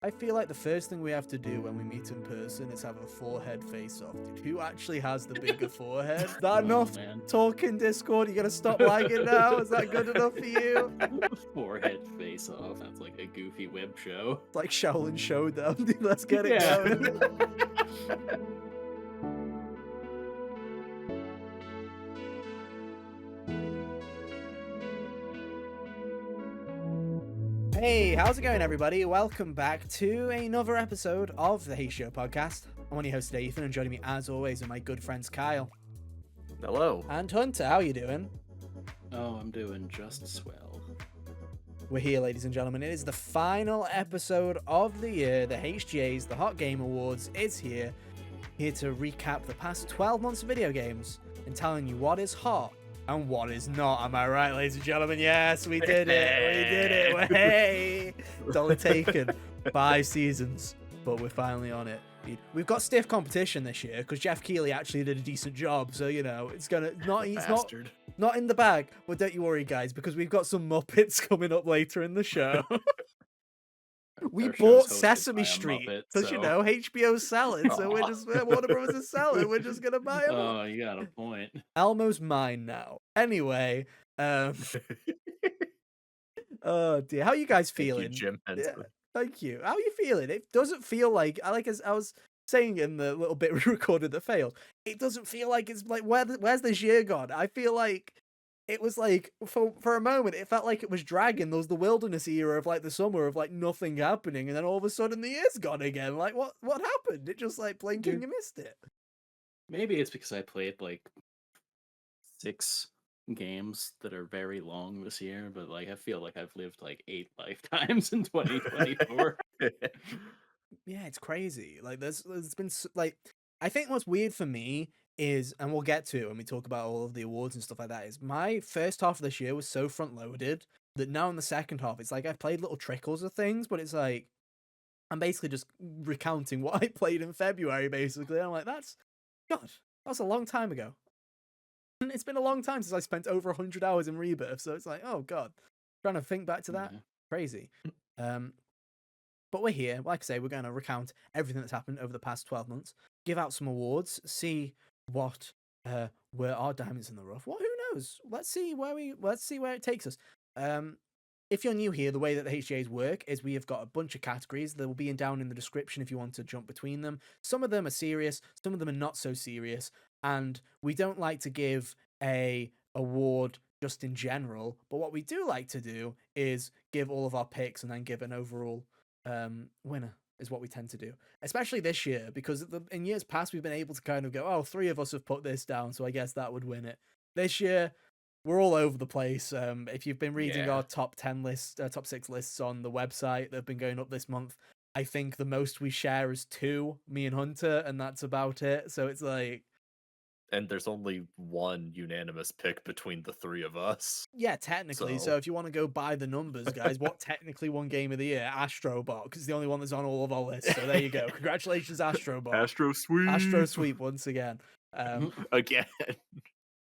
I feel like the first thing we have to do when we meet in person is have a forehead face-off. Dude, who actually has the bigger forehead? That Oh enough man. talk in Discord? You gonna stop lagging now? Is that good enough for you? Forehead face off. That's like a goofy web show. It's like Shaolin Showdown, dude. Let's get it Yeah. going. Hey, how's it going, everybody? Welcome back to another episode of the HGO podcast. I'm one of your hosts, Ethan, and joining me, as always, are my good friends Kyle Hello. and Hunter. How are you doing? Oh, I'm doing just swell. We're here, ladies and gentlemen. It is the final episode of the year. The HGAs, the Hot Game Awards, is here to recap the past 12 months of video games and telling you what is hot and what is not. Am I right, ladies and gentlemen? Yes, we did it. We did it. Hey, it's only taken 5 seasons, but we're finally on it. We've got stiff competition this year because Jeff Keighley actually did a decent job. So, you know, it's not in the bag. But don't you worry, guys, because we've got some Muppets coming up later in the show. We Our show's bought hosted Sesame by a Street Muppet, because, you so- know, HBO's selling. So we're just, Warner Bros. Is selling. We're just going to buy them all. Oh, you got a point. Elmo's mine now. Anyway, oh dear, how are you guys Thank you, feeling? Jim Henson. Thank you. How are you feeling? It doesn't feel like, as I was saying in the little bit we recorded that failed, it doesn't feel like it's like where's this year gone? I feel like it was like for a moment it felt like it was dragging. There was the wilderness era of like the summer of like nothing happening, and then all of a sudden the year's gone again. Like what happened? It just like blinking Dude. you missed it. Maybe it's because I played like 6 games that are very long this year, but like I feel like I've lived like 8 lifetimes in 2024. Yeah, it's crazy. Like there's been like I think what's weird for me is, and we'll get to it when we talk about all of the awards and stuff like that, is my first half of this year was so front loaded that now in the second half it's like I've played little trickles of things, but it's like I'm basically just recounting what I played in February. Basically, I'm like, that was a long time ago. And it's been a long time since I spent over 100 hours in Rebirth, so it's like, oh god, trying to think back to that, crazy. But we're here. Like I say, we're going to recount everything that's happened over the past 12 months, give out some awards, see what were our diamonds in the rough. Well, who knows? Let's see where it takes us. If you're new here, the way that the HGAs work is we have got a bunch of categories. They will be down in the description if you want to jump between them. Some of them are serious, some of them are not so serious, and we don't like to give a award just in general, but what we do like to do is give all of our picks and then give an overall winner is what we tend to do, especially this year, because in years past we've been able to kind of go, oh, 3 of us have put this down, so I guess that would win it. This year we're all over the place. If you've been reading our top 10 lists, top 6 lists on the website that have been going up this month, I think the most we share is 2, me and Hunter, and that's about it. So it's like, and there's only one unanimous pick between the 3 of us. yeah, technically. So if you want to go by the numbers, guys, what technically won Game of the Year? Astrobot, because it's the only one that's on all of our lists. So there you go. Congratulations, Astrobot. Astro Sweep. Astro Sweep once again. Again.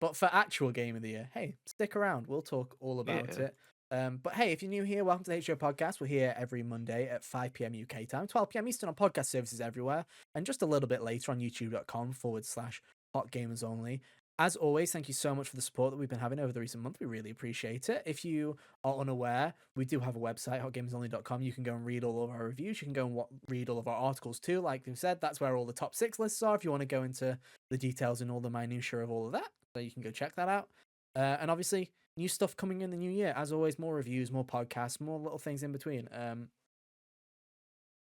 But for actual Game of the Year, hey, stick around. We'll talk all about it. But hey, if you're new here, welcome to the HGO podcast. We're here every Monday at 5 p.m. UK time, 12 p.m. Eastern on podcast services everywhere, and just a little bit later on youtube.com/Hot Gamers Only. As always, thank you so much for the support that we've been having over the recent month. We really appreciate it. If you are unaware, we do have a website, hotgamersonly.com. You can go and read all of our reviews. You can go and read all of our articles too. Like we said, that's where all the top 6 lists are if you want to go into the details and all the minutiae of all of that. So you can go check that out. And obviously, new stuff coming in the new year. As always, more reviews, more podcasts, more little things in between.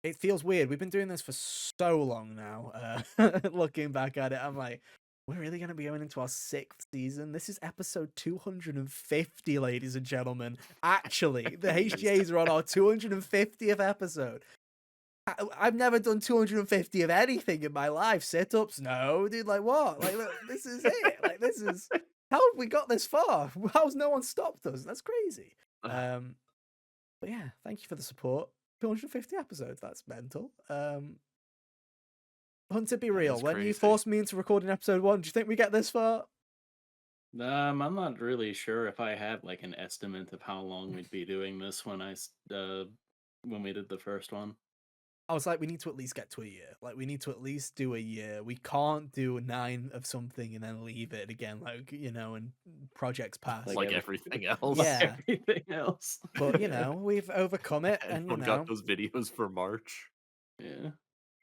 It feels weird. We've been doing this for so long now. Looking back at it, I'm like, we're really going to be going into our 6th season. This is episode 250, ladies and gentlemen. Actually, the HGAs are on our 250th episode. I've never done 250 of anything in my life. Sit-ups? No, dude, like what? Like, look, this is it. Like, this is... How have we got this far? How's no one stopped us? That's crazy. But yeah, thank you for the support. 250 episodes, that's mental. Hunter, be real. When you forced me into recording episode 1, do you think we get this far? I'm not really sure if I had like an estimate of how long we'd be doing this when we did the first one. I was like, we need to at least get to a year. Like, we need to at least do a year. We can't do 9 of something and then leave it again, like, and projects pass. Like like every everything like else. Yeah, everything else. but Yeah. we've overcome it, and Anyone got those videos for March? Yeah.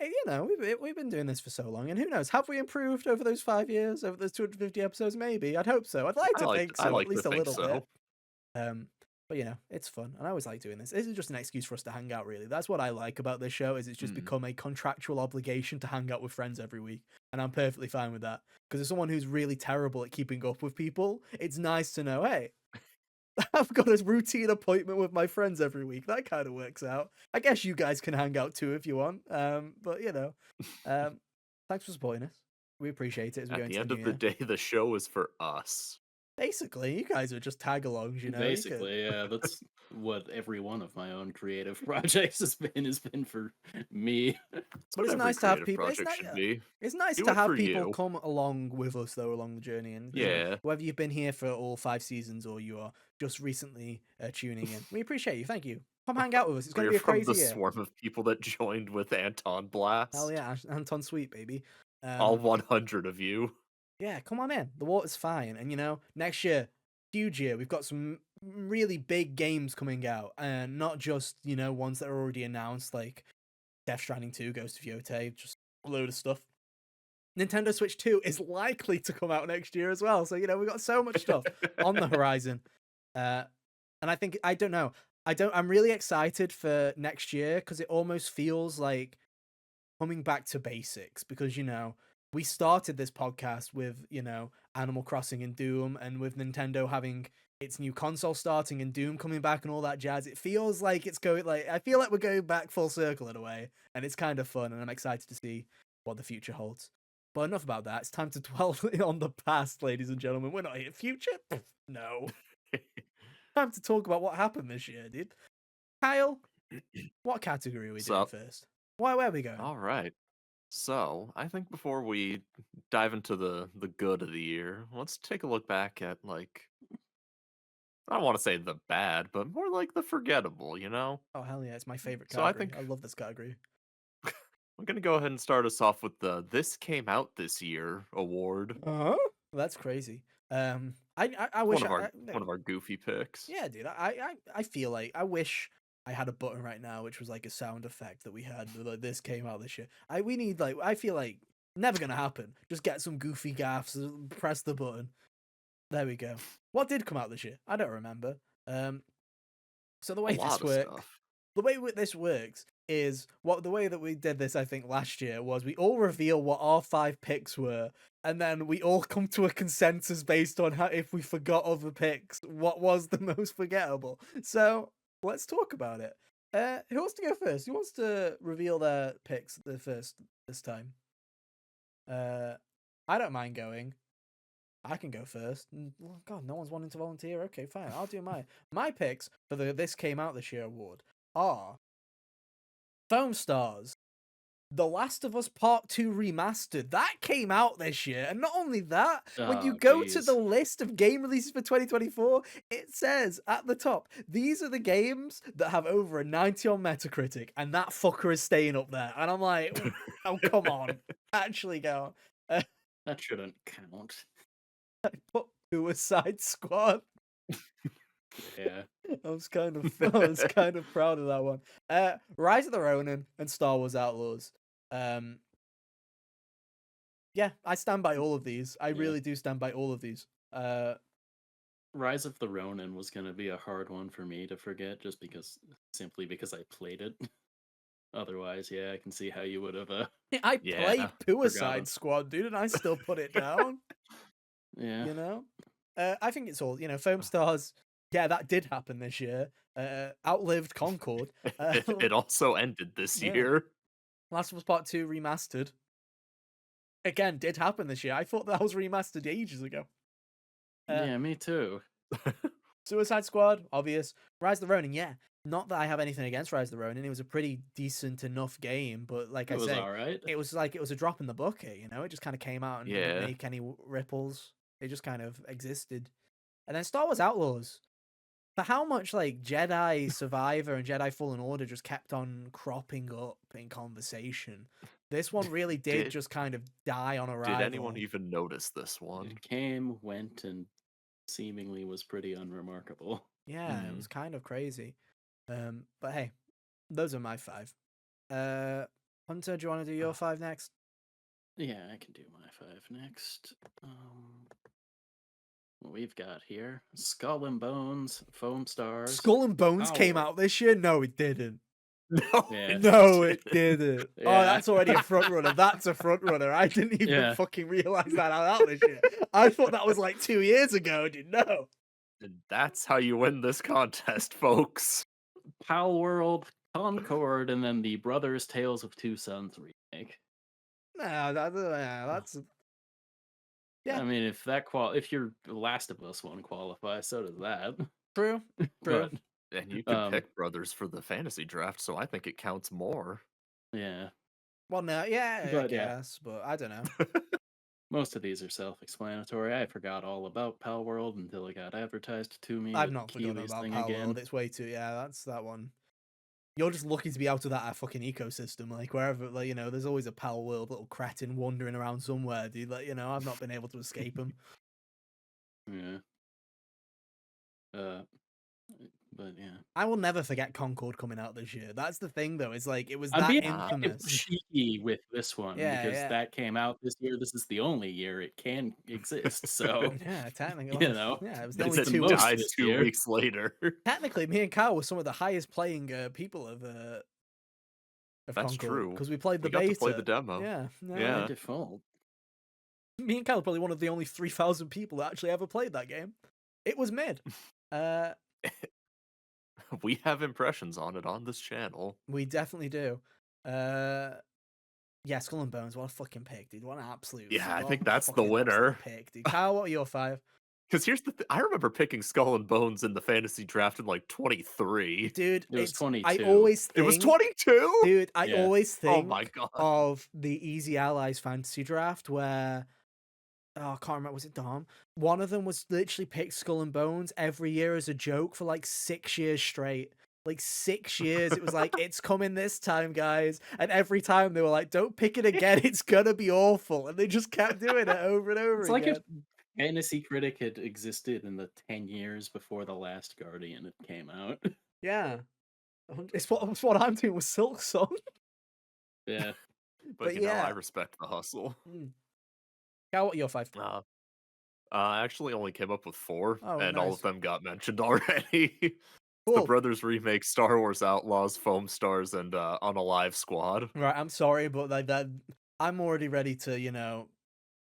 we've been doing this for so long, and who knows? Have we improved over those 5 years, over those 250 episodes? Maybe. I'd hope so. I'd like to think I so, at like to least a think little bit. so. But it's fun, and I always like doing this. This is just an excuse for us to hang out. Really, that's what I like about this show. Is it's just Mm. become a contractual obligation to hang out with friends every week, and I'm perfectly fine with that. Because as someone who's really terrible at keeping up with people, it's nice to know, hey, I've got a routine appointment with my friends every week. That kind of works out. I guess you guys can hang out too if you want. But thanks for supporting us. We appreciate it as we go At the into the end new of the year. day, the show is for us. Basically, you guys are just tag-alongs. You could. Basically, yeah, that's what every one of my own creative projects has been for me. That's But what it's every nice to have creative people. It's project not. should be. It's nice Do to it have for people you. come along with us though along the journey, and Yeah. whether you've been here for all 5 seasons or you are just recently tuning in, we appreciate you. Thank you. Come hang out with us. It's Or going to you're be a from the crazy year. swarm of people that joined with Anton Hell Blast. yeah, Anton Sweet baby. All Um, 100 of you. yeah, come on in. The water's fine, and next year, huge year. We've got some really big games coming out, and not just ones that are already announced, like Death Stranding 2, Ghost of Yotei, just a load of stuff. Nintendo Switch 2 is likely to come out next year as well. So, we've got so much stuff on the horizon. Uh, and I don't know. I'm really excited for next year because it almost feels like coming back to basics because, we started this podcast with, Animal Crossing and Doom, and with Nintendo having its new console starting and Doom coming back and all that jazz. It feels like I feel like we're going back full circle in a way, and it's kind of fun, and I'm excited to see what the future holds. But enough about that. It's time to dwell on the past, ladies and gentlemen. We're not here future. No. Time to talk about what happened this year, dude. Kyle, what category are we doing Sup? first? Where are we going? All right. So, I think before we dive into the good of the year, let's take a look back at I don't want to say the bad, but more like the forgettable, you know? Oh hell yeah, it's my favorite So I category. think I love this category. I'm gonna go ahead and start us off with the This Came Out This Year award. Uh-huh. That's crazy. I wish One of our goofy picks. yeah, dude. I feel like I wish I had a button right now, which was like a sound effect that we had. Like this came out this year. We need I feel like never gonna happen. Just get some goofy gaffs, press the button. There we go. What did come out this year? I don't remember. So A lot of stuff. the way this works is the way that we did this, I think, last year was we all reveal what our 5 picks were, and then we all come to a consensus based on how, if we forgot other picks, what was the most forgettable. So let's talk about it. Who wants to go first? Who wants to reveal their picks the first this time? I don't mind going. I can go first. Oh, God, no one's wanting to volunteer. Okay, fine. I'll do mine. My picks for the This Came Out This Year award are Foam Stars, The Last of Us Part 2 Remastered. That came out this year. And not only that, when you Oh, go to the jeez. list of game releases for 2024, it says at the top, these are the games that have over a 90 on Metacritic. And that fucker is staying up there. And I'm like, oh, come on. Actually go. That shouldn't count. Put Suicide Squad. Yeah. I was kind of proud of that one. Rise of the Ronin and Star Wars Outlaws. Yeah, I stand by all of these. I Yeah. really do stand by all of these. Rise of the Ronin was gonna be a hard one for me to forget, just simply because I played it. Otherwise, yeah, I can see how you would have. I Yeah, played forgotten. Suicide Squad, dude, and I still put it down. Yeah. You know, I think it's all Foam Stars. Yeah, that did happen this year. Outlived Concord. it also ended this Yeah. year. Last of Us Part 2 Remastered. Again, did happen this year. I thought that was remastered ages ago. Yeah, me too. Suicide Squad, obvious. Rise of the Ronin, yeah. Not that I have anything against Rise of the Ronin. It was a pretty decent enough game, but like It I was say, alright. it was a drop in the bucket, It just kind of came out and Yeah. didn't make any ripples. It just kind of existed. And then Star Wars Outlaws. for how much like Jedi Survivor and Jedi Fallen Order just kept on cropping up in conversation, this one really did Did just kind of die on did anyone arrival. even notice this one? It came, went, and seemingly was pretty unremarkable. Yeah, it Hmm. was kind of crazy. But hey, those are my five. Uh, Hunter, do you want to do your Uh, five next? yeah, I can do my five next. What we've got here: Skull and Bones, Foam Stars, Skull and Bones came Power. out this year. No, it didn't. No, Yeah, it No, it didn't. didn't. Oh, yeah, that's already a front runner. That's a front runner. I didn't even yeah. fucking realize that out this year. I thought that was like 2 years ago, dude. No. And that's how you win this contest, folks. Pal World, Concord, and then the Brothers Tales of Two Sons remake. No, that's yeah, I mean, if your Last of Us one qualifies, so does that. true, true. But And you could um, pick brothers for the fantasy draft, so I think it counts more. yeah, Well, no, yeah, I but yeah, guess, but I don't know. most of these are self-explanatory. I forgot all about Pal World until it got advertised to me I've with not forgotten Keely's about thing Power World. again. It's way too. Yeah, that's that one. You're just lucky to be out of that fucking ecosystem. Like wherever, like there's always a Power World little cretin wandering around somewhere, dude. Like I've not been able to escape him. Yeah. Uh, but yeah. I will never forget Concord coming out this year. That's the thing, though. It's like it was I'm that being kind of infamous. cheeky with this one Yeah, because yeah, that came out this year. This is the only year it can exist. So, yeah. Technically, you know, yeah, it was the And only it's the it 2 weeks. most died this 2 year. weeks later. Technically, me and Kyle were some of the highest playing people of That's Concord true. because we played the We got to play the beta. demo. Yeah, no, By Yeah. default. me and Kyle are probably one of the only 3,000 people that actually ever played that game. It was mid. Uh, We have impressions on it on this channel. we definitely do. Uh, yeah, Skull and Bones. What a fucking pick, dude. What an absolute, Yeah, I what think a that's the fucking absolute winner. pick, dude. Kyle, what are your five? Because here's the I remember picking Skull and Bones in the fantasy draft in like 23. Dude, It was I 22. always It was think 22? Dude, I Yeah. always Oh my think god. of the Easy Allies fantasy draft where I can't remember, was it Dom? One of them was literally picked Skull and Bones every year as a joke for like 6 years straight. Like 6 years, it was like, it's coming this time, guys. And every time they were like, don't pick it again, it's gonna be awful. And they just kept doing it over and over It's like if again. Fantasy Critic had existed in the 10 years before The Last Guardian had came out. Yeah. It's what I'm doing with Silk Song. Yeah. But But you know, I yeah. respect the hustle. Mm. Cal, what are your five? I actually only came up with 4, Oh, and all of nice. them got mentioned already. The Cool. Brothers remake, Star Wars Outlaws, Foam Stars, and Unalive Squad. Right, I'm sorry, but like that, I'm already ready to,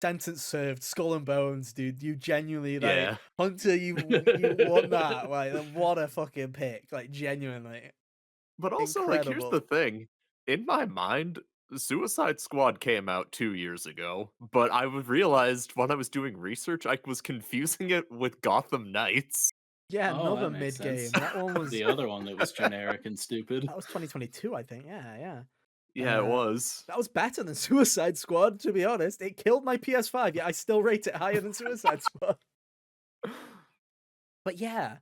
sentence served, skull and bones, dude. You genuinely like Yeah. Hunter. You won that. Like, what a fucking pick. Like, genuinely But also, like, here's the incredible. thing. In my mind, Suicide Squad came out 2 years ago, but realized when I was doing research, I was confusing it with Gotham Knights. Yeah, Oh, another that makes mid game. sense. That one was The other one that was generic and stupid. that was 2022, I think. Yeah, yeah. Yeah, it was. That was better than Suicide Squad, to be honest. It killed my PS5, yet I still rate it higher than Suicide Squad. But yeah,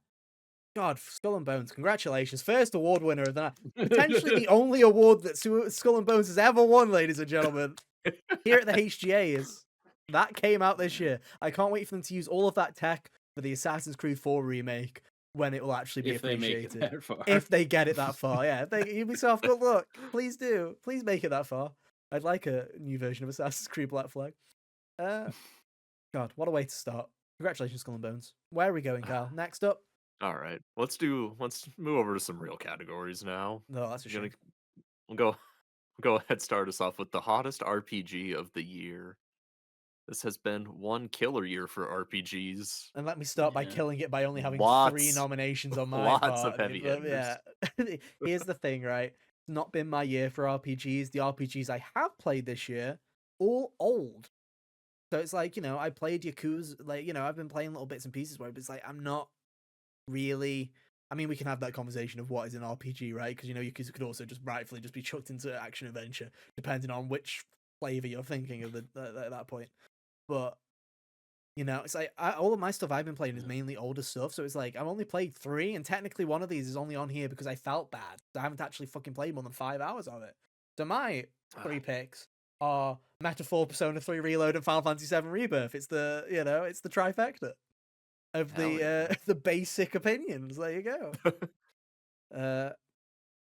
God, Skull and Bones, congratulations. First award winner of that. Potentially the only award that Skull and Bones has ever won, ladies and gentlemen. Here at the HGA is that came out this year. I can't wait for them to use all of that tech for the Assassin's Creed 4 remake when it will actually be If they make it appreciated. that far. If they get it that far, yeah. If they Ubisoft, good luck. Please do. Please make it that far. I'd like a new version of Assassin's Creed Black Flag. God, what a way to start. Congratulations, Skull and Bones. Where are we going, Carl? Next up? All right. Let's move over to some real categories now. No, that's a I'm gonna shame. we'll go ahead start us off with the hottest RPG of the year. This has been one killer year for RPGs. And let me start by Yeah. killing it by only having 3 Lots nominations on my lots of part. heavy But hitters. yeah, here's the thing, right? It's not been my year for RPGs. The RPGs I have played this year, all old. So it's like, I played Yakuza, like, I've been playing little bits and pieces where it's like, I'm not really. I mean, we can have that conversation of what is an RPG, right? Because, Yakuza could also just rightfully just be chucked into action adventure, depending on which flavor you're thinking of at that point. But You know, it's like all of my stuff I've been playing is mainly older stuff, so it's like I've only played 3, and technically one of these is only on here because I felt bad. I haven't actually fucking played more than 5 hours of it. So my 3 picks are Metaphor, Persona 3 Reload, and Final Fantasy 7 Rebirth. It's the it's the trifecta of Hell the yeah. the basic opinions. There you go. Uh,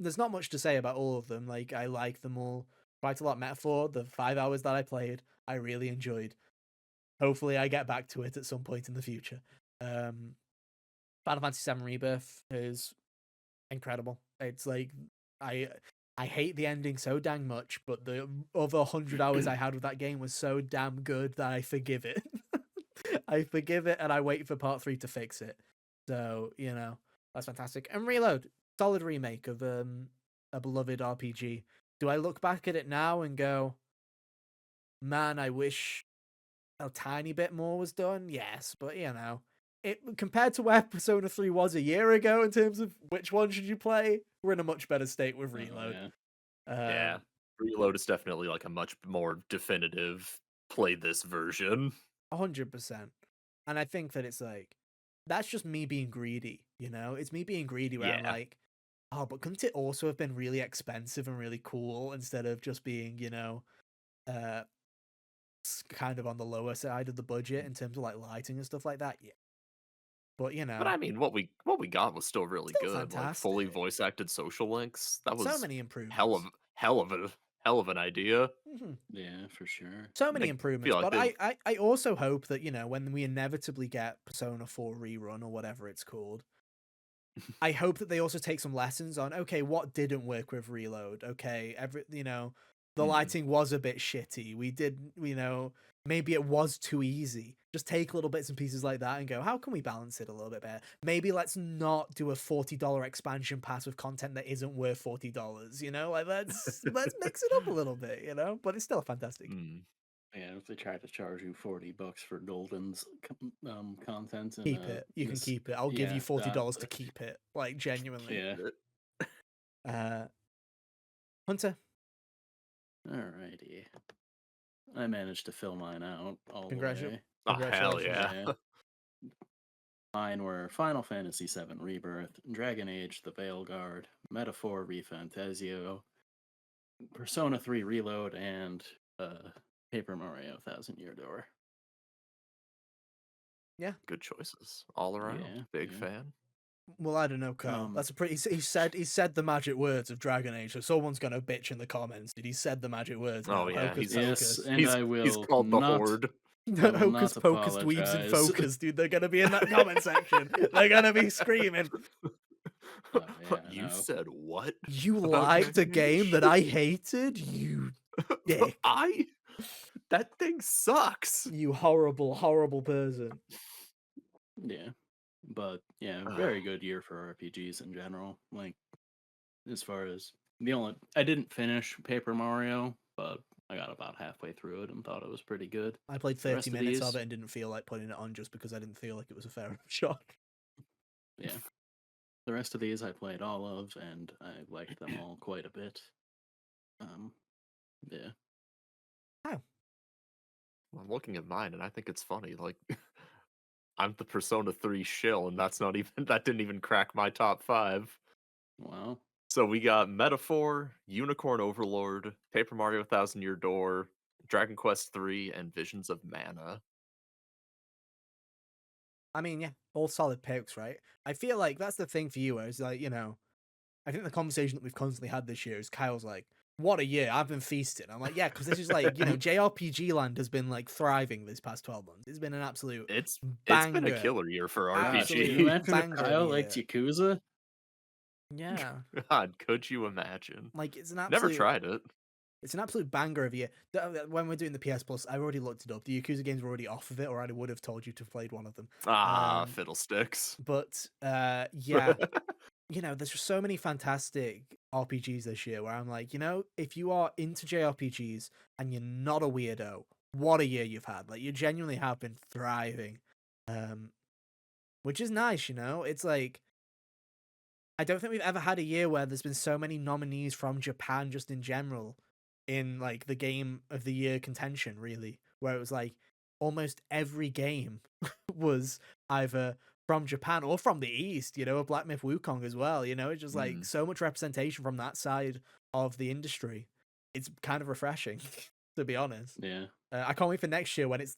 there's not much to say about all of them. Like I like them all quite a lot. Metaphor, the 5 hours that I played, I really enjoyed. Hopefully, I get back to it at some point in the future. Final Fantasy 7 Rebirth is incredible. It's like I I hate the ending so dang much, but the other 100 hours I had with that game was so damn good that I forgive it. I forgive it, and I wait for part 3 to fix it. So that's fantastic. And Reload, solid remake of a beloved RPG. Do I look back at it now and go, man, I wish a tiny bit more was done? Yes, but it compared to where Persona 3 was a year ago in terms of which one should you play, we're in a much better state with Oh Reload. yeah. Yeah. Um, Reload is definitely like a much more definitive play this version. 100%. And I think that it's like that's just me being greedy, It's me being greedy where I'm Yeah. like, oh, but couldn't it also have been really expensive and really cool instead of just being, uh kind of on the lower side of the budget in terms of like lighting and stuff like that? Yeah. But But I mean, what we got was still really still good. Like fully fantastic. voice acted social links. That So was many hell of improvements. hell of a hell of an idea. Mhm. Yeah, for sure. So many I feel improvements, like but they've I also hope that when we inevitably get Persona 4 rerun or whatever it's called, I hope that they also take some lessons on, okay, what didn't work with Reload. Okay, the Mhm. lighting was a bit shitty. We did, maybe it was too easy. Just take little bits and pieces like that and go, how can we balance it a little bit better? Maybe let's not do a $40 expansion pass with content that isn't worth $40. Like let's mix it up a little bit. But it's still a fantastic game. Mm. Yeah, if they try to charge you $40 for Golden's content and Keep it. You can this, keep it. I'll give you yeah, that, $40 to keep it. Like genuinely. yeah. Uh Hunter, Alrighty, I managed to fill mine out all the congratu- way. Oh hell congratulations. yeah. Yeah, mine were Final Fantasy VII Rebirth, Dragon Age: The Veilguard, Metaphor ReFantazio, Persona 3 Reload, and Paper Mario Thousand Year Door. Yeah. Good choices all around. Yeah, Big yeah. fan. Well, I don't know, Carl. That's a pretty. He said the magic words of Dragon Age, so someone's gonna bitch in the comments. Did he said the magic words Oh now? yeah, Hocus he's Yes, pocus. and he's I he's will called the not. Horde. I will Hocus not pocus dweebs in apologize. focus, dude. They're gonna be in that comment section. They're gonna be screaming. Oh yeah, I You know. said what You about liked a Dragon game Age? that I hated, you dick. I that thing sucks. You horrible, horrible person. Yeah, but yeah, very good year for RPGs in general. Like as far as I didn't finish Paper Mario, but I got about halfway through it and thought it was pretty good. I played The 30 rest of minutes of these, it and didn't feel like putting it on just because I didn't feel like it was a fair enough shot. yeah, the rest of these I played all of, and I liked them all quite a bit. Yeah. How? I'm looking at mine and I think it's funny. Like I'm the Persona 3 shill, and that's not even that didn't even crack my top 5. Wow. So we got Metaphor, Unicorn Overlord, Paper Mario Thousand Year Door, Dragon Quest 3, and Visions of Mana. I mean, yeah, all solid picks, right? I feel like that's the thing for you, where it's like, I think the conversation that we've constantly had this year is Kyle's like, what a year, I've been feasting. I'm like, yeah, because this is like, JRPG land has been like thriving this past 12 months. It's been an absolute It's been a banger, killer year for Gosh, can you absolute RPG. imagine if banger of a Kyle liked year. Yakuza? Yeah, God, could you imagine? like it's an Never absolute, tried it. it's an absolute banger of a year. When we're doing the PS Plus, I already looked it up. The Yakuza games were already off of it, or I would have told you to have played one of them. Ah, fiddlesticks. But yeah, there's just so many fantastic RPGs this year where I'm like, if you are into JRPGs and you're not a weirdo, what a year you've had. Like you genuinely have been thriving. Which is nice, It's like I don't think we've ever had a year where there's been so many nominees from Japan just in general in like the game of the year contention, really. Where it was like almost every game was either from Japan or from the East, you know, a Black Myth Wukong as well, you know, it's just like Mm, so much representation from that side of the industry. It's kind of refreshing, to be honest. yeah, I can't wait for next year when it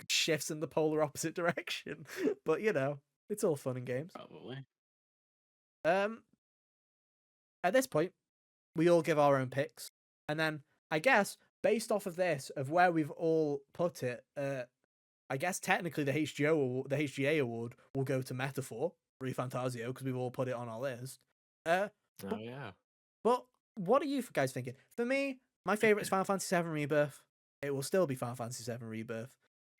shifts in the polar opposite direction. But you know, it's all fun and games. probably. Um, at this point, we all give our own picks, and then I guess based off of this, of where we've all put it, I guess technically the the HGA award will go to Metaphor ReFantasio because we've all put it on our list. Uh, Oh but, yeah. but what are you guys thinking? For me, my favorite is Final Fantasy VII Rebirth. It will still be Final Fantasy VII Rebirth.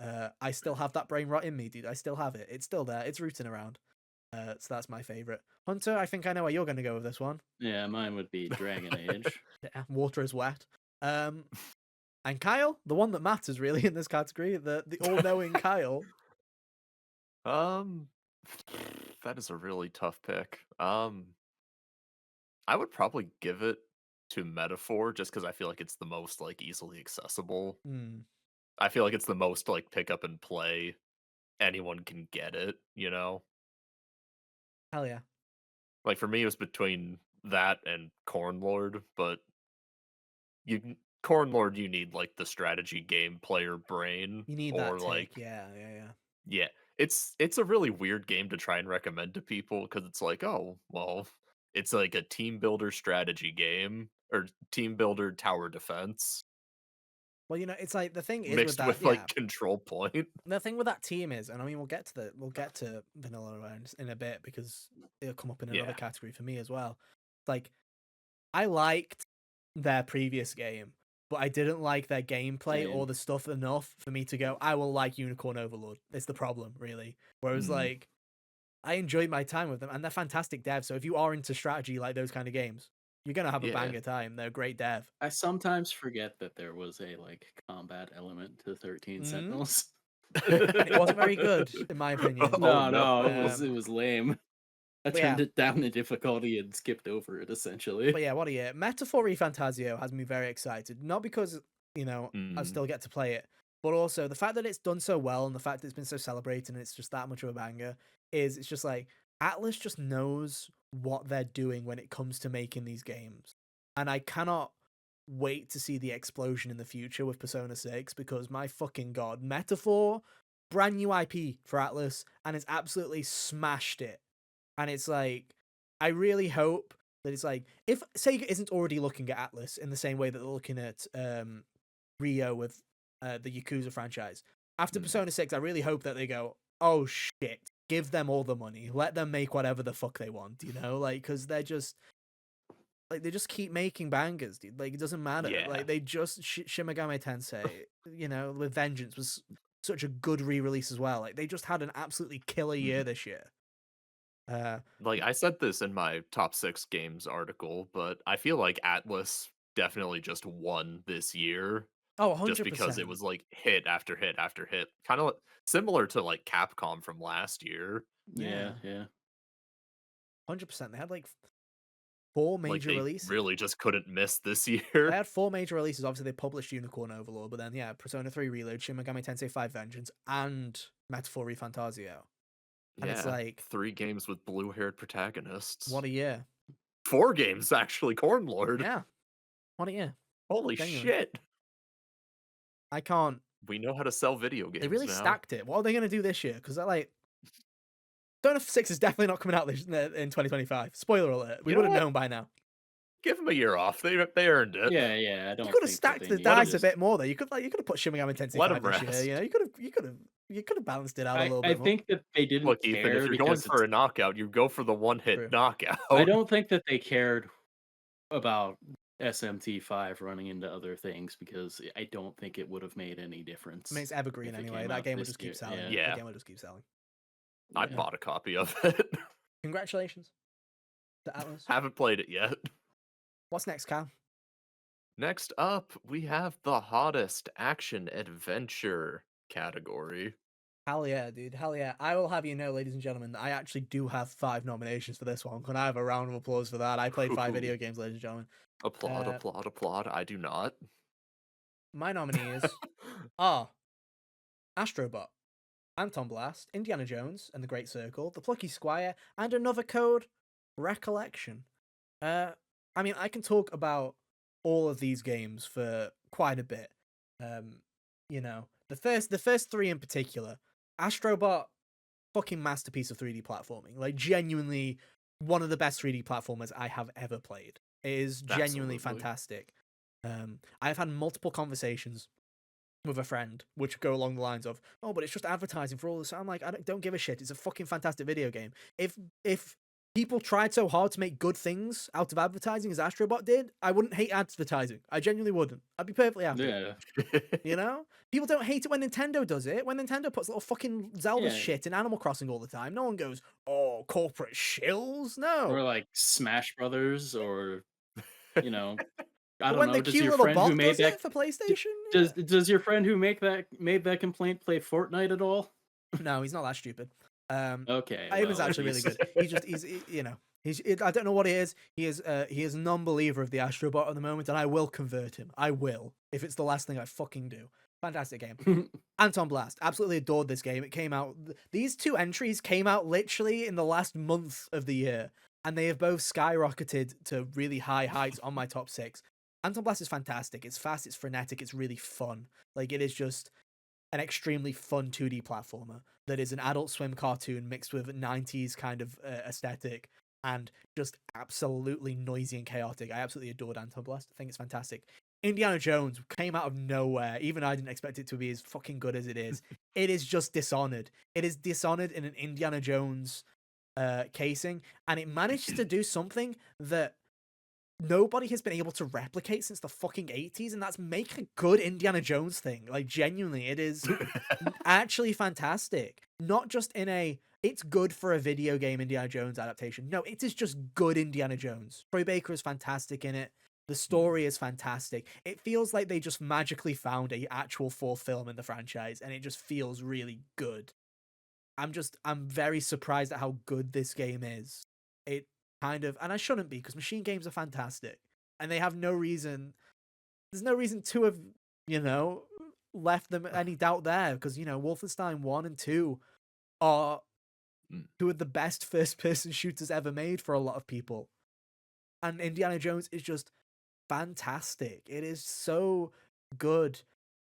I still have that brain rot in me, dude. I still have it. It's still there. It's rooting around. So that's my favorite. Hunter, I think I know where you're going to go with this one. Yeah, mine would be Dragon Age. Yeah, water is wet. Um, and Kyle, the one that matters really in this category, the all-knowing Kyle. Um, that is a really tough pick. I would probably give it to Metaphor just because I feel like it's the most like easily accessible. Hmm, I feel like it's the most like pick up and play. Anyone can get it, you know? hell yeah. Like for me it was between that and Corn Lord, but Corn Lord you need like the strategy game player brain You need that or tick. like Yeah, yeah, yeah. yeah, it's a really weird game to try and recommend to people because it's like, oh, well, it's like a team builder strategy game or team builder tower defense Well, you know, it's like the thing is with mixed that, with yeah. like control point. The thing with that team is, and I mean, we'll get to Vanilla Rounds in a bit because it'll come up in another Yeah, category for me as well. Like, I liked their previous game, but I didn't like their gameplay or Same. the stuff enough for me to go, I will like Unicorn Overlord. It's the problem, really. Whereas, mm, like, I enjoyed my time with them, and they're fantastic devs. So if you are into strategy like those kind of games, you're gonna have a yeah. banger time. They're a great dev. I sometimes forget that there was a like combat element to 13 Hmm. Sentinels. And it wasn't very good, in my opinion. Oh No, no. no, it Um, was lame. I but turned yeah, it down in difficulty and skipped over it essentially. But yeah, what a year. Metaphor Fantasio has me very excited. Not because, you know, I Mm, still get to play it, but also the fact that it's done so well and the fact that it's been so celebrated and it's just that much of a banger is it's just like Atlas just knows what they're doing when it comes to making these games. And I cannot wait to see the explosion in the future with Persona 6 because my fucking god, Metaphor, brand new IP for Atlas, and it's absolutely smashed it. And it's like, I really hope that it's like, if Sega isn't already looking at Atlas in the same way that they're looking at Rio with the Yakuza franchise, after mm, Persona 6, I really hope that they go, oh shit, give them all the money, let them make whatever the fuck they want, you know? Like, because they're just, like, they just keep making bangers, dude. Like, it doesn't matter. yeah. Like, they just, Shin Megami Tensei, you know, with Vengeance was such a good re-release as well. Like, they just had an absolutely killer year Mhm. this year. Uh, Like I said this in my top 6 games article, but I feel like Atlas definitely just won this year oh, just because it 100%. was like hit after hit after hit. Kind of similar to like Capcom from last year. Yeah, Yeah, yeah. 100%. They had like four Like major they releases. really just couldn't miss this They year. had four major releases. Obviously, they published Unicorn Overlord, but then yeah, Persona 3 Reload, Shin Megami Tensei 5 Vengeance, and Metaphor ReFantasio. And it's Yeah, like, 3 games with blue-haired protagonists. what a year. 4 games actually, Corn Lord. Yeah, what a year. Holy Genuinely. shit. I can't. We know how to sell video They games really now. stacked it. What are they going to do this year? Because they're like, Persona 6 is definitely not coming out in 2025. Spoiler alert. We You would know have what? known by now. Give them a year off. They earned it. Yeah, yeah. I You don't could have think that stacked they the need to Let them dice a just bit more though. You could have put Shin Megami Tensei let 5 them this year. You know, rest. you could have balanced it out a little I bit more. think that they didn't Look, Ethan, if care you're going because for it's a knockout, you go for the one-hit True. I knockout. don't think that they cared about SMT5 running into other things because I don't think it would have made any I mean, difference it's evergreen if it anyway. came That out game will this just keep year. selling. Yeah. That Yeah, game will just keep selling. I Yeah. bought a copy of it. Congratulations to Atlas. Haven't played it yet. What's next, Cal? Next up, we have the hottest action adventure category. Hell yeah, dude. Hell yeah. I will have you know, ladies and gentlemen, that I actually do have 5 nominations for this one. Can I have a round of applause for that? I played 5 video Ooh, games, ladies and gentlemen. applaud, Uh, applaud, applaud. I do not. my nominees are Astrobot, Anton Blast, Indiana Jones and the Great Circle, The Plucky Squire, and another code, Recollection. Uh, I mean, I can talk about all of these games for quite a bit. Um, the first three in particular, Astrobot, fucking masterpiece of 3D platforming. Like, genuinely one of the best 3D platformers I have ever played. It is genuinely Absolutely. fantastic. I've had multiple conversations with a friend, which go along the lines of, "Oh, but it's just advertising for all this." I'm like, don't give a shit. It's a fucking fantastic video game. If people tried so hard to make good things out of advertising as Astrobot did, I wouldn't hate advertising. I genuinely wouldn't. I'd be perfectly happy. Yeah, You know, people don't hate it when Nintendo does it. When Nintendo puts little fucking Zelda yeah. shit in Animal Crossing all the time, no one goes, "Oh, corporate shills." Or No, like Smash Brothers, or you know, I but don't when the know. Does cute your little friend who bot made does that it for PlayStation, does your friend who made that complaint play Fortnite at all? no, he's not that stupid. Okay, Ivan's well, at actually really least. good. I don't know what he is. He is a non-believer of the Astrobot at the moment, and I will convert him. I will, if it's the last thing I fucking do. Fantastic game. Anton Blast, absolutely adored this game. It came out. These two entries came out literally in the last month of the year, and they have both skyrocketed to really high heights on my top 6. Anton Blast is fantastic. It's fast. It's frenetic. It's really fun. Like, it is just an extremely fun 2D platformer that is an Adult Swim cartoon mixed with 90s kind of aesthetic and just absolutely noisy and chaotic. I absolutely adored Anton Blast. I think it's fantastic. Indiana Jones came out of nowhere. Even I didn't expect it to be as fucking good as it is. It is just Dishonored. It is Dishonored in an Indiana Jones casing, and it manages to do something that nobody has been able to replicate since the fucking 80s, and that's make a good Indiana Jones thing. Like, genuinely, it is actually fantastic. Not just in a, it's good for a video game Indiana Jones adaptation. No, it is just good Indiana Jones. Troy Baker is fantastic in it. The story is fantastic. It feels like they just magically found a actual fourth film in the franchise, and it just feels really good. I'm very surprised at how good this game is. It kind of, and I shouldn't be, because machine games are fantastic, and they have no reason. There's no reason to have, you know, left them any doubt there, because Wolfenstein 1 and 2 are Mm. two of the best first-person shooters ever made for a lot of people, and Indiana Jones is just fantastic. It is so good.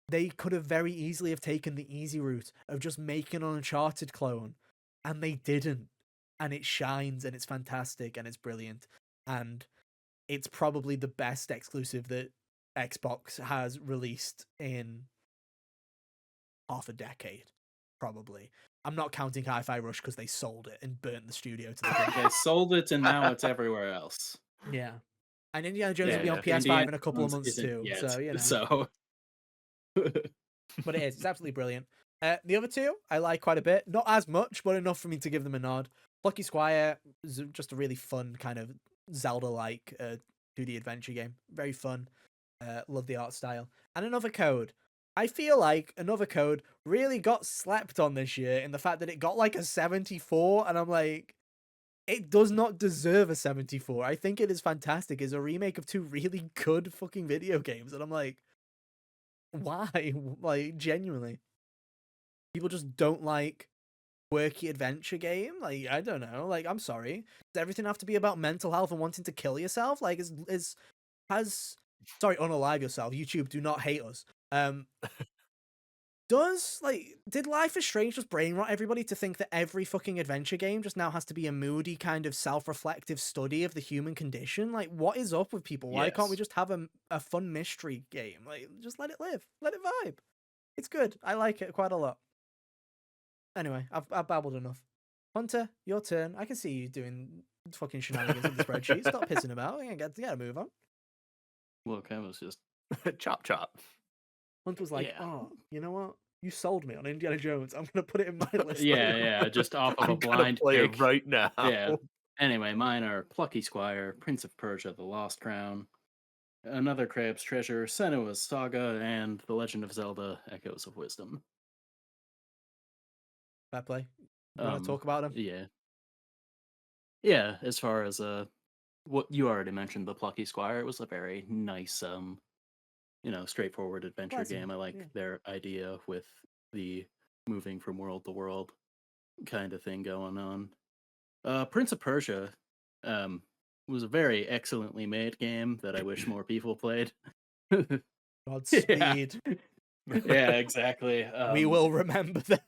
They could have very easily have taken the easy route of just making an Uncharted clone, and they didn't. And it shines, and it's fantastic, and it's brilliant, and it's probably the best exclusive that Xbox has released in half a decade, probably. I'm not counting Hi-Fi Rush because they sold it and burnt the studio to the ground. They sold it, and now it's everywhere else. Yeah. And Indiana Jones will Yeah, be on Yeah. PS5 Indiana in a couple of Jones months isn't too, yet, so so but it is. It's absolutely brilliant. The other two I like quite a bit, not as much, but enough for me to give them a nod. Lucky Squire is just a really fun kind of Zelda-like 2D adventure game. Very fun. Love the art style. And Another Code. I feel like Another Code really got slept on this year in the fact that it got like a 74, and I'm like, it does not deserve a 74. I think it is fantastic. It's a remake of two really good fucking video games, and I'm like, why? Like, genuinely. People just don't like quirky adventure game. Like, I don't know. Like, I'm sorry. Does everything have to be about mental health and wanting to kill yourself? Like, has sorry, unalive yourself. YouTube, do not hate us. Did Life is Strange just brain rot everybody to think that every fucking adventure game just now has to be a moody kind of self-reflective study of the human condition? Like, what is up with people? Why can't we yes. just have a fun mystery game? Like, just let it live. Let it vibe. It's good. I like it quite a lot. Anyway, I've babbled enough. Hunter, your turn. I can see you doing fucking shenanigans with the spreadsheet. Stop pissing about. You gotta move on. Look, I was just Chop chop. Hunter was like, yeah, "Oh, you know what? You sold me on Indiana Jones. I'm gonna put it in my list yeah, later yeah. on." Just off of a I'm gonna blind play it pick. right now. Yeah. Anyway, mine are Plucky Squire, Prince of Persia: The Lost Crown, Another Crab's Treasure, Senua's Saga, and The Legend of Zelda: Echoes of Wisdom. Fair play. You want to talk about them? Yeah, yeah. As far as what you already mentioned, the Plucky Squire, it was a very nice straightforward adventure Pleasant. game. I like Yeah. their idea with the moving from world to world kind of thing going on. Prince of Persia um, was a very excellently made game that I wish more people played. Yeah, Godspeed. yeah, exactly. We will remember that.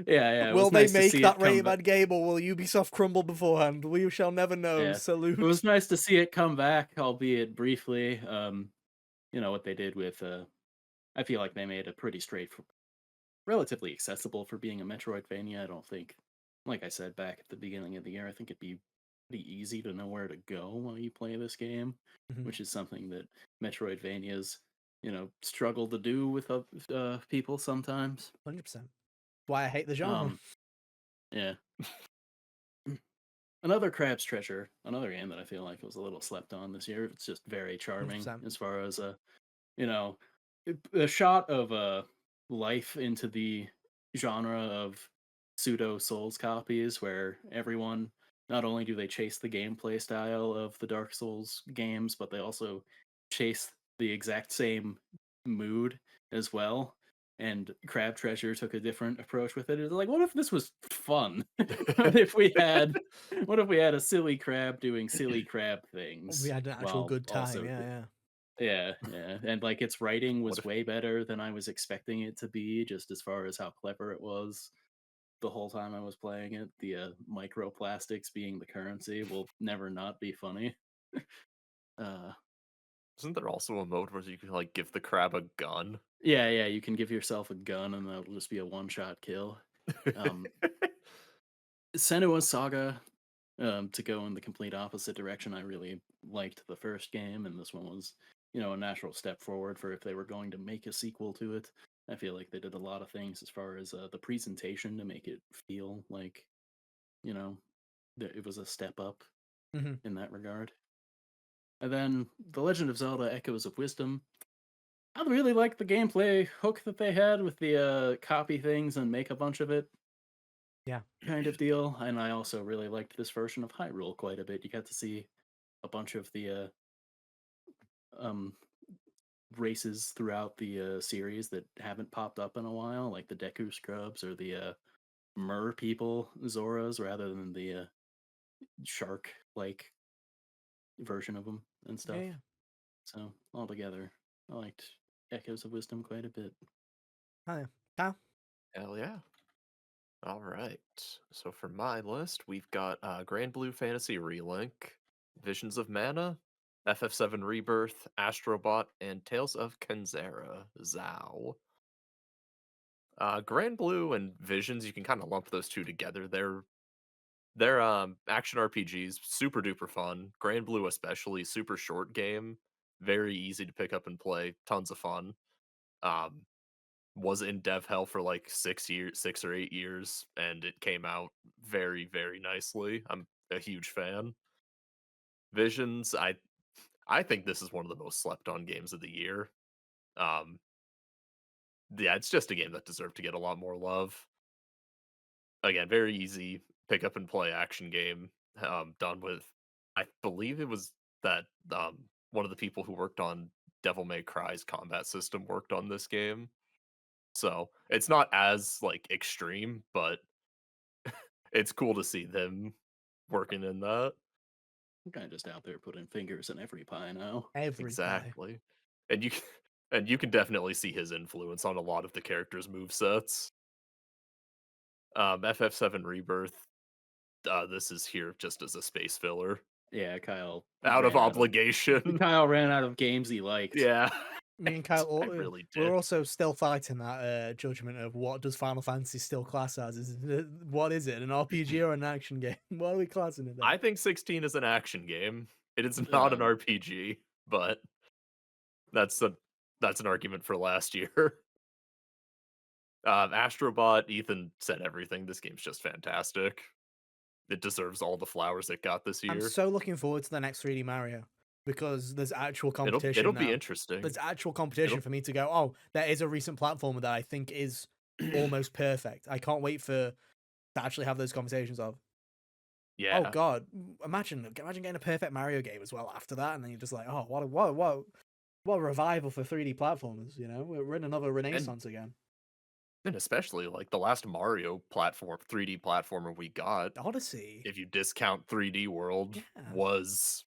Yeah, it Will was they nice to make see that it come back. Rayman game, or will Ubisoft crumble beforehand? We shall never know. Yeah, it Salute. was nice to see it come back, albeit briefly. What they did with. I feel like they made a pretty relatively accessible for being a Metroidvania. I don't think, like I said back at the beginning of the year, I think it'd be pretty easy to know where to go while you play this game, Mhm. which is something that Metroidvanias, struggle to do with people sometimes. 100%. Why I hate the genre. Um, yeah. Another Crab's Treasure, another game that I feel like was a little slept on this year. It's just very charming 100%. as far as you know, a shot of life into the genre of pseudo Souls copies, where everyone not only do they chase the gameplay style of the Dark Souls games, but they also chase the exact same mood as well. And Crab Treasure took a different approach with it. It's like, what if this was fun? what if we had, what if we had a silly crab doing silly crab We things had an actual while good time. also Yeah, yeah. yeah, yeah, and, like, its writing What was if way better than I was expecting it to be, just as far as how clever it was the whole time I was playing it. The, microplastics being the currency will never not be funny. Uh, isn't there also a mode where you can like give the crab a gun? yeah, yeah, you can give yourself a gun, and that'll just be a one-shot kill. Um, Senua's Saga, to go in the complete opposite direction, I really liked the first game, and this one was, a natural step forward for if they were going to make a sequel to it. I feel like they did a lot of things as far as the presentation to make it feel like, you know, that it was a step up Hmm. in that regard. And then The Legend of Zelda Echoes of Wisdom. I really liked the gameplay hook that they had with the copy things and make a bunch of it Yeah. kind of deal. And I also really liked this version of Hyrule quite a bit. You got to see a bunch of the um, races throughout the series that haven't popped up in a while, like the Deku Scrubs or the Mer people, Zoras, rather than the shark-like version of them and Yeah, stuff. yeah. So altogether, I liked Echoes of Wisdom quite a bit. Oh, yeah. Kyle? Hell yeah. All right. So for my list, we've got Grand Blue Fantasy Relink, Visions of Mana, FF7 Rebirth, Astrobot, and Tales of Kenzera Zao. Grand Blue and Visions, you can kind of lump those two together. They're action RPGs, super duper fun. Grand Blue especially, super short game, very easy to pick up and play, tons of fun. Um, was in dev hell for like 6 years, 6 or 8 years, and it came out very, very nicely. I'm a huge fan. Visions, I think this is one of the most slept on games of the year. Um, yeah, it's just a game that deserved to get a lot more love. Again, very easy pick up and play action game. Done with, I believe it was that one of the people who worked on Devil May Cry's combat system worked on this game. So it's not as like extreme, but it's cool to see them working in that. I'm kind of just out there putting fingers in every pie now. Every pie. Exactly. And and you can definitely see his influence on a lot of the characters' move sets. FF7 Rebirth, this is here just as a space filler. Yeah, Kyle Out of ran out of obligation. Kyle ran out of games he liked. Yeah. Me and Kyle, I really we're did. also still fighting that judgment of what does Final Fantasy still class as? What is it, an RPG or an action game? What are we classing it I as? think 16 is an action game. It is not an Um, RPG, but that's a that's an argument for last year. Astrobot, Ethan said everything. This game's just fantastic. It deserves all the flowers it got this I'm year. so looking forward to the next 3D Mario because there's actual It'll competition be now. interesting. There's actual competition It'll for me to go, oh, there is a recent platformer that I think is almost perfect. I can't wait to actually have those conversations of, oh yeah. god, imagine getting a perfect Mario game as well after that, and then you're just like, oh, what a revival for 3D platformers. We're in another And renaissance again. And especially like the last Mario platform 3D platformer we got, Odyssey. if you discount 3D World, Yeah. was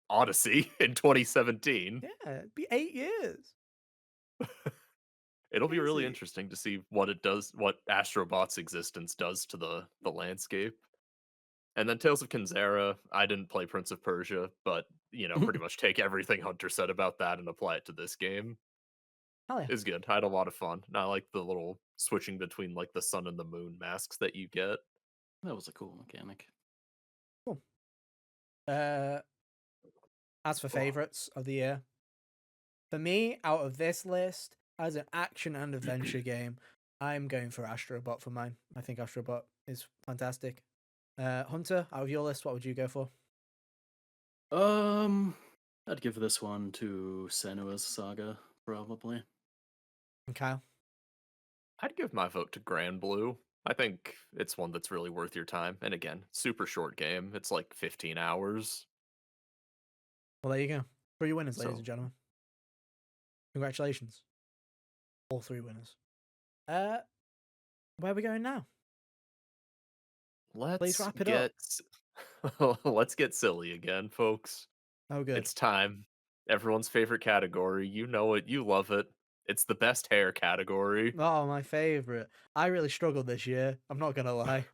Odyssey in 2017. Yeah. It'd be 8 years. It'll be really Crazy. interesting to see what it does, what Astrobot's existence does to the landscape. And then Tales of Kenzera, I didn't play Prince of Persia, but pretty much take everything Hunter said about that and apply it to this game. Hell yeah. Is good. I had a lot of fun. And I like the little switching between like the sun and the moon masks that you get. That was a cool mechanic. Cool. Uh, as for Oh. favorites of the year, for me, out of this list, as an action and adventure game, I'm going for Astrobot for mine. I think Astrobot is fantastic. Hunter, out of your list, what would you go for? Um, I'd give this one to Senua's Saga, probably. And Kyle? I'd give my vote to Grand Blue. I think it's one that's really worth your time. And again, super short game. It's like 15 hours. Well, there you go. 3 winners, ladies So and gentlemen. Congratulations. All 3 winners. Where are we going now? Please let's wrap it up. get let's get silly again, folks. Oh, good. It's time. Everyone's favorite category. You know it. You love it. It's the best hair category. Oh, my favorite. I really struggled this year. I'm not gonna lie.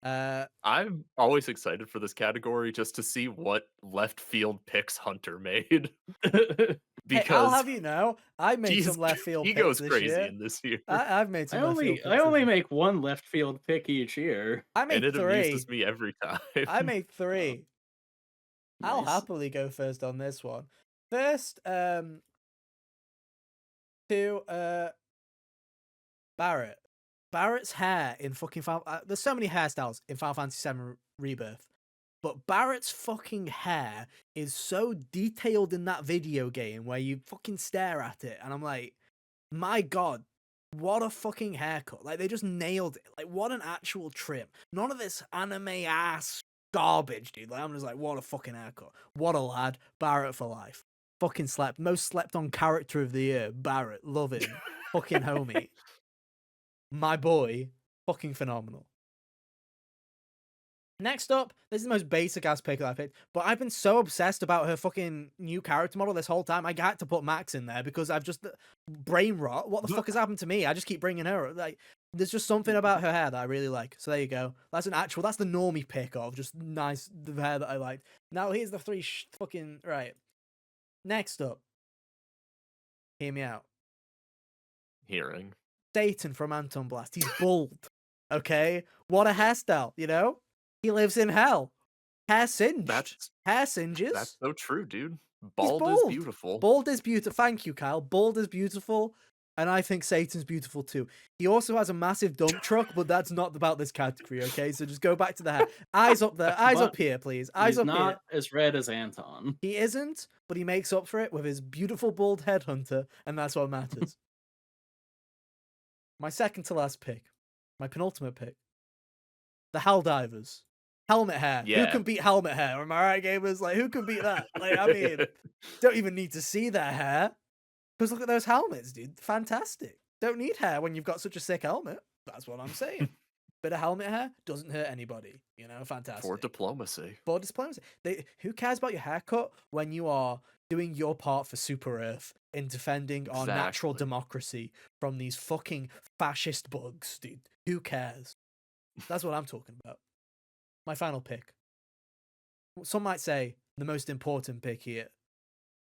Uh, I'm always excited for this category just to see what left field picks Hunter made hey, I'll because have you know, I made he's some left field he picks goes this crazy year. in this year, I've made I some left field only I picks this only year. make one left field pick each year. I and made it amuses 3. me every I time. made Oh, 3. I'll nice. happily go first on this one. First, to Barrett. Barrett's hair in fucking Final. There's so many hairstyles in Final Fantasy VII Rebirth, but Barrett's fucking hair is so detailed in that video game where you fucking stare at it, and I'm like, my god, what a fucking haircut! Like they just nailed it. Like what an actual trim. None of this anime ass garbage, dude. Like I'm just like, what a fucking haircut. What a lad. Barrett for life. Fucking slept. Most slept on character of the year. Barrett. Love him. Fucking homie. My boy. Fucking phenomenal. Next up, this is the most basic ass pick that I picked, but I've been so obsessed about her fucking new character model this whole time. I had to put Max in there because I've just brain rot. What the fuck has happened to me? I just keep bringing her up. Like, there's just something about her hair that I really like. So there you go. That's the normie pick of just nice the hair that I liked. Now here's the 3 fucking right. Next up, hear me out. Hearing. Satan from Anton Blast. He's bald. Okay, what a hairstyle. You know, he lives in hell. Hair singed. That's Hair singes. that's so true, dude. He's Bald is bald. beautiful. Bald is beautiful. Thank you, Kyle. Bald is beautiful. And I think Satan's beautiful too. He also has a massive dump truck, but that's not about this category, okay? So just go back to the hair. Eyes up there. Eyes But up here, please. Eyes he's up here. not as red as Anton. He isn't, but he makes up for it with his beautiful bald headhunter, and that's what matters. My second to last pick. My penultimate pick. The Helldivers. Helmet hair. Who Yeah. can beat helmet hair? Am I right, gamers? Like, who can beat that? Like, I mean, don't even need to see their hair. Because look at those helmets, dude. Fantastic. Don't need hair when you've got such a sick helmet. That's what I'm saying. Bit of helmet hair doesn't hurt anybody. You know, fantastic. For diplomacy. For diplomacy. Who cares about your haircut when you are doing your part for Super Earth in defending our natural Exactly. democracy from these fucking fascist bugs, dude? Who cares? That's what I'm talking about. My final pick. Some might say the most important pick here.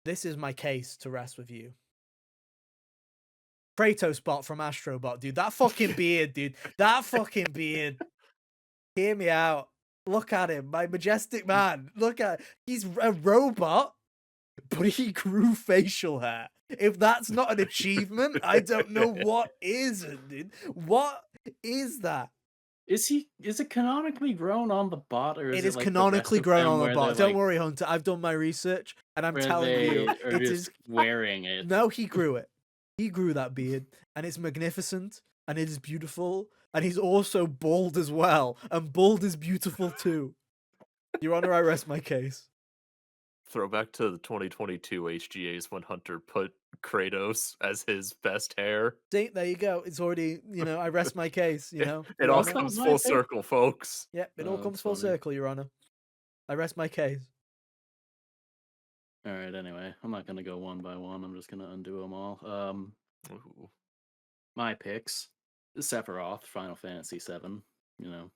This is my case to rest with you. Kratos bot from Astrobot, dude. That fucking beard, dude. That fucking beard. Hear me out. Look at him, my majestic man. Look at he's a robot, but he grew facial hair. If that's not an achievement, I don't know what is, dude. What is that? Is it canonically grown on the bot, or is It it is like the rest canonically of grown them on the where bot. they're Don't like worry, Hunter. I've done my research, and I'm where telling you, they are it just is. wearing it? No, he grew it. He grew that beard, and it's magnificent, and it is beautiful, and he's also bald as well, and bald is beautiful too. Your Honor, I rest my case. Throwback to the 2022 HGAs when Hunter put Kratos as his best hair. See, there you go. It's already, I rest my case, It Your all That's Honor. not comes my full pick. circle, folks. Yep, it all Oh, comes that's full funny. circle, Your Honor. I rest my case. All right. Anyway, I'm not gonna go one by one. I'm just gonna undo them all. Ooh. My picks: Sephiroth, Final Fantasy VII. You know,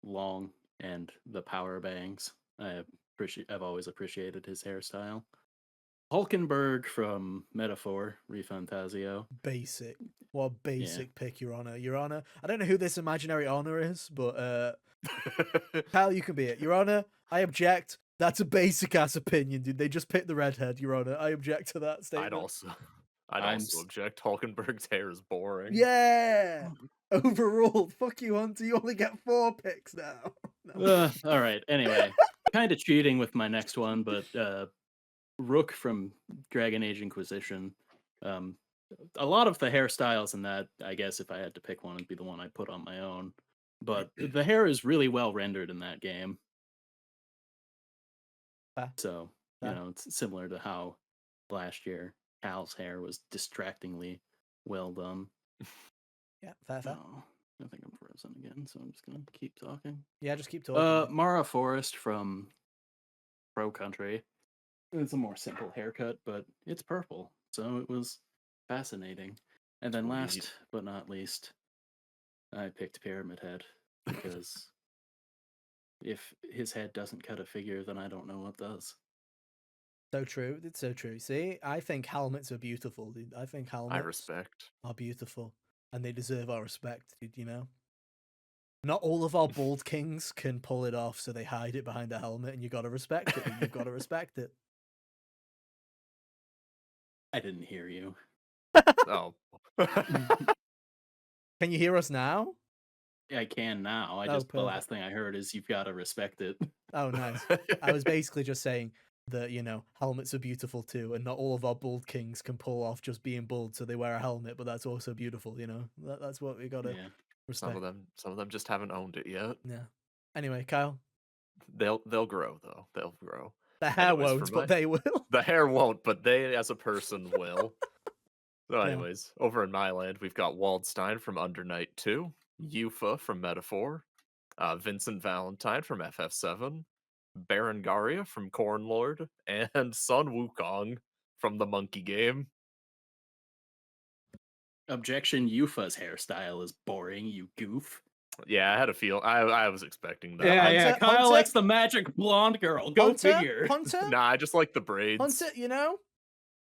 long and the power bangs. I've always appreciated his hairstyle. Hulkenberg from Metaphor, Refantasio. Basic. What a Yeah. basic pick, Your Honor. Your Honor. I don't know who this imaginary honor is, but Kyle, you can be it. Your Honor, I object. That's a basic ass opinion, dude. They just picked the redhead, Your Honor. I object to that I'd statement. also I'd I'm also object. Hulkenberg's hair is boring. Yeah! Overruled. Fuck you, Hunter. You only get 4 picks now. No. all right. Anyway, kind of cheating with my next one, but Rook from Dragon Age Inquisition. Um, a lot of the hairstyles in that, I guess, if I had to pick one, would be the one I put on my own. But the hair is really well rendered in that game. Fair. So, Fair. it's similar to how last year Cal's hair was distractingly well done. Yeah, fair. Oh, I think I'm frozen again, so I'm just gonna keep talking. Yeah, just keep talking. mate. Mara Forrest from Pro Country. It's a more simple haircut, but it's purple, so it was fascinating. And then Sweet. last but not least, I picked Pyramid Head because if his head doesn't cut a figure, then I don't know what does. So true. It's so true. See, I think helmets are beautiful, dude. I think I helmets respect. are beautiful. And they deserve our respect, dude, Not all of our bald kings can pull it off, so they hide it behind a helmet, and you gotta respect it, dude. You've gotta respect it. I didn't hear you. Oh. Can you hear us now? I can now. Oh, The perfect. last thing I heard is you've got to respect it. Oh, nice. I was basically just saying that, helmets are beautiful too, and not all of our bald kings can pull off just being bald, so they wear a helmet, but that's also beautiful. That's what we gotta Yeah. Some respect. of them just haven't owned it yet. Yeah. Anyway, Kyle, They'll grow though. They'll grow. the hair Anyways, for won't, but they will. the hair won't, but they as a person will. So, Yeah. anyways, over in my land, we've got Waldstein from Under Night 2, Yufa from Metaphor, Vincent Valentine from FF7, Berengaria from Cornlord, and Sun Wukong from the Monkey Game. Objection, Yufa's hairstyle is boring, you goof. Yeah, I had a feel. I was expecting that. Yeah, one. yeah. Kyle Hunter? likes the magic blonde girl. Go figure. Hunter? Nah, I just like the braids. Hunter,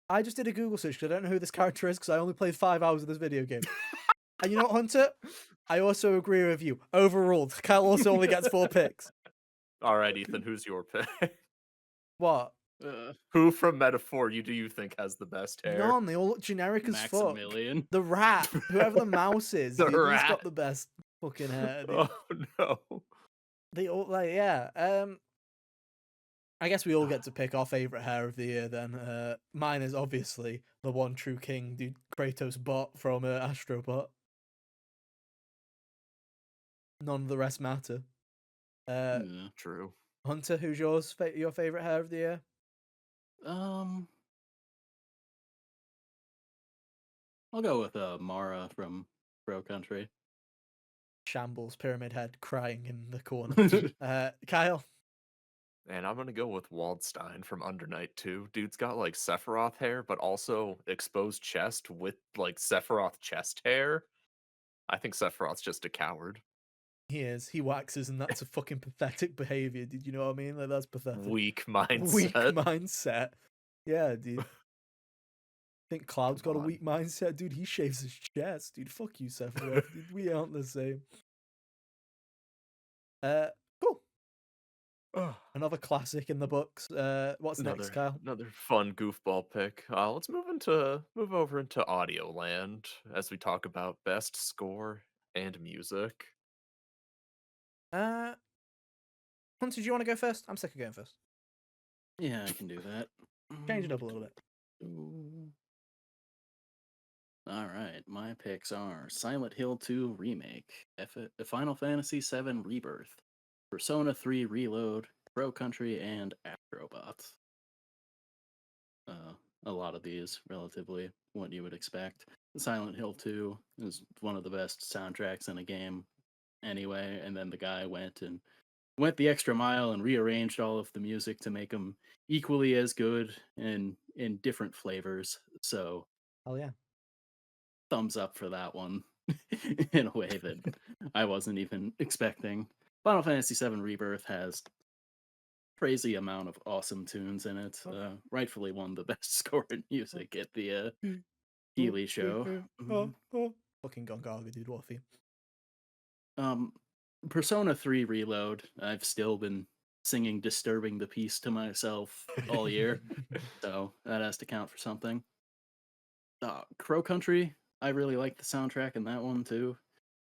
I just did a Google search because I don't know who this character is because I only played 5 hours of this video game. And you know what, Hunter? I also agree with you. Overruled. Kyle also only gets 4 picks. All right, Ethan, who's your pick? What? Who from Metaphor do you think has the best hair? None. They all look generic as fuck. Maximilian. The rat, whoever the mouse is, The he's rat. got the best fucking hair. Dude. Oh no. They all yeah. I guess we all get to pick our favorite hair of the year. Then mine is obviously the one true king, dude. Kratos bot from Astrobot. None of the rest matter. Yeah. True. Hunter, who's your favorite hair of the year? I'll go with Mara from Pro Country. Shambles, pyramid head, crying in the corner. Kyle. And I'm gonna go with Waldstein from Under Night 2. Dude's got like Sephiroth hair, but also exposed chest with like Sephiroth chest hair. I think Sephiroth's just a coward. He is. He waxes, and that's a fucking pathetic behavior. Did you know what I mean? Like, that's pathetic. Weak mindset. Weak mindset. Yeah, dude. Think Cloud's Come got a on. weak mindset, dude. He shaves his chest, dude. Fuck you, Sephiroth. Dude, we aren't the same. Cool. Another classic in the books. What's next, Kyle? Another fun goofball pick. Let's move over into audio land as we talk about best score and music. Hunter, do you want to go first? I'm sick of going first. Yeah, I can do that. Change it up a little bit. All right, my picks are Silent Hill 2 Remake, Final Fantasy VII Rebirth, Persona 3 Reload, Pro Country, and Astrobot. a lot of these relatively what you would expect. Silent Hill 2 is one of the best soundtracks in a game anyway, and then the guy went the extra mile and rearranged all of the music to make them equally as good and in different flavors. So Oh yeah. thumbs up for that one in a way that I wasn't even expecting. Final Fantasy VII Rebirth has crazy amount of awesome tunes in it. Oh. Rightfully won the best score in music at the Mm. Oh, Healy show. oh, oh. Fucking Gongaga, dude. What a theme. Um, Persona 3 Reload. I've still been singing "Disturbing the Peace" to myself all year, so that has to count for something. Crow Country. I really like the soundtrack in that one too.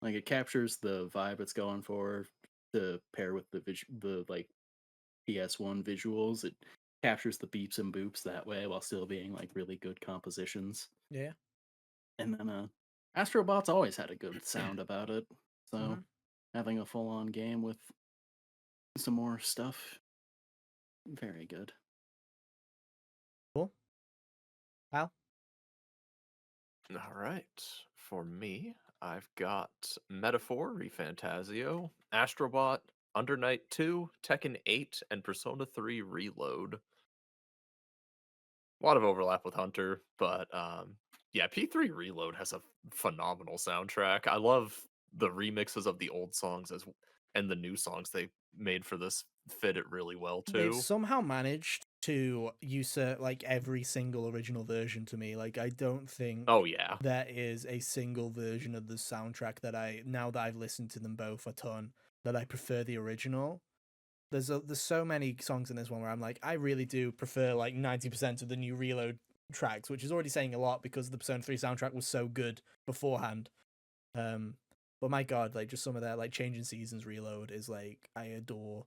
Like it captures the vibe it's going for to pair with the like PS1 visuals. It captures the beeps and boops that way while still being like really good compositions. Yeah. And then Astrobot's always had a good sound about it. So Mhm. having a full on game with some more stuff, very good. Cool. Al? All right. For me, I've got Metaphor, Refantasio, Astrobot, Under Night 2, Tekken 8, and Persona 3 Reload. A lot of overlap with Hunter, but yeah, P3 Reload has a phenomenal soundtrack. I love the remixes of the old songs and the new songs they made for this fit it really well They've too. somehow managed to usurp like every single original version to me. Like I don't think Oh yeah. there is a single version of the soundtrack that now that I've listened to them both a ton, that I prefer the original. There's so many songs in this one where I'm like, I really do prefer like 90% of the new Reload tracks, which is already saying a lot because the Persona 3 soundtrack was so good beforehand. Um, but my God, like just some of that like Changing Seasons Reload is like I adore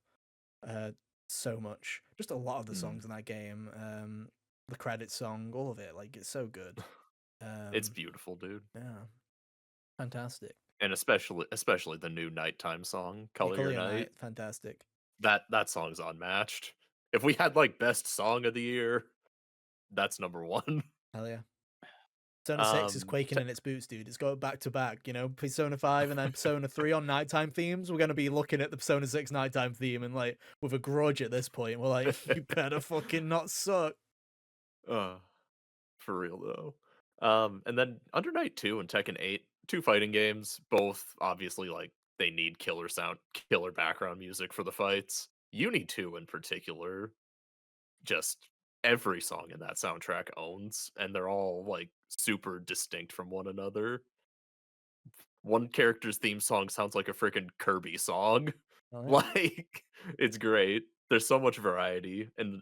uh so much. Just a lot of the Mm. songs in that game. The credits song, all of it, like it's so good. It's Um, beautiful, dude. yeah, fantastic. And especially the new nighttime song, Yeah, Color Your Color Night. Night, fantastic. That song's unmatched. If we had like best song of the year, that's number 1. Hell yeah. Persona 6 is Um quaking t- in its boots, dude. It's going back to back, Persona 5 and then Persona 3 on nighttime themes. We're going to be looking at the Persona 6 nighttime theme and, like, with a grudge at this point. We're like, you better fucking not suck. uh, for real though. And then Under Night 2 and Tekken 8, two fighting games, both obviously like they need killer background music for the fights. Uni 2 in particular, just every song in that soundtrack owns, and they're all like super distinct from one another. One character's theme song sounds like a freaking Kirby song. Oh, yeah. Like, it's great. There's so much variety, and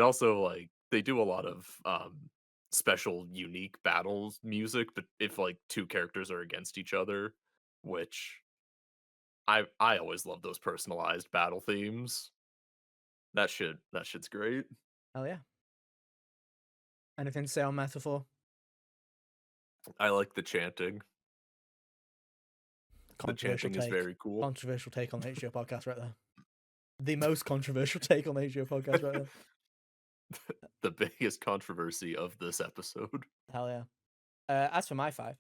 also like they do a lot of special unique battles music, but if like two characters are against each other, which I always love those personalized battle themes. That shit's great. Hell yeah. Anything to say on Metaphor? I like the chanting. The Controversial chanting is take. very cool. Controversial take on the HGO podcast right there. The most controversial take on the HGO podcast right there. The biggest controversy of this episode. Hell yeah. As for my 5,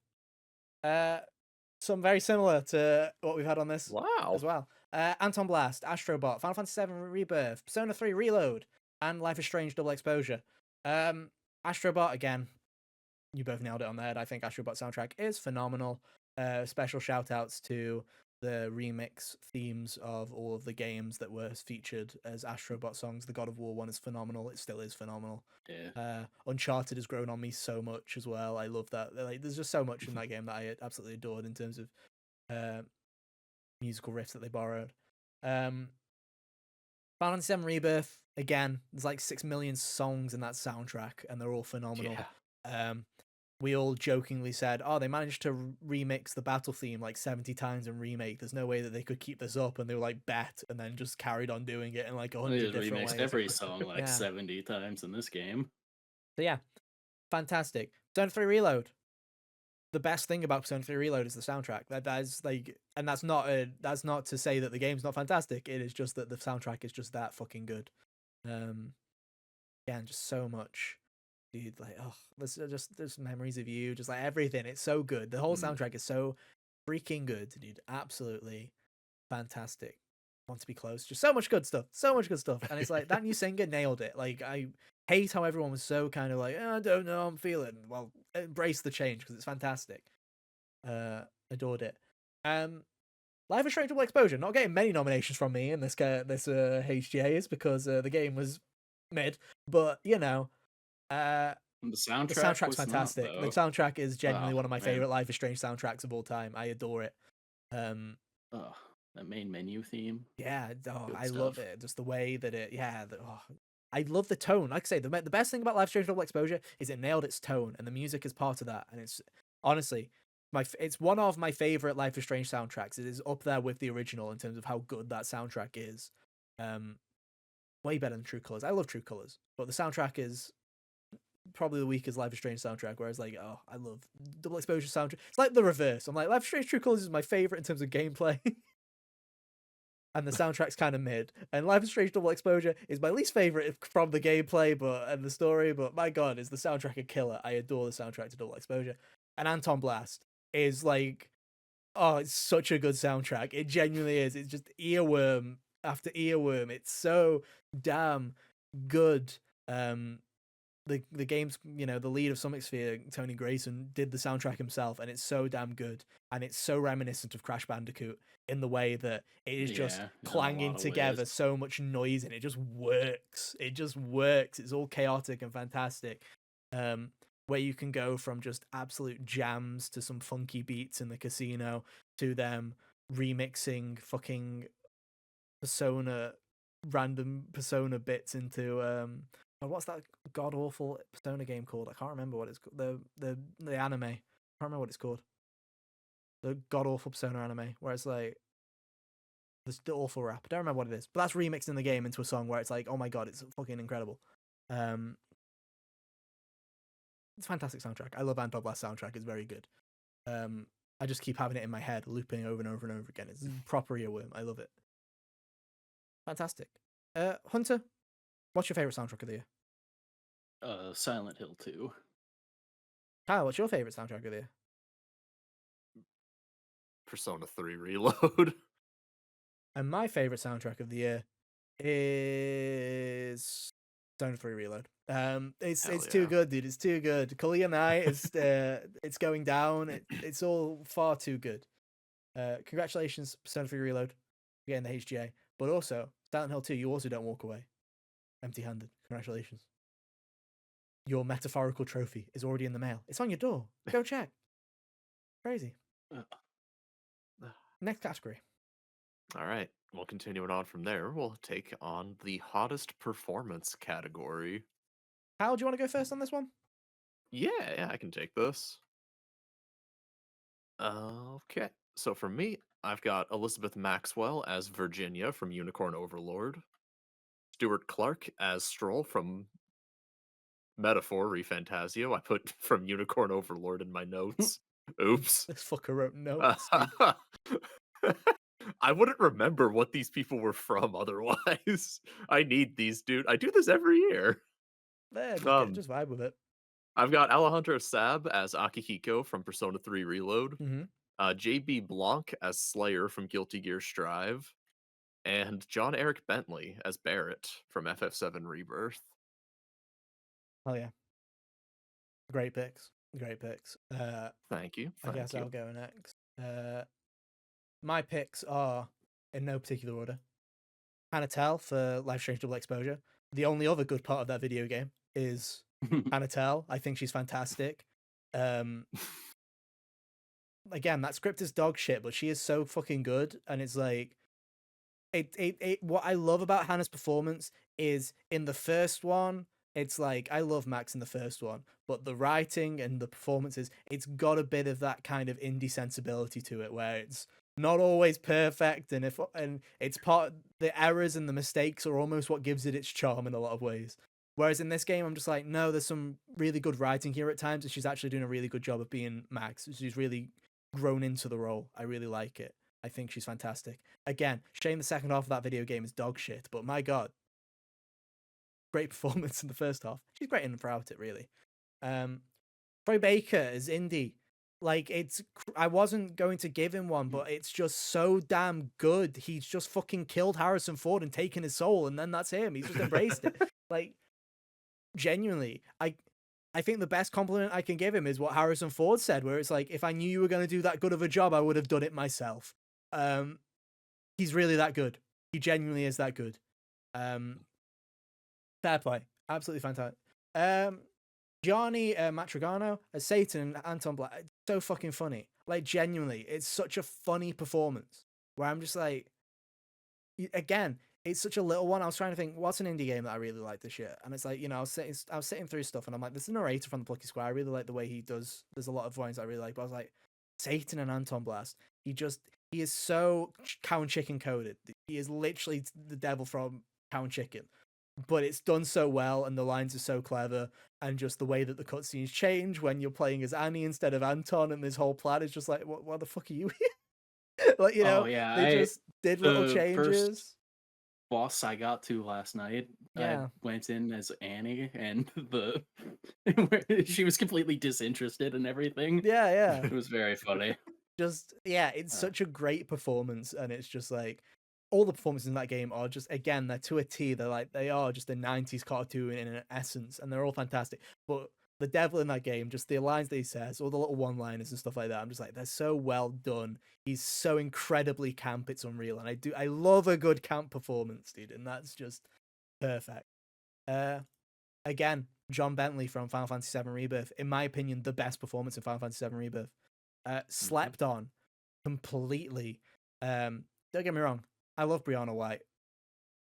some very similar to what we've had on this Wow. as well. Anton Blast, Astrobot, Final Fantasy VII Rebirth, Persona 3 Reload, and Life is Strange Double Exposure. Astrobot, again, you both nailed it on the head. I think Astrobot soundtrack is phenomenal. Special shout outs to the remix themes of all of the games that were featured as Astrobot songs. The God of War one is phenomenal. It still is phenomenal. Yeah. Uncharted has grown on me so much as well. I love that. Like, there's just so much in that game that I absolutely adored in terms of musical riffs that they borrowed. Final Fantasy VII Rebirth, again, there's like 6 million songs in that soundtrack, and they're all phenomenal. Yeah. We all jokingly said, "Oh, they managed to remix the battle theme like 70 times in remake. There's no way that they could keep this up." And they were like, "Bet," and then just carried on doing it in like They 100 just different remixed ways. every song like Yeah. 70 times in this game. So yeah, fantastic. Persona 3 Reload. The best thing about Persona 3 Reload is the soundtrack. That is like, and that's not to say that the game's not fantastic. It is just that the soundtrack is just that fucking good. Yeah, and just so much dude. Like, oh, there's memories of you, just like everything. It's so good. The whole Mm. soundtrack is so freaking good, dude. Absolutely fantastic. Want to be close. Just so much good stuff. So much good stuff. And it's like that new singer nailed it. Like I hate how everyone was so kind of like, I don't know, I'm feeling. Well, embrace the change because it's fantastic. Adored it. Life is Strange Double Exposure, not getting many nominations from me in this HGAs because the game was mid, but The the soundtrack soundtrack's was not fantastic. The though. soundtrack is Oh genuinely one of my man. favorite Life is Strange soundtracks of all time. I adore it. Um, Oh, that main menu theme. yeah, oh, Good I love stuff. it. Just the way that I love the tone. Like I say, the best thing about Life is Strange Double Exposure is it nailed its tone, and the music is part of that. And it's honestly it's one of my favorite Life is Strange soundtracks. It is up there with the original in terms of how good that soundtrack is. Um, Way better than True Colors. I love True Colors, but the soundtrack is probably the weakest Life is Strange soundtrack. Whereas like, oh, I love Double Exposure soundtrack. It's like the reverse. I'm like Life is Strange True Colors is my favorite in terms of gameplay. And the soundtrack's kind of mid. And Life is Strange Double Exposure is my least favorite from the gameplay, and the story. But my god, is the soundtrack a killer? I adore the soundtrack to Double Exposure. And Anton Blast is like, oh, it's such a good soundtrack. It genuinely is. It's just earworm after earworm. It's so damn good. Um, the game's the lead of Sonic Sphere, Tony Grayson, did the soundtrack himself, and it's so damn good, and it's so reminiscent of Crash Bandicoot in the way that it is just Yeah, in a clanging lot of ways. together, so much noise, and it just works. It just works. It's all chaotic and fantastic. Um, where you can go from just absolute jams to some funky beats in the casino to them remixing fucking persona random persona bits into what's that god awful persona game called? I can't remember what it's called. The anime. I can't remember what it's called. The god awful persona anime where it's like the awful rap. I don't remember what it is. But that's remixed in the game into a song where it's like, oh my god, it's fucking incredible. Um it's a fantastic soundtrack. I love Anton Blast soundtrack, it's very good. I just keep having it in my head, looping over and over and over again. It's proper earworm. I love it. Fantastic. Hunter, what's your favorite soundtrack of the year? Silent Hill 2. Kyle, what's your favorite soundtrack of the year? Persona 3 Reload. And my favorite soundtrack of the year is Zone 3 Reload. It's Hell too yeah. good, dude. It's too good. Kalia Night is it's going down. It's all far too good. Congratulations, Zone 3 Reload, for getting the HGA. But also, Silent Hill 2, you also don't walk away empty-handed. Congratulations. Your metaphorical trophy is already in the mail. It's on your door. Go check. Crazy. Uh, Next category. All right. Well, continuing on from there, we'll take on the hottest performance category. Kyle, do you want to go first on this one? Yeah, I can take this. Okay. So for me, I've got Elizabeth Maxwell as Virginia from Unicorn Overlord, Stuart Clark as Stroll from Metaphor ReFantasio. I put from Unicorn Overlord in my notes. Oops. This fucker wrote notes, dude. I wouldn't remember what these people were from otherwise. I need these, dude. I do this every year. There, Um, just vibe with it. I've got Alejandro Sab as Akihiko from Persona 3 Reload, Mm-hmm. JB Blanc as Slayer from Guilty Gear Strive, and John Eric Bentley as Barrett from FF7 Rebirth. Oh yeah, great picks. Great picks. Thank you. I guess Thank you. I'll go next. My picks are in no particular order. Hannah Tell for Life Strange Double Exposure. The only other good part of that video game is Hannah Tell. I think she's fantastic. Again, that script is dog shit, but she is so fucking good, and it's like what I love about Hannah's performance is in the first one, it's like I love Max in the first one, but the writing and the performances, it's got a bit of that kind of indie sensibility to it where it's not always perfect, and it's the errors and the mistakes are almost what gives it its charm in a lot of ways. Whereas in this game, I'm just like, no, there's some really good writing here at times, and she's actually doing a really good job of being Max. She's really grown into the role. I really like it. I think she's fantastic. Again, shame the second half of that video game is dog shit, but my god, great performance in the first half. She's great in and throughout it, really. Troy Baker as Indy. Like I wasn't going to give him one, but it's just so damn good. He's just fucking killed Harrison Ford and taken his soul, and then that's him. He's just embraced it. Like genuinely, I think the best compliment I can give him is what Harrison Ford said, where it's like, if I knew you were going to do that good of a job, I would have done it myself. He's really that good. He genuinely is that good. Fair play, absolutely fantastic. Gianni Matrigano as Satan and Anton Black, it's so fucking funny. Like genuinely, it's such a funny performance where I'm just like, again, it's such a little one. I was trying to think, what's an indie game that I really like this year? And it's like, I was sitting through stuff, and I'm like, this is a narrator from the Plucky Square. I really like the way he does. There's a lot of voices I really like, but I was like, Satan and Anton Blast. He is so cow and chicken coded. He is literally the devil from Cow and Chicken, but it's done so well, and the lines are so clever, and just the way that the cutscenes change when you're playing as Annie instead of Anton, and this whole plan is just like, what the fuck are you? Like Oh yeah, they just did little the first changes. boss I got to last night, I Yeah. went in as Annie, and she was completely disinterested in everything. Yeah, yeah. It was very funny. Just yeah, it's Uh, such a great performance, and it's just like all the performances in that game are just, again, they're to a T. They are just a 90s cartoon in an essence, and they're all fantastic. But the devil in that game, just the lines that he says, all the little one-liners and stuff like that, I'm just like, they're so well done. He's so incredibly camp, it's unreal. And I love a good camp performance, dude, and that's just perfect. Again, John Bentley from Final Fantasy VII Rebirth, in my opinion, the best performance in Final Fantasy VII Rebirth. Slept on completely. Don't get me wrong, I love Brianna White,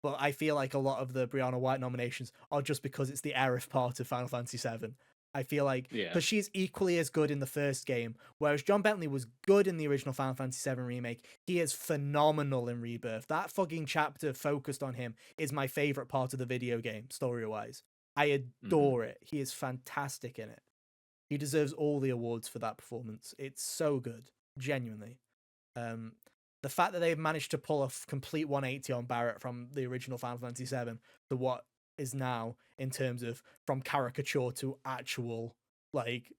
but I feel like a lot of the Brianna White nominations are just because it's the Aerith part of Final Fantasy VII. I feel like yeah, because she's equally as good in the first game, whereas John Bentley was good in the original Final Fantasy VII remake. He is phenomenal in Rebirth. That fucking chapter focused on him is my favorite part of the video game, story-wise. I adore it. He is fantastic in it. He deserves all the awards for that performance. It's so good, genuinely. The fact that they've managed to pull a complete 180 on Barrett from the original Final Fantasy VII to what is now, in terms of from caricature to actual, like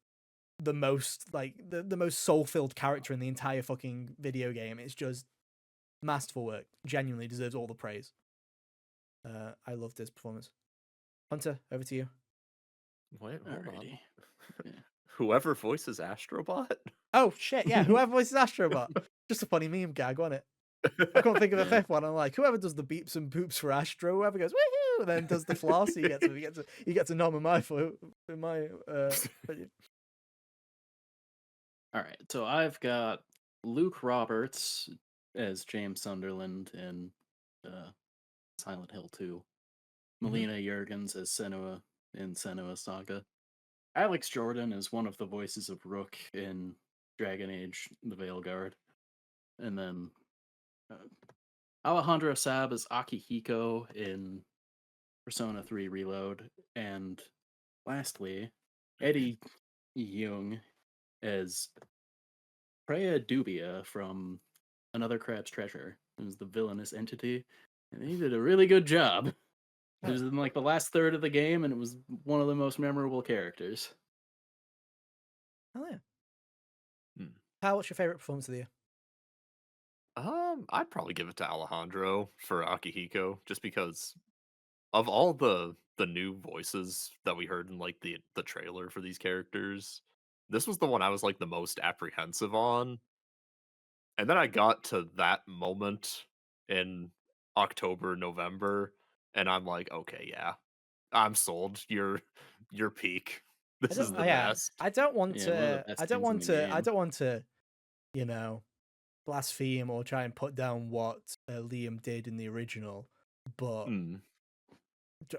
the most soul-filled character in the entire fucking video game. It's just masterful work. Genuinely deserves all the praise. I loved his performance. Hunter, over to you. Wait, hold on. alrighty. Yeah. Whoever voices Astrobot? Oh shit, yeah, whoever voices Astrobot. Just a funny meme gag, wasn't it? I couldn't think of a Yeah. fifth one. I'm like, whoever does the beeps and poops for Astro, whoever goes woohoo, and then does the floss, he gets a nom in my opinion. All right, so I've got Luke Roberts as James Sunderland in Silent Hill 2. Melina Jurgens as Senua in Senua Saga. Alex Jordan is one of the voices of Rook in Dragon Age: The Veilguard. And then Alejandro Sab as Akihiko in Persona 3 Reload. And lastly, Eddie Young as Freya Dubia from Another Crab's Treasure. It was the villainous entity. And he did a really good job. It was in like the last third of the game, and it was one of the most memorable characters. Oh yeah. Hmm. Pal, what's your favorite performance of the year? I'd probably give it to Alejandro for Akihiko, just because of all the new voices that we heard in like the trailer for these characters, this was the one I was like the most apprehensive on. And then I got to that moment in October, November, and I'm like, okay, yeah, I'm sold. You're peak. I This don't. is the Yeah, best. I don't want Yeah, one of the to. best I don't things in want the to. I game. don't want to. You know, blaspheme or try and put down what Liam did in the original, but Mm,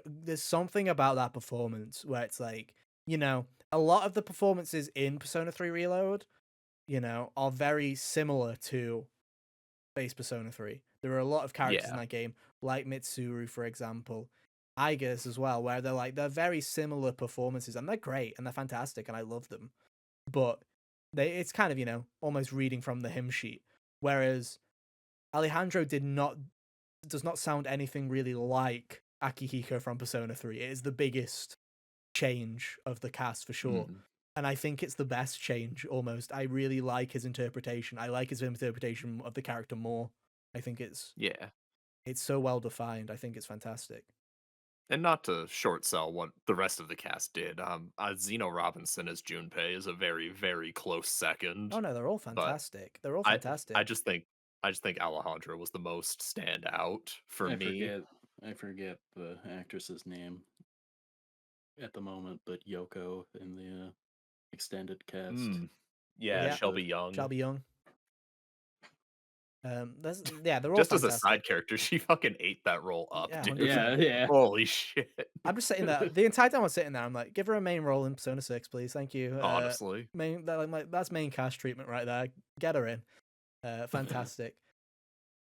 there's something about that performance where it's like, a lot of the performances in Persona 3 Reload, are very similar to base Persona 3. There are a lot of characters in yeah. that game, like Mitsuru, for example, Igas as well, where they're very similar performances, and they're great and they're fantastic, and I love them. But it's kind of, almost reading from the hymn sheet. Whereas Alejandro does not sound anything really like Akihiko from Persona 3. It is the biggest change of the cast for sure. Mm, And I think it's the best change almost. I really like his interpretation. I like his interpretation of the character more. I think yeah. it's so well defined. I think it's fantastic. And not to short sell what the rest of the cast did, Zeno Robinson as Junpei is a very, very close Oh second, no, they're all but fantastic. They're all I I fantastic. just think I just think Alejandra was the most standout for I me. forget I forget the actress's name at the moment, but Yoko in the extended cast Mm. Yeah, was Yeah, Shelby Young. Shelby Young. They're all Just as a fantastic. side character, she fucking ate that role up, Yeah, dude. 100%. yeah. Holy shit. I'm just sitting there the entire time I'm sitting there. I'm like, give her a main role in Persona 6, please. Thank you. Honestly. That's main cast treatment right there. Get her in. Fantastic.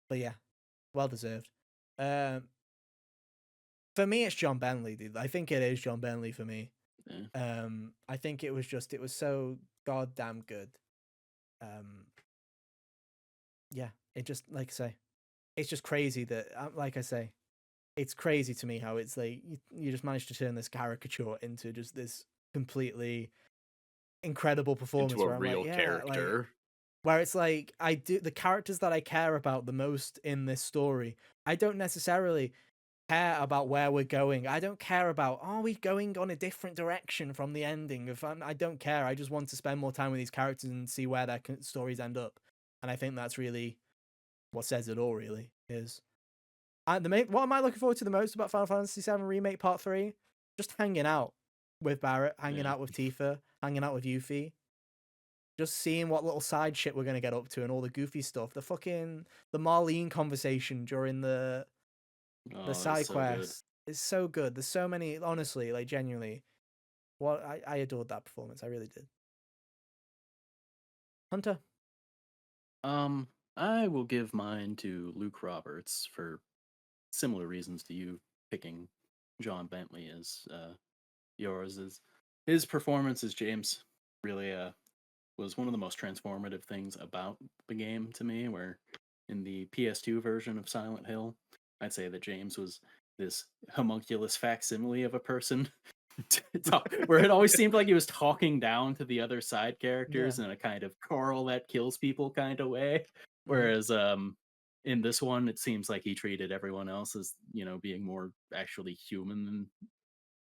But yeah, well deserved. Um, for me, it's John Bentley, dude. I think it is John Bentley for me. Yeah. I think it was so goddamn good. Um, yeah, it just like I say, it's just crazy that like I say, it's crazy to me how it's like you just managed to turn this caricature into just this completely incredible Into performance a where I'm like, real yeah, like character. where it's like I do the characters that I care about the most in this story. I don't necessarily care about where we're going. I don't care about are we going on a different direction from the ending. If I don't care, I just want to spend more time with these characters and see where their stories end up. And I think that's really what says it all. Really is. And what am I looking forward to the most about Final Fantasy VII Remake Part 3? Just hanging out with Barrett, hanging Yeah. out with Tifa, hanging out with Yuffie. Just seeing what little side shit we're going to get up to and all the goofy stuff. The Marlene conversation during the Oh, it's side so good. quest is so good. There's so many, honestly, like genuinely. I adored that performance. I really did. Hunter. I will give mine to Luke Roberts for similar reasons to you picking John Bentley as yours. Is his performance as James really was one of the most transformative things about the game to me. Where in the PS2 version of Silent Hill, I'd say that James was this homunculus facsimile of a person where it always seemed like he was talking down to the other side Yeah. characters in a kind of Carl that kills people kind of way. Mhm. Whereas in this one, it seems like he treated everyone else as, being more actually human than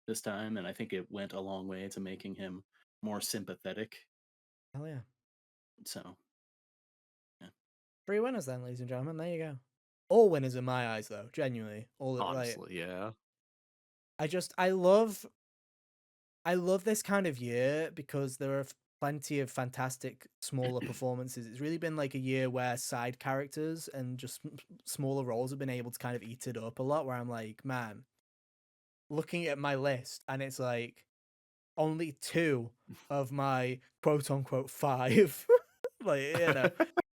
this time. And I think it went a long way to making him more sympathetic. Hell yeah. So, yeah. 3 winners then, ladies and gentlemen. There you go. All winners in my eyes, though. Genuinely. All like Honestly, yeah. I love this kind of year because there are plenty of fantastic smaller performances. It's really been like a year where side characters and just smaller roles have been able to kind of eat it up a lot. Where I'm like, man, looking at my list, and it's like only 2 of my quote unquote 5, like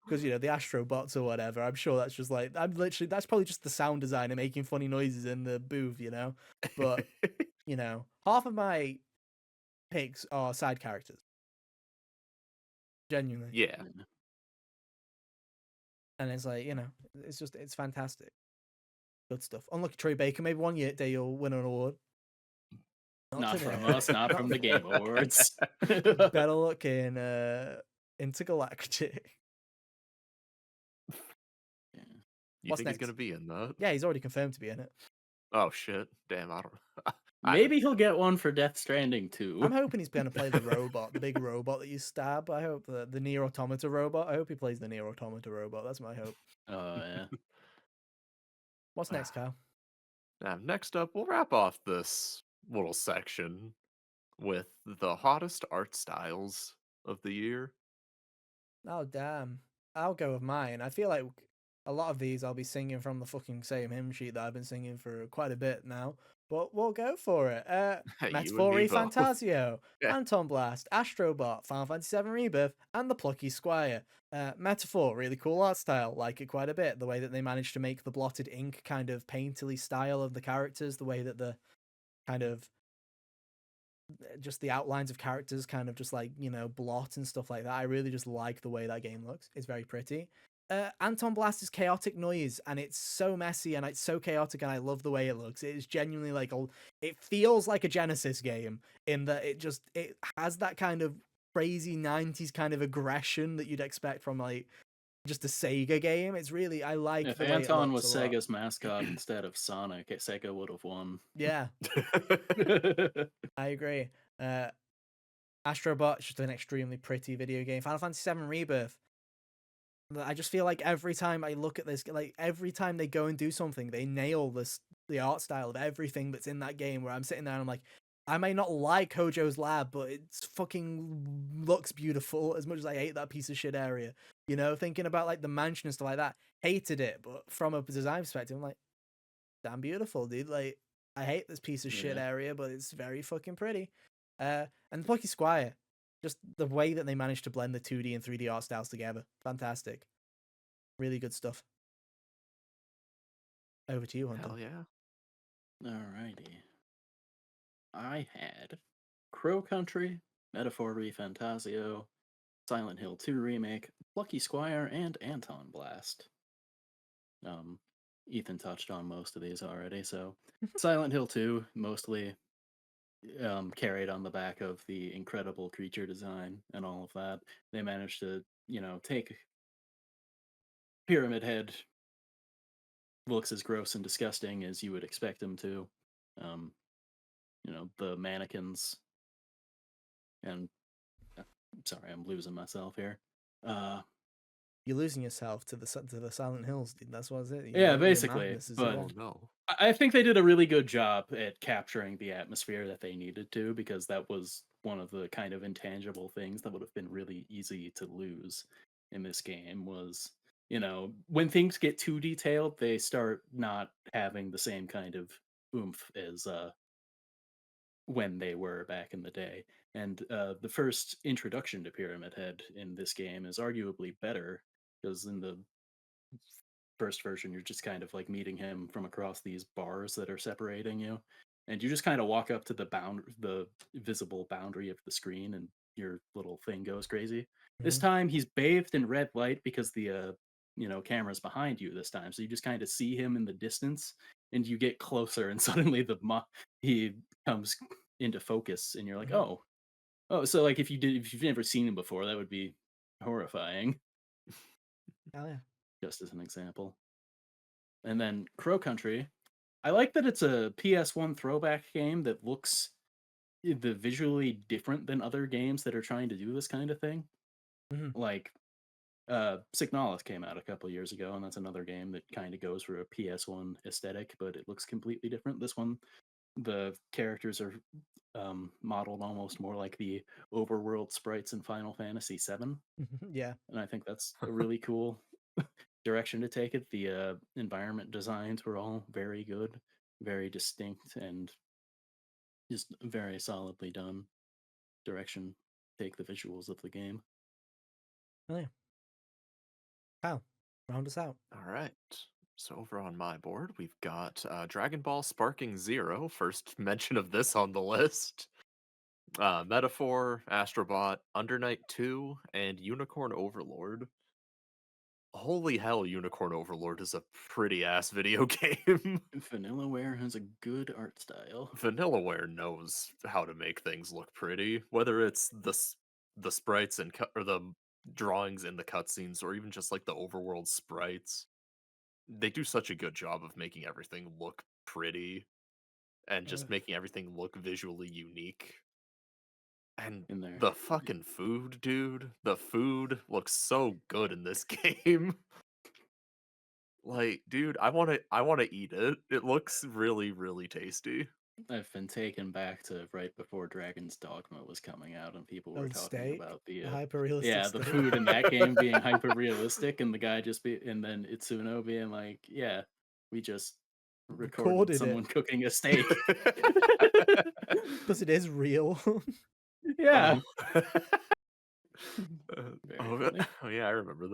because the Astrobots or whatever. I'm sure that's just like that's probably just the sound designer making funny noises in the booth. But half of my picks are side characters. Genuinely. Yeah. Yeah. And it's like, it's fantastic. Good stuff. Unlucky Troy Baker, maybe one year day you'll win an award. Not Not today. from us, not Not from the Game Awards. better luck in Intergalactic. Yeah. You What's think he's next? gonna be in that? Yeah, he's already confirmed to be in it. Oh shit. Damn, I don't I Maybe he'll get one for Death Stranding too. I'm hoping he's going to play the robot, the big robot that you stab. I hope the Nier Automata robot. I hope he plays the Nier Automata robot. That's my hope. Oh yeah. What's next, Kyle? Now, next up, we'll wrap off this little section with the hottest art styles of the year. Oh, damn. I'll go with mine. I feel like a lot of these I'll be singing from the fucking same hymn sheet that I've been singing for quite a bit now. But we'll go for it. You and me Metaphori both. Fantasio, Yeah. Anton Blast, Astrobot, Final Fantasy VII Rebirth, and the Plucky Squire. Metaphor, really cool art style. Like it quite a bit. The way that they managed to make the blotted ink kind of painterly style of the characters, the way that the kind of just the outlines of characters kind of just like blot and stuff like that. I really just like the way that game looks. It's very pretty. Anton Blast is chaotic noise, and it's so messy and it's so chaotic, and I love the way it looks. It is genuinely like it feels like a Genesis game in that it has that kind of crazy 90s kind of aggression that you'd expect from like just a Sega game. It's really I like If the way it Anton looks was a lot. Sega's mascot instead of Sonic, Sega would have won. Yeah, I agree. Uh, Astrobot is just an extremely pretty video game. Final Fantasy VII Rebirth. I just feel like every time I look at this, like every time they go and do something, they nail the art style of everything that's in that game. Where I'm sitting there and I'm like, I may not like Hojo's lab, but it's fucking looks beautiful. As much as I hate that piece of shit area, you know, thinking about like the mansion and stuff like that, hated it. But from a design perspective, I'm like, damn beautiful, dude. Like, I hate this piece of shit Yeah. area, but it's very fucking pretty. And Plucky Squire, just the way that they managed to blend the 2D and 3D art styles together, fantastic. Really good stuff. Over to you, Hunter. Hell yeah. Alrighty. I had Crow Country, Metaphor ReFantasio, Silent Hill 2 Remake, Plucky Squire, and Anton Blast. Um, Ethan touched on most of these already, so Silent Hill 2 mostly carried on the back of the incredible creature design and all of that. They managed to, take Pyramid Head looks as gross and disgusting as you would expect them to. Um, the mannequins and sorry, I'm losing myself here. Uh, You're losing yourself to the Silent Hills, dude. That's what it. yeah, Your basically, madness is but Oh no. I think they did a really good job at capturing the atmosphere that they needed to, because that was one of the kind of intangible things that would have been really easy to lose in this game was, when things get too detailed, they start not having the same kind of oomph as when they were back in the day. And the first introduction to Pyramid Head in this game is arguably better, because in the first version, you're just kind of like meeting him from across these bars that are separating you, and you just kind of walk up to the visible boundary of the screen, and your little thing goes crazy. This Mhm. time, he's bathed in red light because the camera's behind you this time, so you just kind of see him in the distance, and you get closer, and suddenly he comes into focus, and you're like, Mhm. oh, so like if you've never seen him before, that would be horrifying. Hell yeah. Just as an example. And then Crow Country, I like that it's a PS1 throwback game that looks the visually different than other games that are trying to do this kind of thing. Mhm. Like Signalis came out a couple years ago, and that's another game that kind of goes for a PS1 aesthetic, but it looks completely different. This one, the characters are modeled almost more like the overworld sprites in Final Fantasy VII, Yeah. and I think that's a really cool direction to take it. The environment designs were all very good, very distinct, and just very solidly done. Direction take the visuals of the game. Hell yeah. Kyle, round us out. All right. So over on my board, we've got Dragon Ball Sparking Zero. First mention of this on the list. Metaphor, Astrobot, Undernight 2, and Unicorn Overlord. Holy hell, Unicorn Overlord is a pretty ass video game. Vanillaware has a good art style. Vanillaware knows how to make things look pretty, whether it's the sprites and or the drawings in the cutscenes, or even just like the overworld sprites. They do such a good job of making everything look pretty and just Ugh. making everything look visually unique. And In there. the fucking food, dude. The food looks so good in this game. Like, dude, I want to eat it. It looks really really tasty. I've been taken back to right before Dragon's Dogma was coming out, and people Oh, were the talking steak, about the the hyper realistic the steak. food in that game being hyper realistic, and the guy and then Itsuno being like, yeah, we just recorded Recorded it someone cooking a steak. because it is real. Yeah. Oh. Very Oh, funny. oh yeah, I remember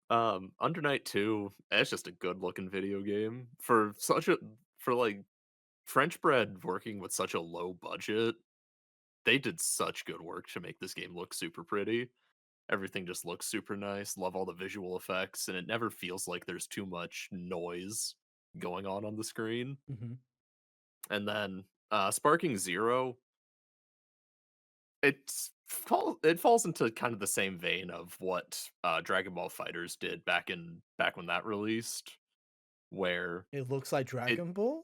that. Under Night 2, it's just a good looking video game for like French bread working with such a low budget. They did such good work to make this game look super pretty. Everything just looks super nice. Love all the visual effects, and it never feels like there's too much noise going on the screen. Hmm. And then Sparking Zero, it falls into kind of the same vein of what Dragon Ball Fighters did back when that released, where It looks like it Dragon Ball.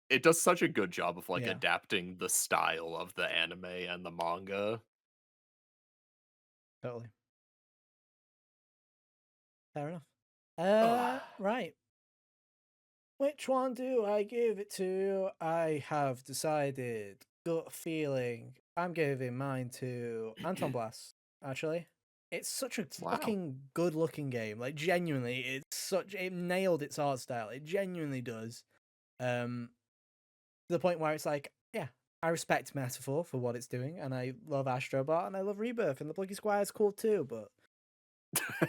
it does such a good job of like Yeah, adapting the style of the anime and the manga. totally. Fair enough. Ugh. Right. Which one do I give it to? I have decided. Gut feeling. I'm giving mine to Anton Blast, actually. It's such a Wow. fucking good looking game. Like genuinely, it nailed its art style. It genuinely does. To the point where it's like, yeah, I respect Metaphor for what it's doing, and I love Astrobot and I love Rebirth, and the Bloody Squire is cool too, but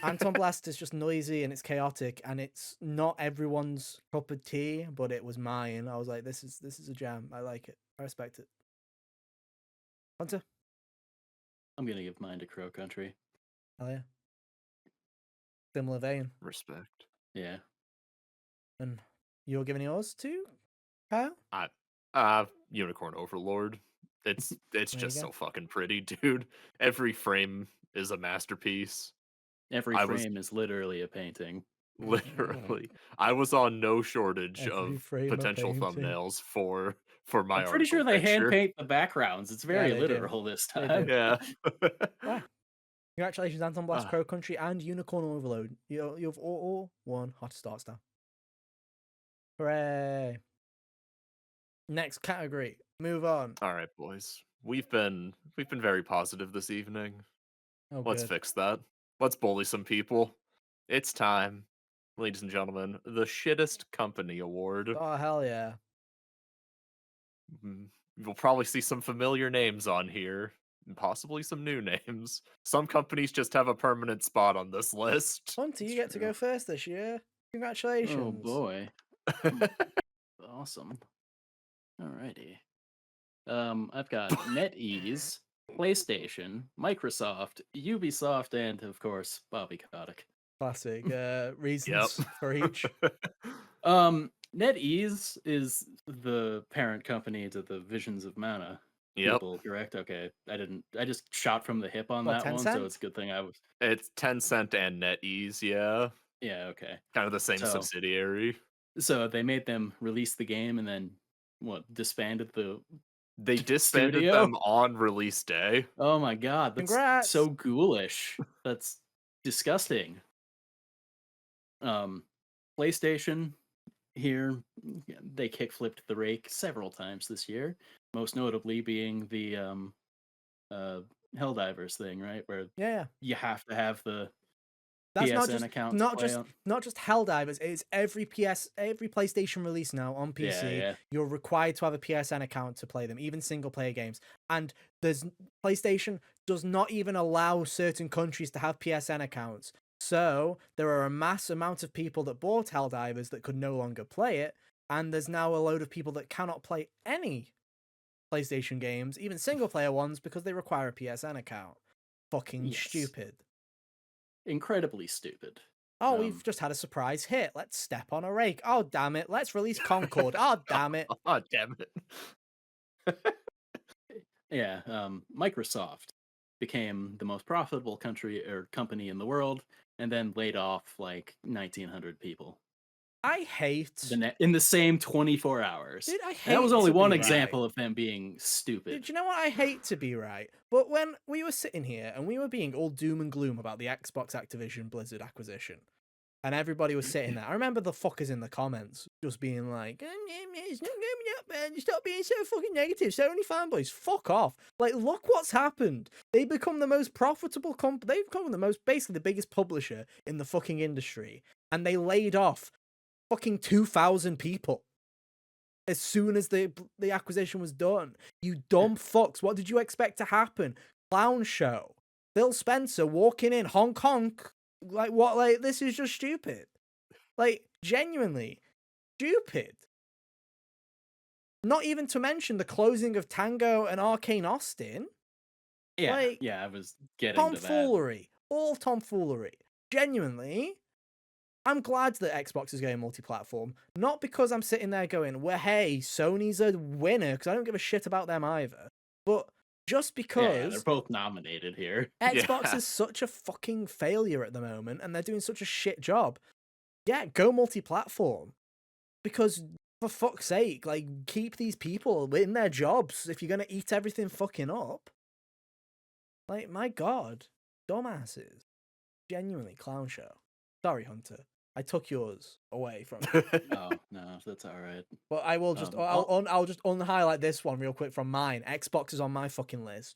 Anton Blast is just noisy and it's chaotic, and it's not everyone's cup of tea, but it was mine. I was like, this is a jam. I like it. I respect it. Hunter, I'm gonna give mine to Crow Country. hell yeah. Similar vein. Respect. Yeah. And you're giving yours to Kyle? I Unicorn Overlord. It's There you just go. so fucking pretty, dude. Every frame is a masterpiece. Every I was frame is literally a painting. literally I was on no shortage Every of frame a potential painting. thumbnails for my I'm pretty article sure they hand picture. paint the backgrounds. It's Yeah, very they do. literal this They time. do. Yeah. Right. Congratulations, Anton Blast, Ah, Crow Country, and Unicorn Overload. You've all won Hot Start Star. Hooray! Next category. Move on. all right, boys. We've been very positive this evening. Oh, Let's good. fix that. Let's bully some people. It's time, ladies and gentlemen, the Shittest Company Award. Oh, hell yeah. You'll probably see some familiar names on here, and possibly some new names. Some companies just have a permanent spot on this list. Hunter, you It's get to true. go first this year. Oh Congratulations. boy. Awesome. Alrighty. I've got NetEase, PlayStation, Microsoft, Ubisoft, and of course Bobby Kotick. Classic. Yep. Reasons for each. NetEase is the parent company to the Visions of Mana Yep. people, correct? Okay, I just shot from the hip on What, that one, so it's Tencent? a good thing I was. It's Tencent and NetEase, yeah. Yeah, okay. Kind of the same So, subsidiary. so they made them release the game and then what disbanded the They disbanded studio. them on release day. Oh my god, that's Congrats. so ghoulish. That's disgusting. Um, PlayStation here, they kickflipped the rake several times this year. Most notably being the uh Helldivers thing, right? Where Yeah. you have to have the That's PSN account to play on. not just Helldivers. It's every PlayStation release now on Yeah, PC. yeah. You're required to have a PSN account to play them, even single player games. And there's PlayStation does not even allow certain countries to have PSN accounts. So there are a mass amount of people that bought Helldivers that could no longer play it, and there's now a load of people that cannot play any PlayStation games, even single player ones, because they require a PSN account. Fucking Yes. stupid. Incredibly stupid. Oh, we've just had a surprise hit. Let's step on a rake. Oh, damn it. Let's release Concord. Oh, damn it. Oh, damn it. Yeah, Microsoft became the most profitable country or company in the world, and then laid off like 1,900 people I hate. in the same 24 hours. Dude, I And that was hate only to one be right. example of them being stupid. Dude, you know what? I hate to be right. But when we were sitting here and we were being all doom and gloom about the Xbox Activision Blizzard acquisition, and everybody was sitting there. I remember the fuckers in the comments just being like, it's not going up, man. Stop being so fucking negative. Sony fanboys, fuck off. Like, look what's happened. They become the most profitable they've become basically the biggest publisher in the fucking industry. And they laid off fucking 2,000 people as soon as the acquisition was done. You dumb fucks. What did you expect to happen? Clown show. Phil Spencer walking in, honk honk. Like, what? Like, this is just stupid. Like, genuinely stupid. Not even to mention the closing of Tango and Arcane Austin. Yeah, Like, yeah, I was getting to that. tomfoolery. All tomfoolery. Genuinely, I'm glad that Xbox is going multi-platform. Not because I'm sitting there going, well, hey, Sony's a winner, because I don't give a shit about them either. But just Yeah, they're because both nominated here. Xbox Yeah. is such a fucking failure at the moment, and they're doing such a shit job. Yeah, go multi-platform. Because, for fuck's sake, like, keep these people in their jobs if you're gonna eat everything fucking up. Like, my god. Dumbasses. Genuinely, clown show. Sorry, Hunter. I took yours away from you. Oh, no, that's alright. But I will just, I'll just unhighlight this one real quick from mine. Xbox is on my fucking list.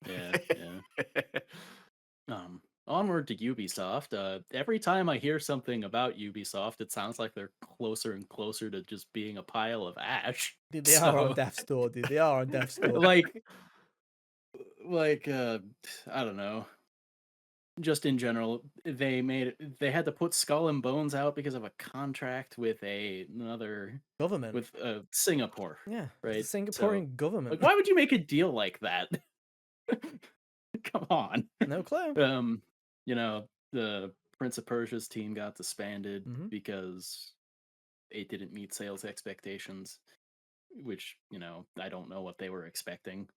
Yeah, yeah. Onward to Ubisoft. Every time I hear something about Ubisoft, it sounds like they're closer and closer to just being a pile of ash. Dude, they are on So, death's door, dude. They are on death's door. like, like, I don't know. Just in general, they had to put Skull and Bones out because of a contract with another Government. with Singapore, Yeah. The right? So, Singaporean government. like, why would you make a deal like that? Come on. No clue. You know, the Prince of Persia's team got disbanded Mm-hmm. because it didn't meet sales expectations, which, I don't know what they were expecting.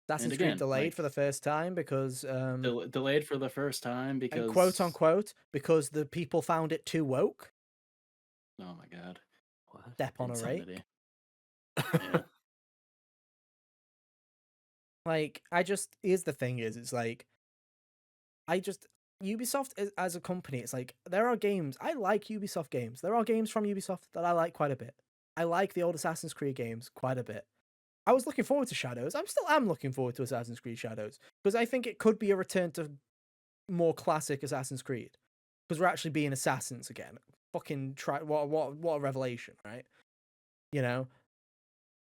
And Assassin's Creed again, delayed like, for the first time because, delayed for the first time and quote because, unquote, because the people found it too woke. oh my god, What? Step on a insanity. rake. Yeah. Like, here's the thing is, it's like, Ubisoft as a company, it's like, there are games, I like Ubisoft games. There are games from Ubisoft that I like quite a bit. I like the old Assassin's Creed games quite a bit. I was looking forward to Shadows. I'm still am looking forward to Assassin's Creed Shadows because I think it could be a return to more classic Assassin's Creed because we're actually being assassins again. Fucking try what a revelation, right? You know,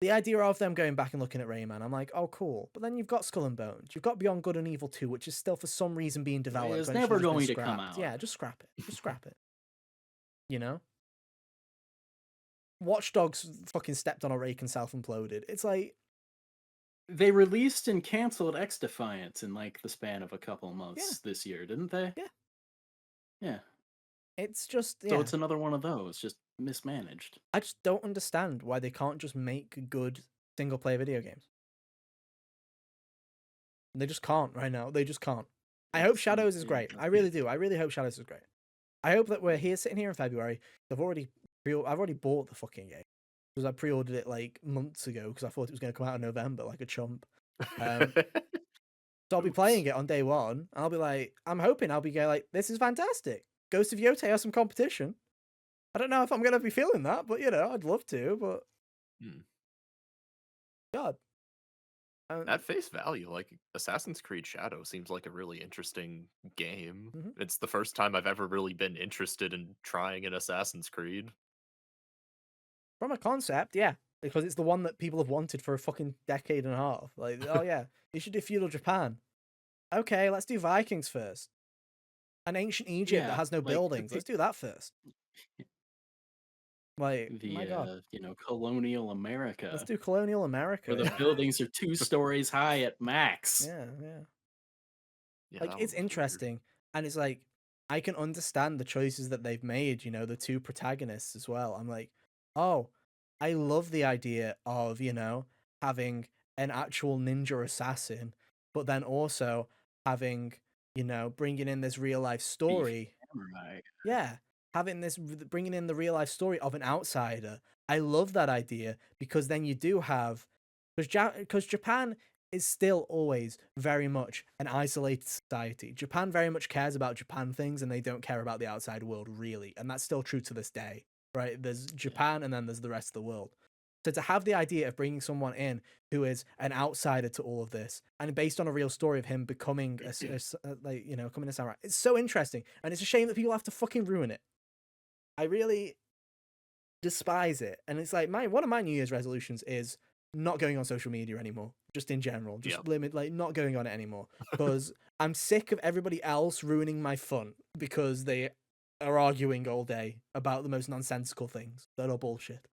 the idea of them going back and looking at Rayman, I'm like, oh cool. But then you've got Skull and Bones, you've got Beyond Good and Evil 2, which is still for some reason being developed It's when it should have never just been going to come scrapped. out. Yeah, just scrap it. Just scrap it. You know? Watch Dogs fucking stepped on a rake and self-imploded. It's like, They released and canceled X Defiance in like the span of a couple yeah, months this year, didn't they? yeah. Yeah. It's just, So yeah. it's another one of those, just mismanaged. I just don't understand why they can't just make good single player video games. They just can't right now. They just can't. I hope Shadows is great. I really do. I really hope Shadows is great. I hope that we're here sitting here in February. I've already bought the fucking game because I pre-ordered it like months ago because I thought it was going to come out in November like a chump. So I'll be Oops. playing it on day one, and I'll be like, I'm hoping I'll be going like, this is fantastic. Ghost of Yote has some competition. I don't know if I'm going to be feeling that, but I'd love to. But Hmm. God, At face value, like Assassin's Creed Shadow seems like a really interesting game. mhm. It's the first time I've ever really been interested in trying an Assassin's Creed. From a concept, yeah, because it's the one that people have wanted for a fucking decade and a half. Like, oh yeah, you should do feudal Japan. Okay, let's do Vikings first. An ancient Egypt that Yeah, has no like buildings. Let's do that first. Like, my the God, colonial let's America do colonial where America. the Yeah, buildings are 2 stories high at max. yeah, yeah. Yeah, Like, that it's one was weird. interesting, and it's like I can understand the choices that they've made. The two protagonists as well. I'm like, oh, I love the idea of having an actual ninja assassin, but then also having bringing in this real life Beef story. samurai. Yeah, having this bringing in the real life story of an outsider. I love that idea because then you do have because Japan is still always very much an isolated society. Japan very much cares about Japan things and they don't care about the outside world really, and that's still true to this day. Right? There's Yeah. Japan and then there's the rest of the world. So to have the idea of bringing someone in who is an outsider to all of this and based on a real story of him becoming becoming a samurai, it's so interesting, and it's a shame that people have to fucking ruin it. I really despise it, and it's like one of my New Year's resolutions is not going on social media anymore, just in general, just Yep. limit not going on it anymore because I'm sick of everybody else ruining my fun because they are arguing all day about the most nonsensical things that are bullshit.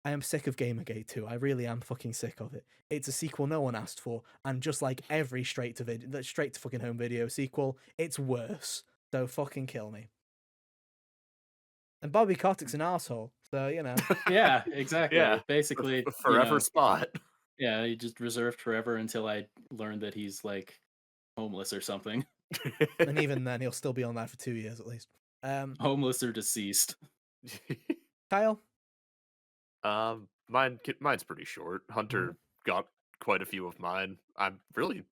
I am sick of Gamergate 2. I really am fucking sick of it. It's a sequel no one asked for, and just like every straight to fucking home video sequel, it's worse. So fucking kill me. And Bobby Kotick's an asshole, so you know. Yeah, Yeah, exactly. Basically, forever spot. yeah, he just reserved forever until I learned that he's like homeless or something. And even then, he'll still be on there for 2 years at least. Homeless or deceased. Kyle. Mine's pretty short. Hunter got quite a few of mine. I'm really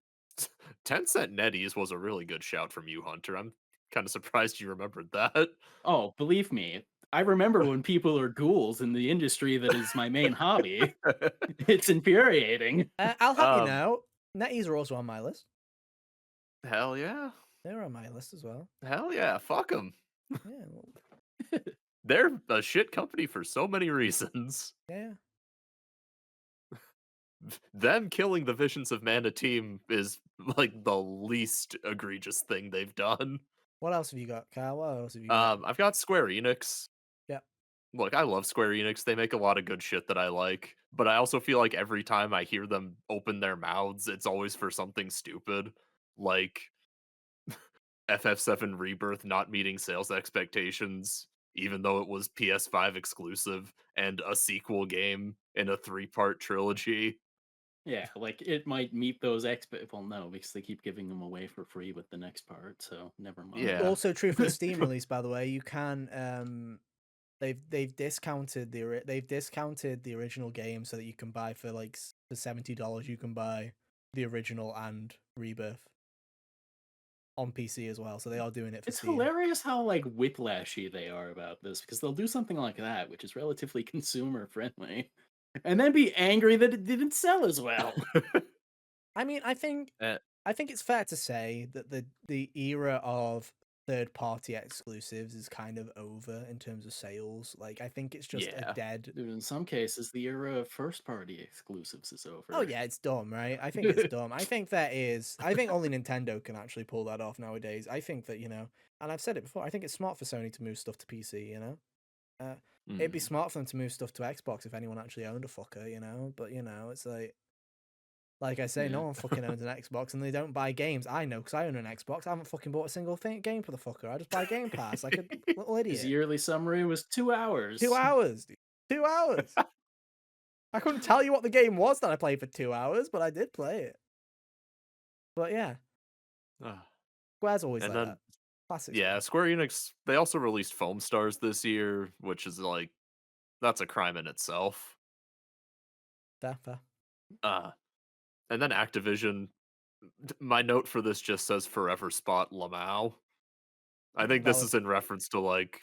10-cent netties was a really good shout from you, Hunter. I'm kind of surprised you remembered that. Oh, believe me, I remember when people are ghouls in the industry that is my main hobby. It's infuriating. I'll have you um, know, NetEase are also on my list. hell yeah, They're on my list as well. hell yeah, fuck them. Yeah, well, They're a shit company for so many reasons. yeah. Them killing the Visions of Mana team is like the least egregious thing they've done. What else have you got, Kyle? What else have you got? I've got Square Enix. Yeah. Look, I love Square Enix. They make a lot of good shit that I like, but I also feel like every time I hear them open their mouths, it's always for something stupid, like FF7 Rebirth not meeting sales expectations, even though it was PS5 exclusive and a sequel game in a 3-part trilogy. Yeah, like it might meet those well, no, because they keep giving them away for free with the next part, so never mind. Yeah. Also true for the Steam release, by the way. You can they've discounted the original game so that you can buy for like for $70 you can buy the original and Rebirth on PC as well. So they are doing it for It's Steam. hilarious how like whiplashy they are about this because they'll do something like that, which is relatively consumer friendly, and then be angry that it didn't sell as well. I mean, I think Eh, it's fair to say that the era of third party exclusives is kind of over in terms of sales. Like I think it's just a yeah. dead. Dude, in some cases, the era of first party exclusives is over. Oh yeah, it's dumb, right? I think it's dumb. I think I think only Nintendo can actually pull that off nowadays. I think that, and I've said it before, I think it's smart for Sony to move stuff to PC, It'd be Mm. smart for them to move stuff to Xbox if anyone actually owned a fucker, But it's like I say, no Yeah. one fucking owns an Xbox and they don't buy games. I know because I own an Xbox. I haven't fucking bought a single game for the fucker. I just buy Game Pass like a little His idiot. yearly summary was 2 hours. 2 hours, dude. 2 hours. I couldn't tell you what the game was that I played for 2 hours, but I did play it. But yeah, Ah. Square's always And like then that. Classic yeah, Square Enix, they also released Foam Stars this year, which is like that's a crime in itself. Square. Fair. Uh and then Activision, my note for this just says forever spot Lamau. I think this Valid. is in reference to like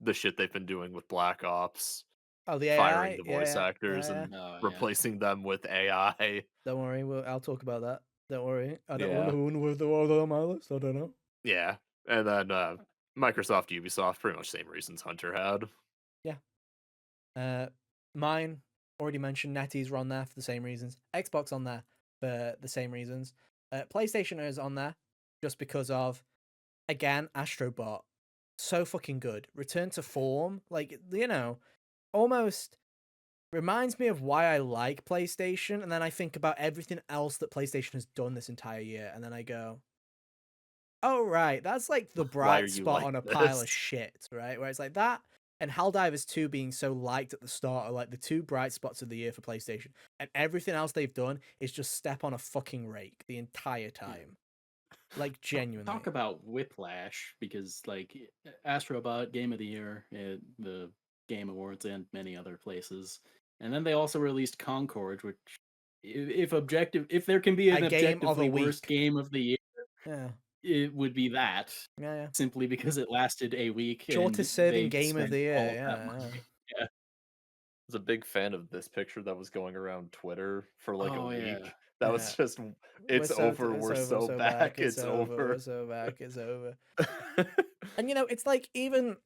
the shit they've been doing with Black Ops, Oh, the firing AI? the Yeah, voice yeah, actors yeah, yeah. and Oh yeah. replacing them with AI. Don't worry, I'll talk about that. Don't worry. I don't Yeah. know who the order on my list. I don't know. Yeah. And then Microsoft, Ubisoft, pretty much same reasons Hunter had. Yeah. Mine already mentioned. NetEase are on there for the same reasons. Xbox on there for the same reasons. PlayStation is on there just because of, again, Astrobot. So fucking good. Return to form, like almost reminds me of why I like PlayStation, and then I think about everything else that PlayStation has done this entire year, and then I go, oh right, that's like the Why are bright you spot like on a pile this? of shit, right? Where it's like that and Helldivers 2 being so liked at the start are like the two bright spots of the year for PlayStation. And everything else they've done is just step on a fucking rake the entire time. Like genuinely. Talk about whiplash because like Astrobot Game of the Year at the Game Awards and many other places, and then they also released Concord, which if there can be A an game of a objectively worst week. game of the year, Yeah. it would be that. Yeah, yeah. Simply because it lasted a week and Shortest serving they game of spent the year, all of that yeah. money. Yeah. Was a big fan of this picture that was going around Twitter for like a Oh yeah. week. That Yeah. was just, it's over, It's we're over, so so back, it's it's over, we're over. so back, it's over. And it's like even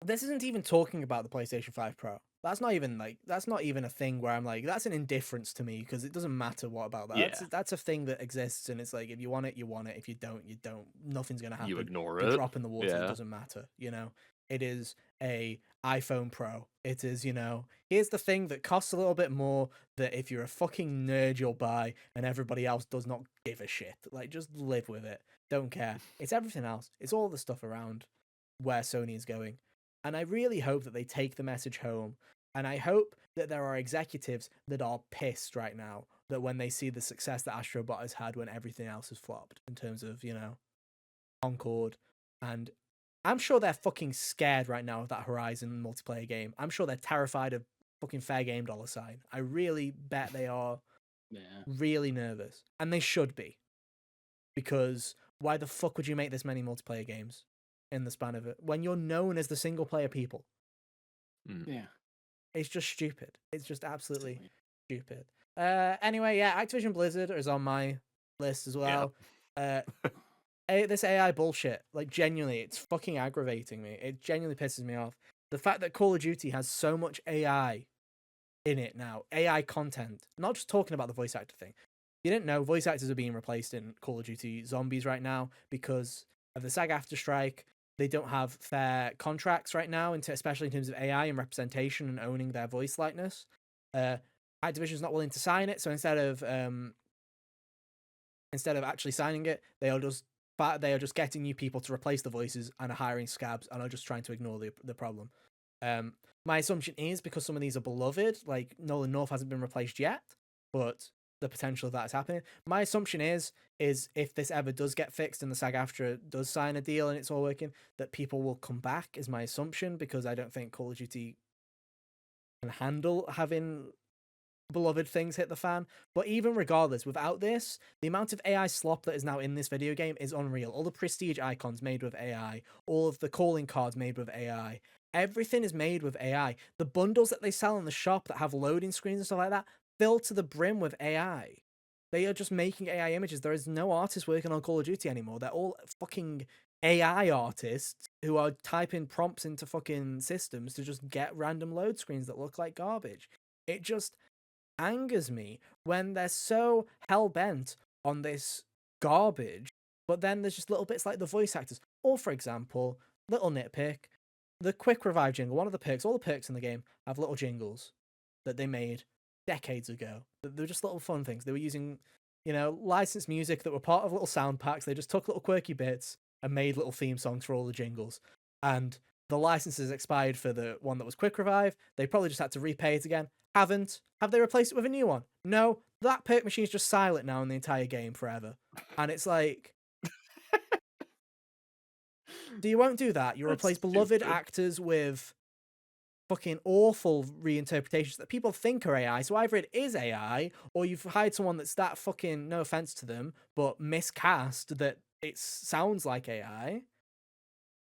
this isn't even talking about the PlayStation 5 Pro. That's not even a thing where I'm like, that's an indifference to me because it doesn't matter what about that. Yeah. That's a thing that exists and it's like if you want it, you want it. If you don't, you don't. Nothing's gonna You happen. ignore It's a it. drop in the water, it Yeah. doesn't matter, It is a iPhone Pro. It is, here's the thing that costs a little bit more that if you're a fucking nerd, you'll buy, and everybody else does not give a shit. Like, just live with it. Don't care. It's everything else. It's all the stuff around where Sony is going. And I really hope that they take the message home. And I hope that there are executives that are pissed right now that when they see the success that Astrobot has had when everything else has flopped in terms of, Concord. And I'm sure they're fucking scared right now of that Horizon multiplayer game. I'm sure they're terrified of fucking Fair Game $. I really bet they are really nervous. And they should be. Because why the fuck would you make this many multiplayer games in the span of it when you're known as the single player people? Yeah. It's just stupid. It's just absolutely stupid. Anyway, yeah, Activision Blizzard is on my list as well. This AI bullshit, like, genuinely, it's fucking aggravating me. It genuinely pisses me off. The fact that Call of Duty has so much AI in it now, AI content, not just talking about the voice actor thing. You didn't know voice actors are being replaced in Call of Duty Zombies right now because of the SAG-AFTRA strike. They don't have fair contracts right now, especially in terms of AI and representation and owning their voice likeness. Activision's not willing to sign it, so instead of actually signing it, they are just getting new people to replace the voices and are hiring scabs and are just trying to ignore the problem. My assumption is because some of these are beloved, like Nolan North hasn't been replaced yet, but the potential of that is happening. My assumption is if this ever does get fixed and the SAG-AFTRA does sign a deal and it's all working, that people will come back is my assumption, because I don't think Call of Duty can handle having beloved things hit the fan. But even regardless, without this, the amount of AI slop that is now in this video game is unreal. All the prestige icons made with AI, all of the calling cards made with AI, everything is made with AI. The bundles that they sell in the shop that have loading screens and stuff like that fill to the brim with AI. They are just making AI images. There is no artist working on Call of Duty anymore. They're all fucking AI artists who are typing prompts into fucking systems to just get random load screens that look like garbage. It just angers me when they're so hell-bent on this garbage, but then there's just little bits like the voice actors. Or, for example, little nitpick, the quick revive jingle, one of the perks, all the perks in the game have little jingles that they made decades ago. They were just little fun things. They were using, licensed music that were part of little sound packs. They just took little quirky bits and made little theme songs for all the jingles. And the licenses expired for the one that was quick revive. They probably just had to repay it again. Haven't. Have they replaced it with a new one? No. That perk machine is just silent now in the entire game forever. And it's like, you won't do that. You That's replace beloved stupid. actors with fucking awful reinterpretations that people think are AI. So either it is AI, or you've hired someone that's that fucking, no offense to them, but miscast that it sounds like AI.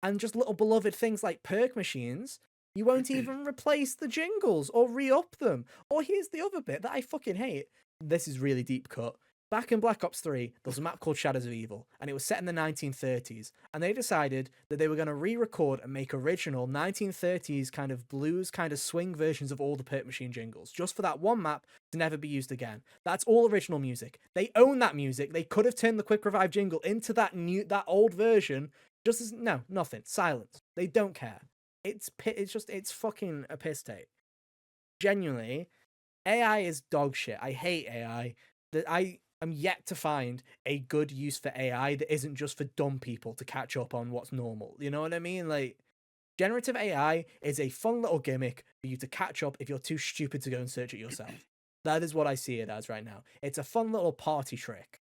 And just little beloved things like perk machines, you won't even replace the jingles or re-up them. Or here's the other bit that I fucking hate. This is really deep cut. Back in Black Ops 3, there was a map called Shadows of Evil, and it was set in the 1930s. And they decided that they were going to re-record and make original 1930s kind of blues, kind of swing versions of all the perk machine jingles, just for that one map to never be used again. That's all original music. They own that music. They could have turned the Quick Revive jingle into that old version. Just as nothing, silence. They don't care. It's fucking a piss take. Genuinely, AI is dog shit. I hate AI. I am yet to find a good use for AI that isn't just for dumb people to catch up on what's normal. You know what I mean? Like, generative AI is a fun little gimmick for you to catch up if you're too stupid to go and search it yourself. That is what I see it as right now. It's a fun little party trick.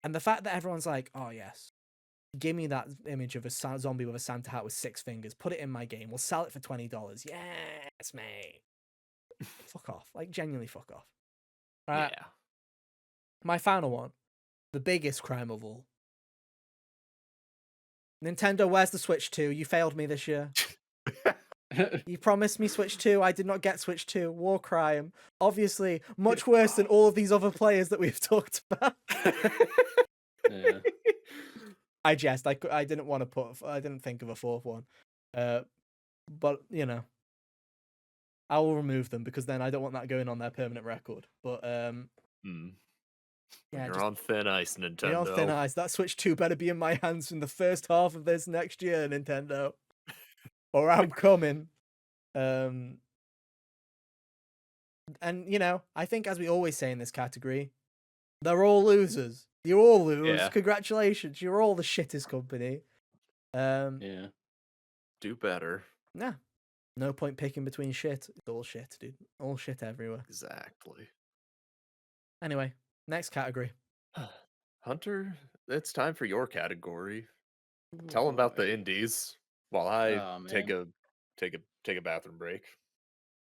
And the fact that everyone's like, oh yes, give me that image of a zombie with a Santa hat with 6 fingers. Put it in my game. We'll sell it for $20. Yes, mate. Fuck off. Like, genuinely fuck off. Yeah. My final one. The biggest crime of all. Nintendo, where's the Switch 2? You failed me this year. You promised me Switch 2. I did not get Switch 2. War crime. Obviously, much worse than all of these other players that we've talked about. Yeah. I jest. I didn't want to I didn't think of a fourth one. But, I will remove them because then I don't want that going on their permanent record. But, yeah, You're on thin ice, Nintendo. You're on thin ice. That Switch 2 better be in my hands in the first half of this next year, Nintendo. or I'm coming. Um, and I think as we always say in this category, they're all losers. You all lose. Yeah, Congratulations, you're all the shittest company. Um, Yeah. do better. nah, no point picking between shit. It's all shit, dude. All shit everywhere. Exactly. Anyway, next category. Hunter, it's time for your category. Oh Tell them about the boy. indies while I Oh take man. a bathroom break.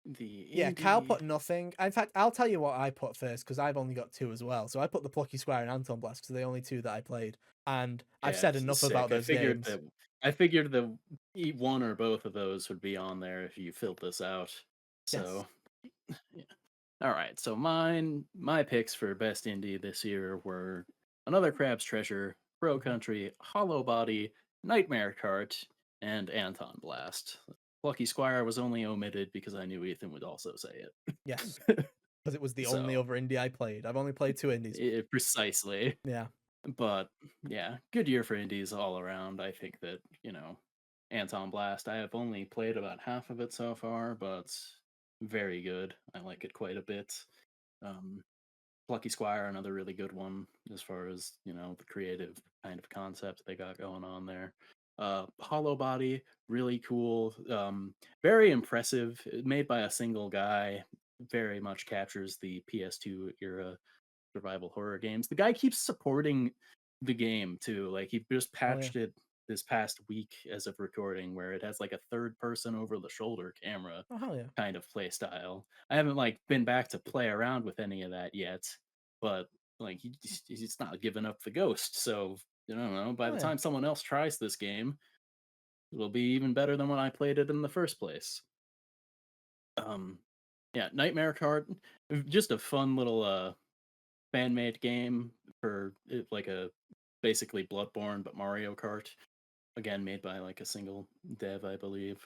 The Yeah, Kyle indie. put nothing. In fact, I'll tell you what I put first because I've only got two as well. So I put the Plucky Squire and Anton Blast because they're the only two that I played, and I've Yeah, said enough about sick. those games. I figured that one or both of those would be on there if you filled this out. Yes. So, yeah. All right. So my picks for best indie this year were Another Crab's Treasure, Pro Mhm. Country, Hollow Body, Nightmare Cart, and Anton Blast. Lucky Squire was only omitted because I knew Ethan would also say Yes, it. because it was the only So, other indie I played. I've only played two indies. precisely. Yeah. But yeah, good year for indies all around. I think that, Anton Blast, I have only played about half of it so far, but very good. I like it quite a bit. Um, Plucky Squire, another really good one as far as, the creative kind of concept they got going on there. Hollow Body, really cool. Very impressive. Made by a single guy. Very much captures the PS2 era survival horror games. The guy keeps supporting the game too. Like he just Oh yeah. patched it this past week as of recording, where it has like a third person over the shoulder camera Oh hell yeah. kind of play style. I haven't like been back to play around with any of that yet, but like he's not giving up the ghost. So I don't know. By Oh the yeah. time someone else tries this game, it'll be even better than when I played it in the first place. Um, yeah, Nightmare Card, just a fun little fan made game for like a basically Bloodborne but Mario Kart. Again, made by like a single dev, I believe,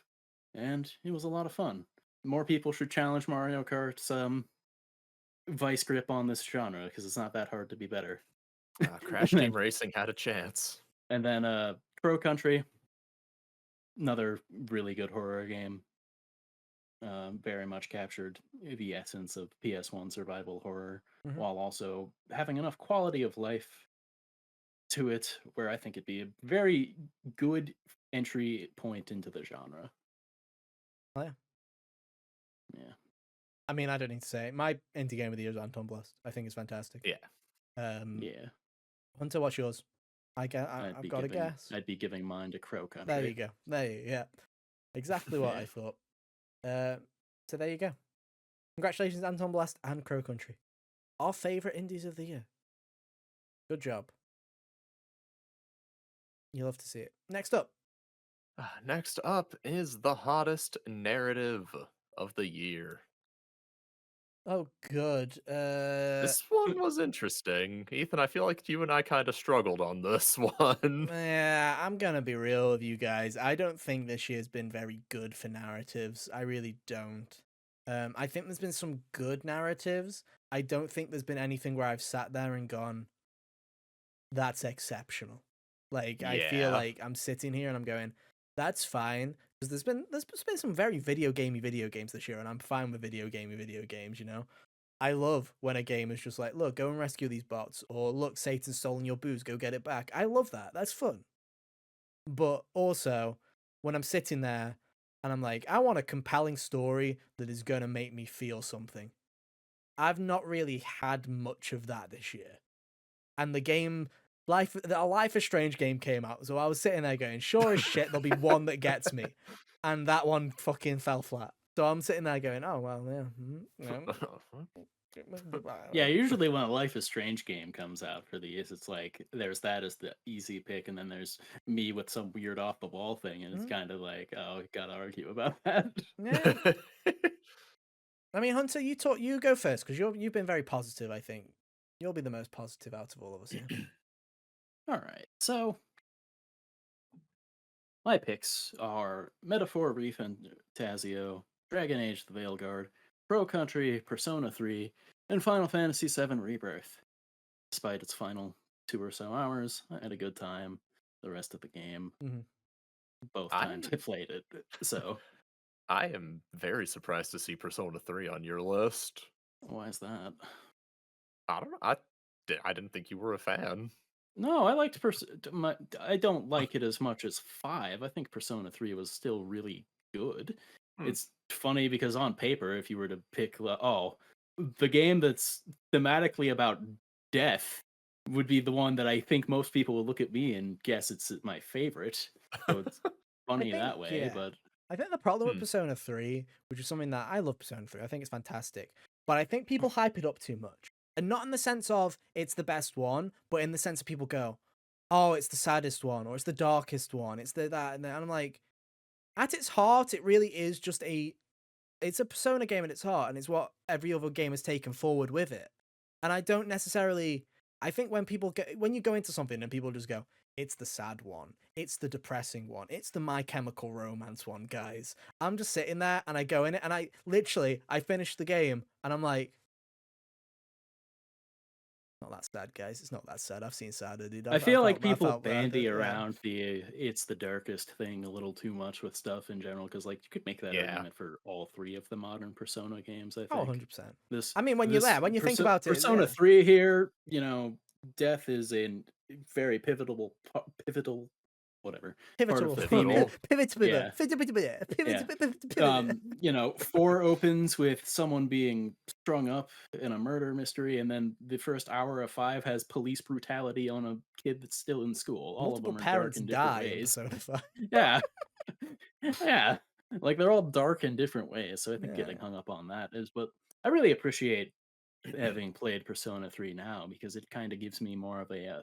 and it was a lot of fun. More people should challenge Mario Kart's vice grip on this genre because it's not that hard to be better. and Crash then Team Racing had a chance. and then Crow Country, another really good horror game. Very much captured the essence of PS1 survival horror Mhm. while also having enough quality of life to it where I think it'd be a very good entry point into the genre. Oh yeah. Yeah. I mean, I don't need to say it. My indie game of the year is Anton Blast. I think it's fantastic. Yeah. Um, Yeah. Hunter, what's yours? I've got a guess. I'd be giving mine to Crow There you Country. go. Yeah. Exactly what Yeah. I thought. So there you go. Congratulations, Anton Blast and Crow Country. Our favorite indies of the year. Good job. You'll have to see it. Next up. Next up is the hottest narrative of the year. Oh, good. This one was interesting. Ethan, I feel like you and I kind of struggled on this one. Yeah, I'm gonna be real with you guys. I don't think this year's been very good for narratives. I really don't. I think there's been some good narratives. I don't think there's been anything where I've sat there and gone, that's exceptional. Like I feel Yeah. like I'm sitting here and I'm going, that's fine. Because there's been some very video games this year, and I'm fine with video games, you know? I love when a game is just like, look, go and rescue these bots, or look, Satan's stolen your booze, go get it back. I love that. That's fun. But also, when I'm sitting there and I'm like, I want a compelling story that is going to make me feel something. I've not really had much of that this year. And the game, the Life is Strange game came out. So I was sitting there going, sure as shit, there'll be one that gets me. And that one fucking fell flat. So I'm sitting there going, oh, well, yeah. Yeah, usually when a Life is Strange game comes out for these, it's like there's that as the easy pick, and then there's me with some weird off the wall thing, and it's Mm, kind of like, oh, gotta argue about that. yeah. I mean, Hunter, you go first because you've been very positive. I think you'll be the most positive out of all of us here. All right, so my picks are Metaphor Reef and Tazio, Dragon Age the Veilguard, Pro Country, Persona 3, and Final Fantasy VII Rebirth. Despite its final 2 or so hours, I had a good time the rest of the game. Mhm. both times I I played it. So I am very surprised to see Persona 3 on your list. why is that? I don't know. I didn't think you were a fan. No, I liked I don't like it as much as 5. I think Persona 3 was still really good. Hmm. It's funny because on paper, if you were to pick, the game that's thematically about death would be the one that I think most people will look at me and guess it's my favorite. So it's I funny think, that way, yeah. but I think the problem with Hmm. Persona 3, which is something that I love Persona 3, I think it's fantastic. But I think people hype it up too much. And not in the sense of it's the best one, but in the sense of people go, oh, it's the saddest one, or it's the darkest one, it's the that, and that. And I'm like, at its heart, it really is just it's a Persona game at its heart, and it's what every other game has taken forward with it. And I don't necessarily. I think when you go into something and people just go, it's the sad one, it's the depressing one, it's the My Chemical Romance one, guys. I'm just sitting there and I go in it and I finish the game and I'm like, not that sad, guys. It's not that sad. I've seen sadder, dude. I feel like I people felt bandy yeah. around it's the darkest thing a little too much with stuff in general because like you could make that Yeah. argument for all three of the modern Persona games. I Oh, think 100%. this I mean, when you're this there, when you think about it, Persona yeah. 3 here, death is a very pivotal whatever part of Pivotal. the theme here. Pivotal. Pivot. Yeah, yeah. Pivot. 4 opens with someone being strung up in a murder mystery, and then the first hour of 5 has police brutality on a kid that's still in school. All of Multiple them are dark parents in different die in ways. Persona 5. Yeah, yeah. Like they're all dark in different ways. So I think Yeah. getting hung up on that is, but I really appreciate having played Persona 3 now because it kind of gives me more of a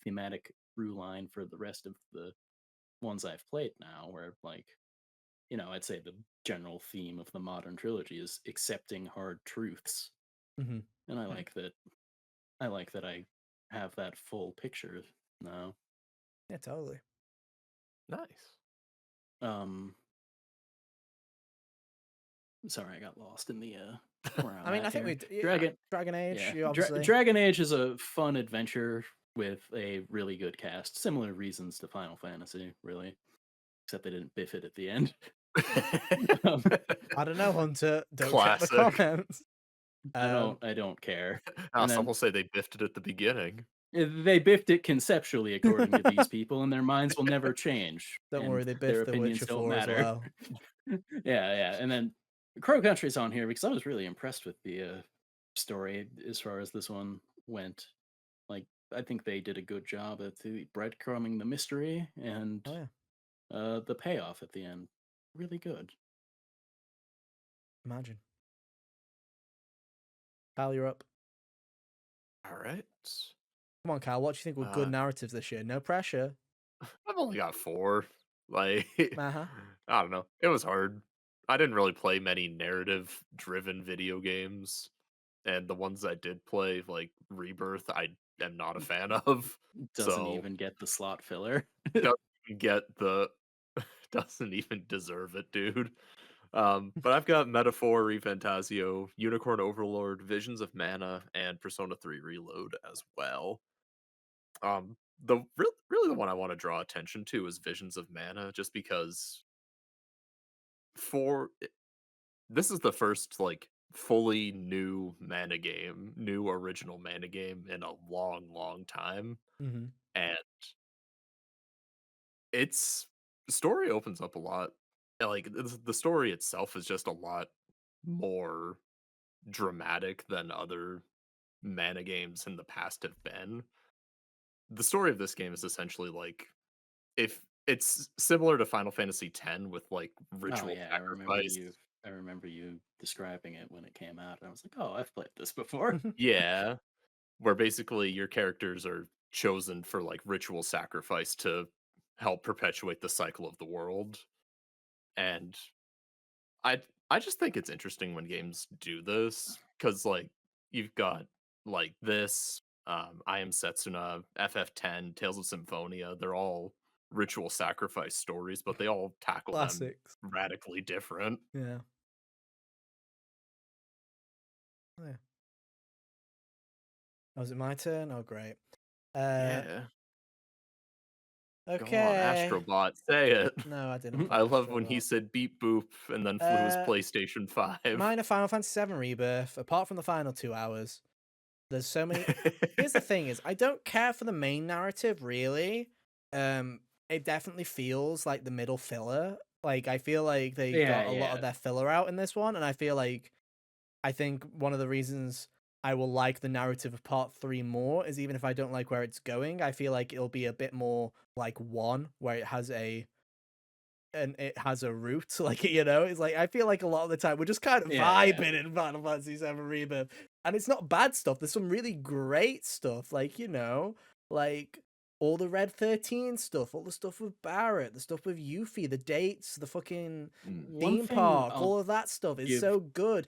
thematic through line for the rest of the ones I've played now, where like I'd say the general theme of the modern trilogy is accepting hard truths, Mhm. and I Hmm. like that. I like that I have that full picture now. Yeah, totally. Nice. Um, sorry, I got lost in the where I'm I mean, at I think here. yeah, Dragon, Dragon Age, yeah, you obviously. Dragon Age is a fun adventure with a really good cast. Similar reasons to Final Fantasy, really, except they didn't biff it at the end. um, I don't know, Hunter. Don't check the Classic. comments. Um, I don't care. And Some then will say they biffed it at the beginning. they biffed it conceptually, according to these people, and their minds will never change, don't worry, and they their biffed The opinions Witcher don't 4 as matter. well. Yeah. And then Crow Country's on here because I was really impressed with the story as far as this one went. Like, I think they did a good job at the breadcrumbing the mystery and Oh yeah, the payoff at the end. Really good. imagine. Kyle, you're up. All right. Come on, Kyle. What do you think were good Uh, narratives this year? No pressure. I've only got 4. Like, Uh huh. I don't know. It was hard. I didn't really play many narrative-driven video games, and the ones I did play, like Rebirth, I am not a fan of. Doesn't So even get the slot filler. doesn't even get the doesn't even deserve it, dude. But I've got Metaphor, ReFantasio, Unicorn Overlord, Visions of Mana, and Persona 3 Reload as well. Really the one I want to draw attention to is Visions of Mana, just because for this is the first like fully new mana game, new original mana game in a long, long time, Mm-hmm. and its story opens up a lot. Like the story itself is just a lot more dramatic than other mana games in the past have been. The story of this game is essentially like if it's similar to Final Fantasy X with like Oh ritual yeah, sacrifice. I remember you describing it when it came out. And I was like, "Oh, I've played this before." Yeah, where basically your characters are chosen for like ritual sacrifice to help perpetuate the cycle of the world. And I I just think it's interesting when games do this cuz like you've got like this I Am Setsuna, FF10, Tales of Symphonia, they're all ritual sacrifice stories, but they all tackle them Classics. radically different. Yeah. Oh, yeah. Oh, was it my turn? Oh, great. Uh, Yeah. Go on, Okay. Astrobot, say it. No, I didn't put I love when he Astrobot. said beep boop and then flew his Uh, PlayStation 5. Mine are Final Fantasy VII Rebirth. Apart from the final 2 hours, there's so many. Here's the thing: is I don't care for the main narrative really. Um, it definitely feels like the middle filler. Like I feel like they Yeah, got a lot of yeah. their filler out in this one, and I feel like I think one of the reasons I will like the narrative of part three more is even if I don't like where it's going, I feel like it'll be a bit more like one where it has a root, like it's like I feel like a lot of the time we're just kind of Yeah, yeah. vibing in Final Fantasy VII Rebirth, and it's not bad stuff. There's some really great stuff, like all the Red 13 stuff, all the stuff with Barrett, the stuff with Yuffie, the dates, the fucking Mm. One theme thing park, I'll all of that stuff is give so good.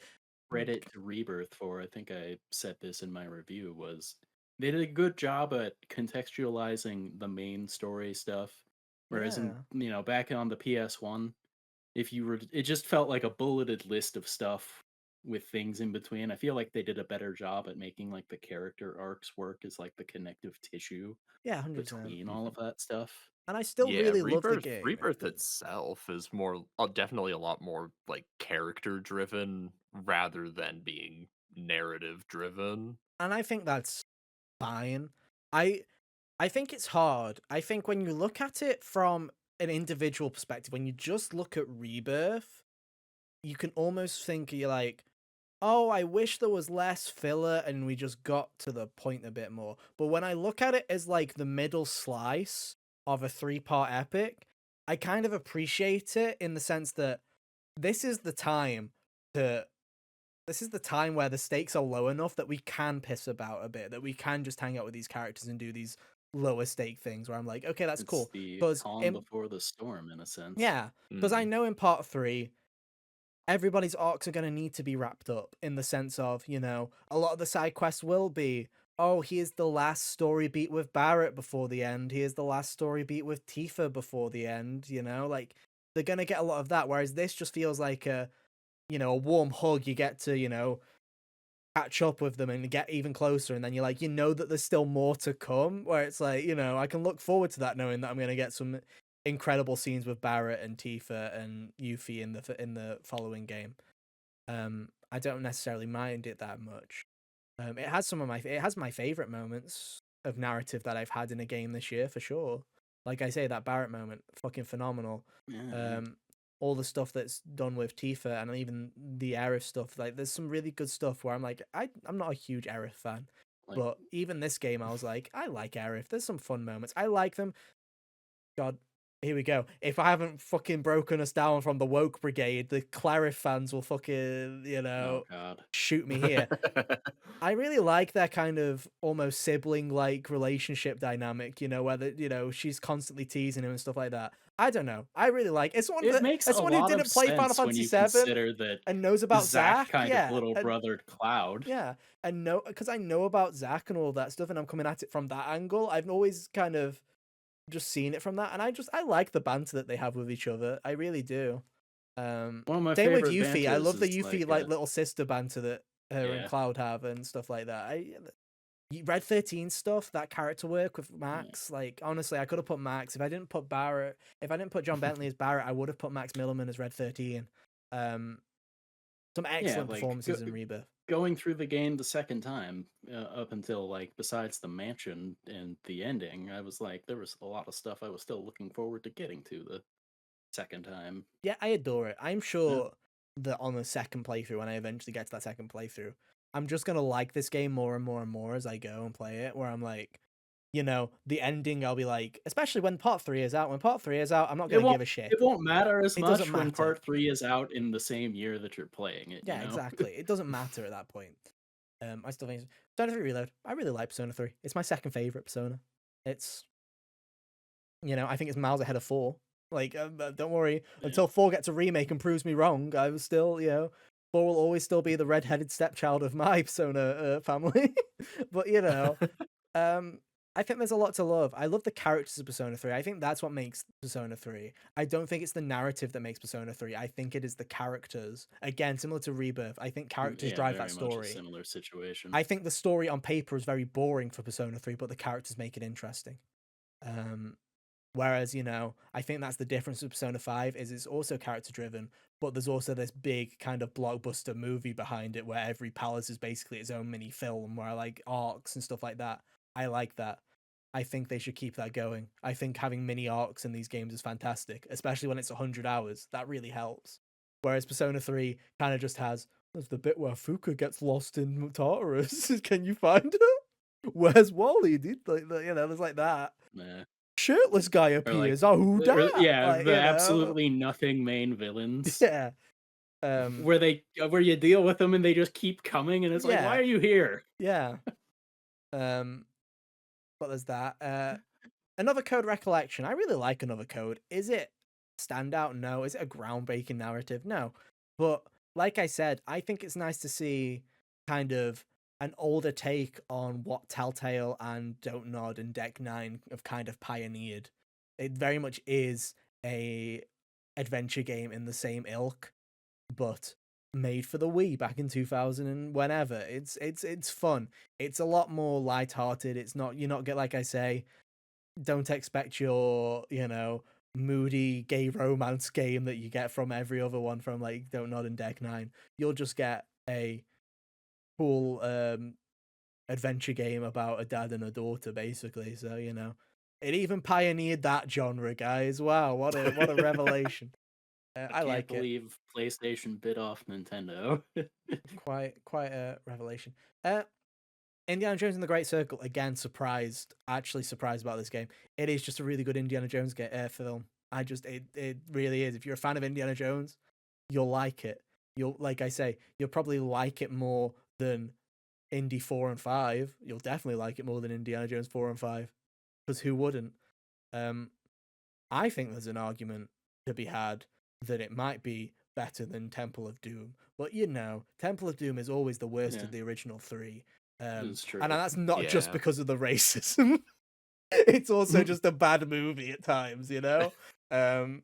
credit to Rebirth for, I think I said this in my review, was they did a good job at contextualizing the main story stuff. Whereas in, Yeah, back on the PS1, if you were, it just felt like a bulleted list of stuff with things in between. I feel like they did a better job at making like the character arcs work as like the connective tissue yeah, 100%. between all Mhm. of that stuff. And I still Yeah, really love the Rebirth game. Rebirth itself is more definitely a lot more like character driven rather than being narrative driven. And I think that's fine. I I think it's hard. I think when you look at it from an individual perspective, when you just look at Rebirth, you can almost think you're like, oh, I wish there was less filler and we just got to the point a bit more. But when I look at it as like the middle slice of a three-part epic, I kind of appreciate it in the sense that this is the time to this is the time where the stakes are low enough that we can piss about a bit, that we can just hang out with these characters and do these lower stake things where I'm like, okay, that's It's cool. the Because calm before the storm, in a sense. yeah, because I Mm. know in part three, everybody's arcs are going to need to be wrapped up in the sense of, a lot of the side quests will be, oh, here's the last story beat with Barrett before the end. Here's the last story beat with Tifa before the end, like they're going to get a lot of that. Whereas this just feels like a warm hug you get to, catch up with them and get even closer, and then you're like, that there's still more to come, where it's like, I can look forward to that knowing that I'm going to get some incredible scenes with Barrett and Tifa and Yuffie in the following game. I don't necessarily mind it that much. It has my favorite moments of narrative that I've had in a game this year for sure. Like I say, that Barrett moment, fucking phenomenal. Yeah, yeah. Um, all the stuff that's done with Tifa and even the Aerith stuff, like there's some really good stuff where I'm like, I'm not a huge Aerith fan, Like, but even this game, I was like, I like Aerith. There's some fun moments. I like them. God, here we go. If I haven't fucking broken us down from the woke brigade, the Clarif fans will fucking, oh god. shoot me here. I really like their kind of almost sibling-like relationship dynamic, where she's constantly teasing him and stuff like that. I don't know. I really like It makes as a someone who lot of didn't play Final sense when Fantasy you VII consider that and knows about Zack Zack, kind of yeah, little and brothered Cloud. yeah, and know because I know about Zack and all that stuff, and I'm coming at it from that angle. I've always kind of just seen it from that, and I like the banter that they have with each other. I really do. One of my Same with favorite Yuffie. I banters love the is Yuffie like little sister banter that her and yeah, Cloud have and stuff like that. Red 13 stuff, that character work with yeah, Max, like honestly, I could have put Max if I didn't put Barrett. If I didn't put John Bentley as Barrett, I would have put Max Millerman as Red 13. Um, some yeah. excellent Like performances in Rebirth. going through the game the second time, up until like besides the mansion and the ending, I was like, there was a lot of stuff I was still looking forward to getting to the second time. Yeah, I adore it. I'm Yeah, sure that on the second playthrough, when I eventually get to that second playthrough, I'm just gonna like this game more and more and more as I go and play it. Where I'm like, the ending, I'll be like, especially when part three is out. When part three is out, I'm not it gonna won't give a shit. it won't matter as It doesn't much when matter. part three is out in the same year that you're playing it. You Yeah, know. exactly. It doesn't matter at that point. I still think Persona 3 Reload. I really like Persona 3. It's my second favorite Persona. It's I think it's miles ahead of 4. Like, don't worry. Yeah. Until 4 gets a remake and proves me wrong, I will still, 4 will always still be the red-headed stepchild of my Persona family. But um, I think there's a lot to love. I love the characters of Persona 3. I think that's what makes Persona 3. I don't think it's the narrative that makes Persona 3. I think it is the characters. Again, similar to Rebirth, I think characters Yeah, drive that very much a story. similar situation. I think the story on paper is very boring for Persona 3, but the characters make it interesting. Um, Whereas, I think that's the difference with Persona 5 is it's also character driven, but there's also this big kind of blockbuster movie behind it where every palace is basically its own mini film, where I like arcs and stuff like that. I like that. I think they should keep that going. I think having mini arcs in these games is fantastic, especially when it's 100 hours. That really helps. Whereas Persona 3 kind of just has, there's the bit where Fuka gets lost in Tartarus. Can you find her? Where's Wally, dude? There's like that. Nah. Shirtless guy Or like, appears. Oh, who dat? yeah, Like, the absolutely nothing main villains yeah. where you deal with them and they just keep coming, and it's like, why Yeah. are you here? Yeah. But there's that. Another Code recollection. I really like Another Code. Is it standout? No. Is it a groundbreaking narrative? No. But like I said, I think it's nice to see kind of an older take on what Telltale and Don't Nod and Deck 9 have kind of pioneered. It very much is a adventure game in the same ilk, but made for the Wii back in 2000 and whenever. It's fun. It's a lot more lighthearted. It's not you're not get like I say, don't expect your, moody gay romance game that you get from every other one from like Don't Nod and Deck 9. You'll just get a cool adventure game about a dad and a daughter basically. So, it even pioneered that genre, guys. Wow, what a revelation. I I can't like it. believe PlayStation bit off Nintendo. Quite a revelation. Indiana Jones and the Great Circle, again, actually surprised about this game. It is just a really good Indiana Jones film. It really is. If you're a fan of Indiana Jones, you'll like it. Like I say, you'll probably like it more than Indy 4 and 5. You'll definitely like it more than Indiana Jones 4 and 5. Because who wouldn't? Um, I think there's an argument to be had that it might be better than Temple of Doom. But Temple of Doom is always the worst of Yeah, the original three. it's true. And that's not just Yeah. because of the racism. It's also just a bad movie at times, Um,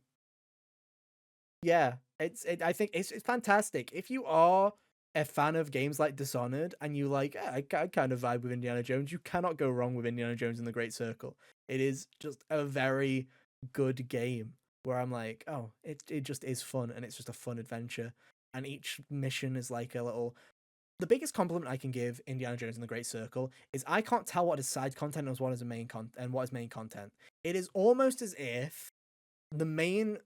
yeah, I think it's fantastic. If you are a fan of games like Dishonored and you like, I kind of vibe with Indiana Jones, you cannot go wrong with Indiana Jones and the Great Circle. It is just a very good game where I'm like, oh, it just is fun and it's just a fun adventure. And each mission is like a little. The biggest compliment I can give Indiana Jones and the Great Circle is I can't tell what is side content and what is main content and what is main content. It is almost as if the main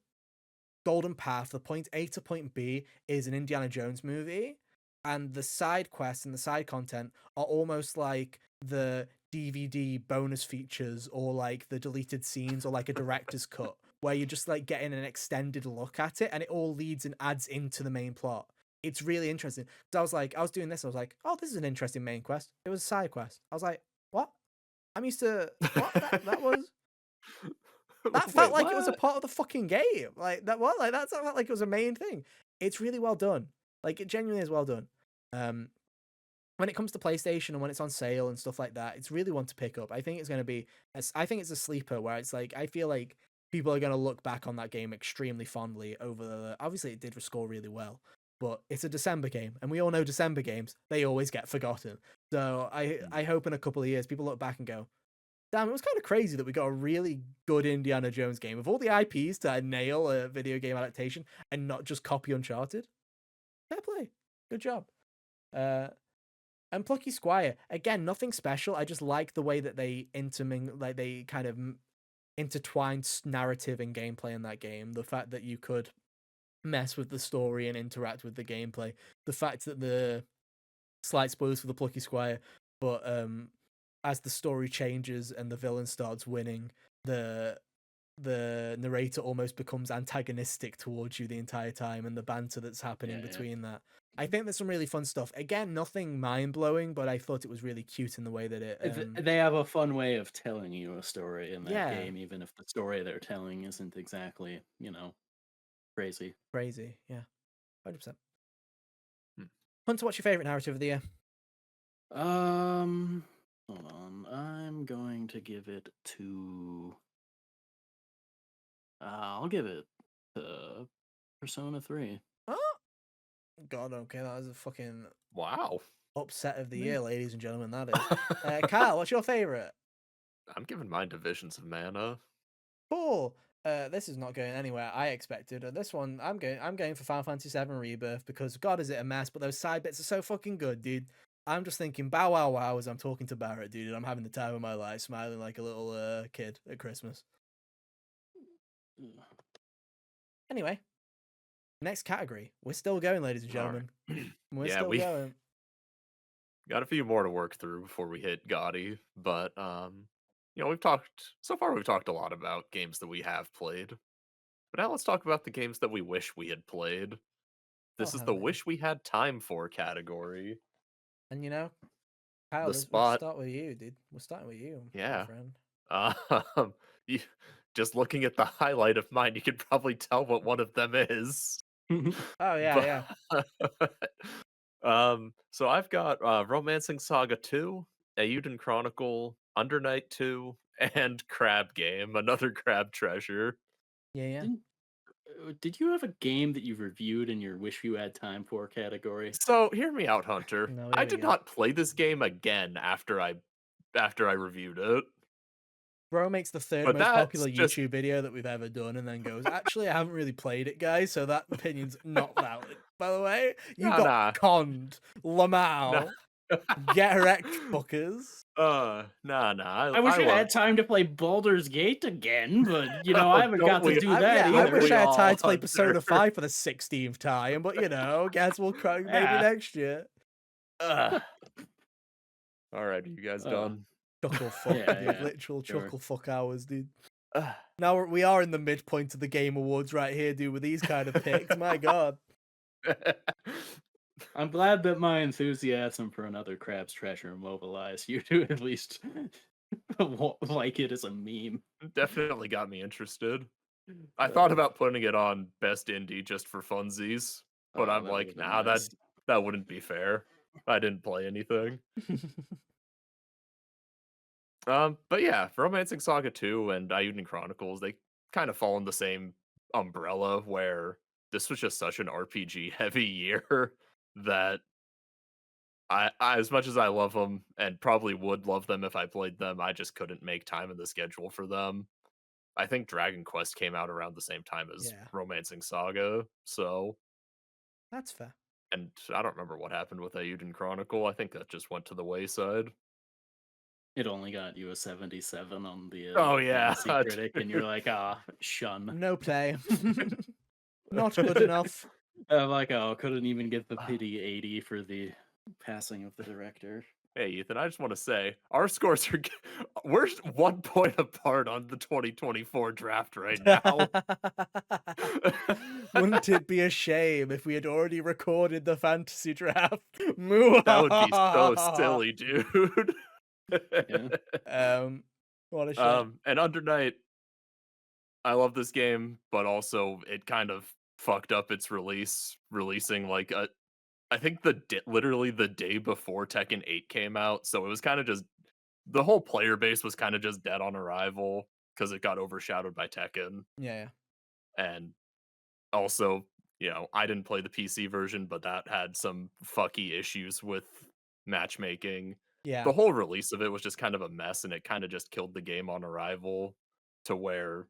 golden path, the point A to point B, is an Indiana Jones movie, and the side quests and the side content are almost like the DVD bonus features or like the deleted scenes or like a director's cut where you're just like getting an extended look at it and it all leads and adds into the main plot. It's really interesting. So I was doing this, I was like, oh, this is an interesting main quest. It was a side quest. I was like, what? I'm used to what? That was that felt Wait, like it was a what? part of the fucking game. Like that what? Like that felt like it was a main thing. It's really well done. Like it genuinely is well done. Um when it comes to PlayStation and when it's on sale and stuff like that, it's really one to pick up. I think it's going to be I think it's a sleeper where it's like I feel like people are going to look back on that game extremely fondly over obviously it did score really well, but it's a December game and we all know December games, they always get forgotten. So I hope in a couple of years people look back and go, damn, it was kind of crazy that we got a really good Indiana Jones game with all the IPs to nail a video game adaptation and not just copy Uncharted. Fair play. Good job. And Plucky Squire, again, nothing special. I just like the way that they like they kind of intertwined narrative and gameplay in that game. The fact that you could mess with the story and interact with the gameplay. The fact that the slight spoilers for the Plucky Squire, but as the story changes and the villain starts winning, the narrator almost becomes antagonistic towards you the entire time, and the banter that's happening Yeah. between that. I think there's some really fun stuff. Again, nothing mind blowing, but I thought it was really cute in the way that it. They have a fun way of telling you a story in that Yeah, game, even if the story they're telling isn't exactly, crazy. crazy. Yeah, 100%. Hmm. Hunter, what's your favorite narrative of the year? Hold on. I'm going to give it to. I'll give it to Persona 3. Oh, God, okay, that was a fucking Wow. upset of the Yeah. year, ladies and gentlemen. That is. Kyle, what's your favorite? I'm giving mine to Visions of Mana. Cool. This is not going anywhere I expected. This one, I'm going for Final Fantasy VII Rebirth because God, is it a mess? But those side bits are so fucking good, dude. I'm just thinking, bow wow wow, as I'm talking to Barrett, dude. And I'm having the time of my life, smiling like a little kid at Christmas. Anyway, next category. We're still going, ladies and All right. gentlemen. We're Yeah, still we going. got a few more to work through before we hit Gotti, but you know, we've talked a lot about games that we have played. But now let's talk about the games that we wish we had played. Oh This is hell the yeah. wish we had time for category. And you know, Kyle, The let's spot, start with you, dude. We're starting with you, my yeah. friend. Um, you, just looking at the highlight of mine, you could probably tell what one of them is. Oh yeah, yeah. But so I've got Romancing Saga 2, Eiyuden Chronicle, Under Night 2, and Crab Game, another crab treasure. Yeah, yeah. Did you have a game that you reviewed in your wish you had time for category? So hear me out, Hunter. No, I here we did go. not play this game again after I reviewed it. Bro makes the third But most that's popular just YouTube video that we've ever done and then goes, actually, I haven't really played it, guys, so that opinion's not valid. By the way, you nah got nah conned. nah. Lamau. Get wrecked, fuckers. Nah. I I wish I love. had time to play Baldur's Gate again, but I Oh, haven't don't got to we? do that I Don't either. wish we I had time all, to play Persona Hunter? 5 for the 16th time, but guess we'll cry maybe Yeah. next year. Ugh. All right, are you guys Uh, done? Chuckle fuck, yeah, dude. yeah, Literal sure. chuckle fuck hours, dude. Ugh. Now we are in the midpoint of the Game Awards right here, dude, with these kind of picks. My God. I'm glad that my enthusiasm for another Crab's Treasure mobilized you to at least like it as a meme. Definitely got me interested. I thought Uh, about putting it on best indie just for funsies, but oh, I'm that would like, have been nah, nice. that wouldn't be fair. I didn't play anything. But yeah, Romancing Saga 2 and Eiyuden Chronicles, they kind of fall in the same umbrella where this was just such an RPG heavy year that I as much as I love them and probably would love them if I played them, I just couldn't make time in the schedule for them. I think Dragon Quest came out around the same time as Yeah, Romancing Saga, so that's fair. and I don't remember what happened with Eiyuden Chronicle. I think that just went to the wayside. It only got you a 77 on the Oh yeah, Fantasy Critic, and you're like, shun. No play. Not good enough. I'm like, couldn't even get the pity 80 for the passing of the director. Hey Ethan, I just want to say our scores are we're 1 point apart on the 2024 draft right now. Wouldn't it be a shame if we had already recorded the fantasy draft? That would be so silly, dude. Yeah. What a shame. And Under Night, I love this game, but also it kind of fucked up its releasing like I think literally the day before Tekken 8 came out, so it was kind of just the whole player base was kind of just dead on arrival because it got overshadowed by Tekken, Yeah, and also, you know, I didn't play the PC version, but that had some fucky issues with matchmaking. yeah. The whole release of it was just kind of a mess, and it kind of just killed the game on arrival to where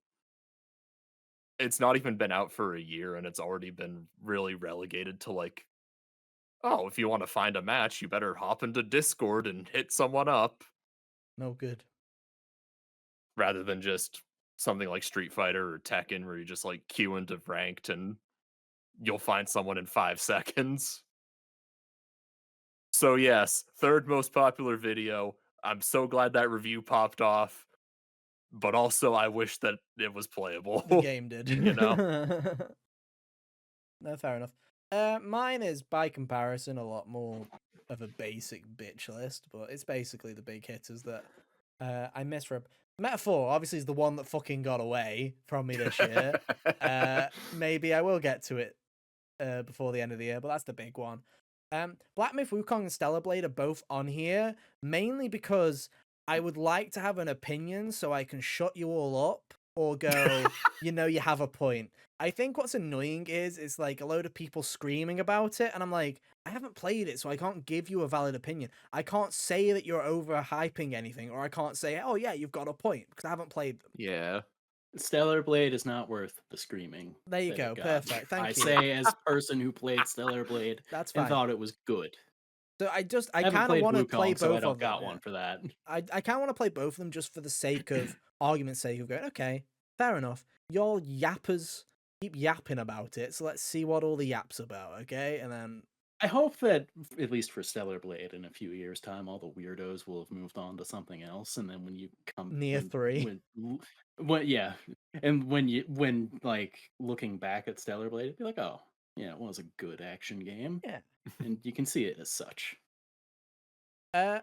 it's not even been out for a year and it's already been really relegated to like, oh, if you want to find a match, you better hop into Discord and hit someone up No good. rather than just something like Street Fighter or Tekken where you just like queue into ranked and you'll find someone in 5 seconds. So yes, third most popular video. I'm so glad that review popped off, but also I wish that it was The playable, game did. you know? No, fair enough. Mine is by comparison a lot more of a basic bitch list, but it's basically the big hitters that I misrep. Metaphor obviously is the one that fucking got away from me this year. Maybe I will get to it before the end of the year, but that's the big one. Black Myth Wukong and Stellar Blade are both on here, mainly because I would like to have an opinion so I can shut you all up or go, you have a point. I think what's annoying is it's like a load of people screaming about it, and I'm like, I haven't played it, so I can't give you a valid opinion. I can't say that you're overhyping anything, or I can't say, oh yeah, you've got a point, because I haven't played them. Yeah. Stellar Blade is not worth the screaming There you that it go. got. Perfect. I Thank you. say as person who played Stellar Blade That's and fine. thought it was good. So I I haven't kind of played want to play Wukong, so I both of don't them. got Yeah. one for that. I kind of want to play both of them just for the sake of argument's sake of going, okay, fair enough. Y'all yappers keep yapping about it, so let's see what all the yaps about, okay? And then I hope that, at least for Stellar Blade, in a few years' time, all the weirdos will have moved on to something else, and then when you come near 3. when yeah, and when like looking back at Stellar Blade, it'd be like, oh yeah, it was a good action game, Yeah. and you can see it as such. Uh,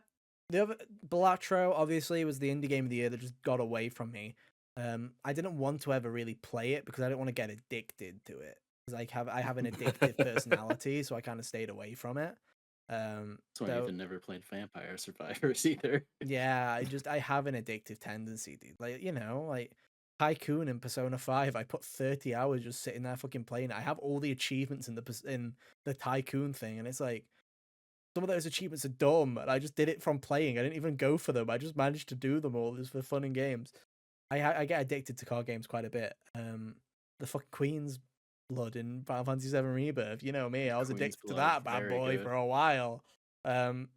the other Balatro obviously was the indie game of the year that just got away from me. I didn't want to ever really play it because I didn't want to get addicted to it. Because I have an addictive personality, so I kind of stayed away from it. That's why I So even never played Vampire Survivors either. yeah, I have an addictive tendency, dude. Like, like Tycoon in Persona 5, I put 30 hours just sitting there fucking playing it. I have all the achievements in the Tycoon thing, and it's like some of those achievements are dumb, and I just did it from playing. I didn't even go for them. I just managed to do them all just for fun and games. I get addicted to card games quite a bit. The fucking Queen's Blood in Final Fantasy VII Rebirth. You know me, I was Queen's addicted to Blood, that bad very boy good. for a while. Um,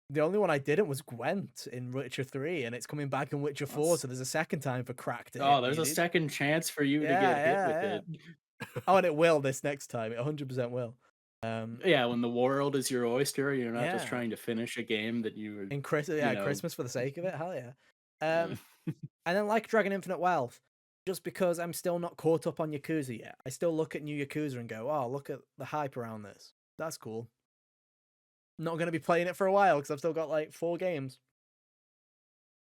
the only one I didn't was Gwent in Witcher 3, and it's coming back in Witcher 4, That's, so there's a second time for crack to oh, hit me, there's a dude. second chance for you to Yeah, get hit yeah, with yeah. it. Oh, and it will this next time. It 100% will. Yeah, when the world is your oyster, you're not just Yeah. trying to finish a game that you, In you know, Christmas for the sake of it, hell yeah. yeah. And then like Dragon Infinite Wealth, just because I'm still not caught up on Yakuza yet, I still look at new Yakuza and go, oh, look at the hype around this. That's cool. Not going to be playing it for a while because I've still got like 4 games.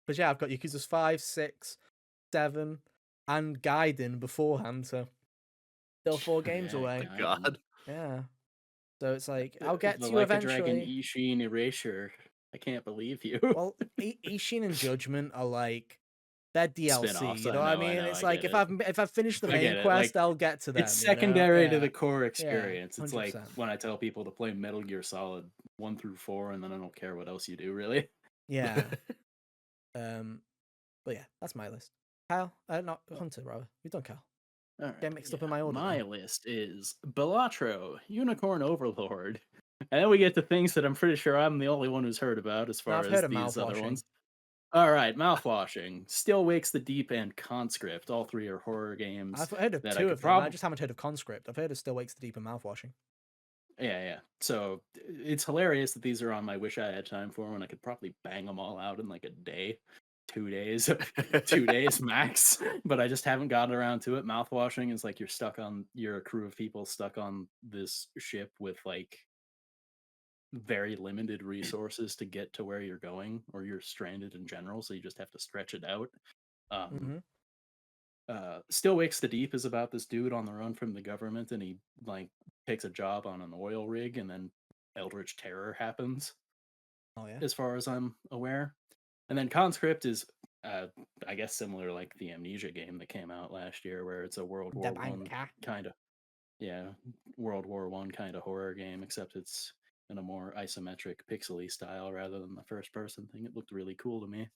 But yeah, I've got Yakuza's 5, 6, 7, and Gaiden beforehand, so still 4 games Yeah, away. Gaiden. God. Yeah. So it's like, I'll get The to you Like a Dragon eventually. Ishin Erasure. I can't believe you. Well, Ishin and Judgment are like, they're DLC, Spin-offs. you know what I I mean? know, It's I like get it. if I've finished the I main get it. Like, quest, I'll get to it's them, you know? secondary to Yeah. the core Yeah, experience. It's like 100%. when I tell people to play Metal Gear Solid 1 through 4, and then I don't care what else you do, really. Yeah. But yeah, that's my list. Kyle, not Hunter, rather. You've done Kyle. All Get right, mixed yeah. up in my order My there. list is Balatro, Unicorn Overlord. And then we get to things that I'm pretty sure I'm the only one who's heard about as Now far I've heard as of these other mouthwashing. ones. All right, Mouthwashing, Still Wakes the Deep, and Conscript. All 3 are horror games I've heard of that I 2 could of them. I probably. just haven't heard of Conscript. I've heard of Still Wakes the Deep and mouthwashing. Yeah. So it's hilarious that these are on my wish I had time for when I could probably bang them all out in like a day, 2 days, 2 days max. But I just haven't gotten around to it. Mouthwashing is like you're a crew of people stuck on this ship with like very limited resources to get to where you're going, or you're stranded in general, so you just have to stretch it out. Um, Mm-hmm. Still Wakes the Deep is about this dude on the run from the government, and he like takes a job on an oil rig, and then Eldritch Terror happens, Oh yeah. as far as I'm aware. And then Conscript is, uh, I guess, similar like the Amnesia game that came out last year, where it's a World The War One banker. kind of, yeah, World War One kind of horror game, except it's in a more isometric, pixely style rather than the first person thing. It looked really cool to me.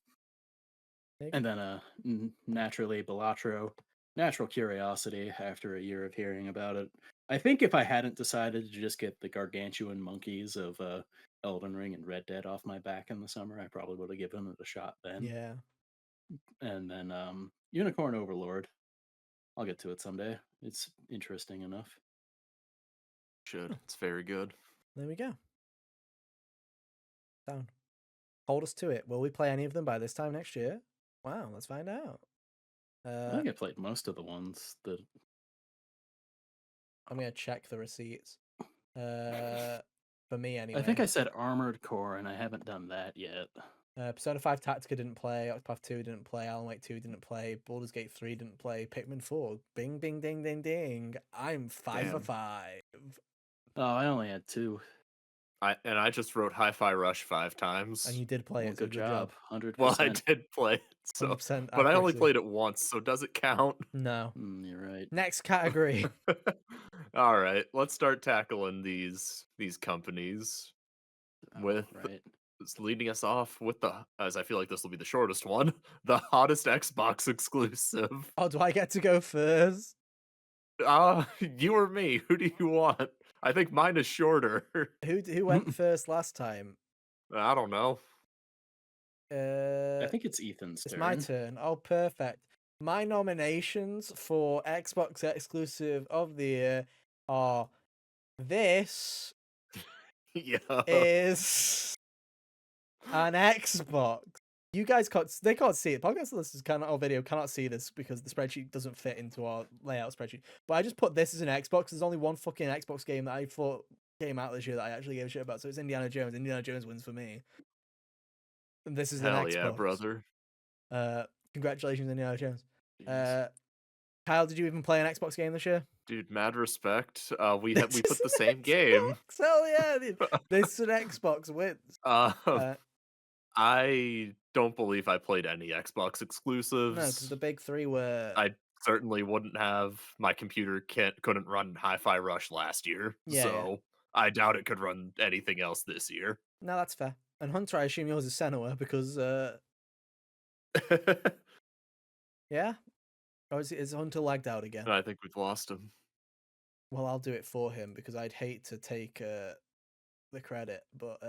There you And go. then naturally Balatro, natural curiosity after a year of hearing about it. I think if I hadn't decided to just get the gargantuan monkeys of Elden Ring and Red Dead off my back in the summer, I probably would have given it a shot then. Yeah. And then Unicorn Overlord. I'll get to it someday. It's interesting enough. Should. It's very good. There we go. Down. Hold us to it. Will we play any of them by this time next year? Wow, let's find out. I think I played most of the ones that. I'm gonna check the receipts. For me I think anyway. I said Armored Core, and I haven't done that yet. Persona 5 Tactica didn't play, Octopath 2 didn't play, Alan Wake 2 didn't play, Baldur's Gate 3 didn't play, Pikmin 4. Bing, bing, ding, ding, ding. I'm 5 for Damn. 5. Oh, I only had 2. I just wrote Hi-Fi Rush 5 times. And you did play Well, it, so good job. 100%. Well, I did play it, so 100% but I only accuracy. played it once, so does it count? No. You're right. Next category. All right, let's start tackling these companies with Right. It's leading us off with as I feel like this will be the shortest one, the hottest Xbox exclusive. Oh, do I get to go first? You or me? Who do you want? I think mine is shorter. Who went first last time? I don't know. I Uh, think it's Ethan's it's my turn. turn. Oh, perfect. My nominations for Xbox exclusive of the year are this Yeah. is an Xbox. You guys they can't see it. Podcast listeners cannot or video cannot see this because the spreadsheet doesn't fit into our layout spreadsheet. But I just put this as an Xbox. There's only one fucking Xbox game that I thought came out this year that I actually gave a shit about. So it's Indiana Jones. Indiana Jones wins for me. And this is an Hell yeah, Xbox. brother. Uh, Congratulations, Indiana Jones. Jeez. Kyle, did you even play an Xbox game this year? Dude, mad respect. This We is put the an same game. Xbox. Hell yeah, dude. This is an Xbox wins. Um, Uh, I don't believe I played any Xbox no, because exclusives. the big three were I certainly wouldn't have. My computer couldn't run Hi-Fi Rush last year, yeah. so I doubt it could run anything else this year. No, that's fair. And Hunter, I assume yours is Senua because yeah. Or is Hunter lagged out again? I think we've lost him. Well, I'll do it for him because I'd hate to take the credit. But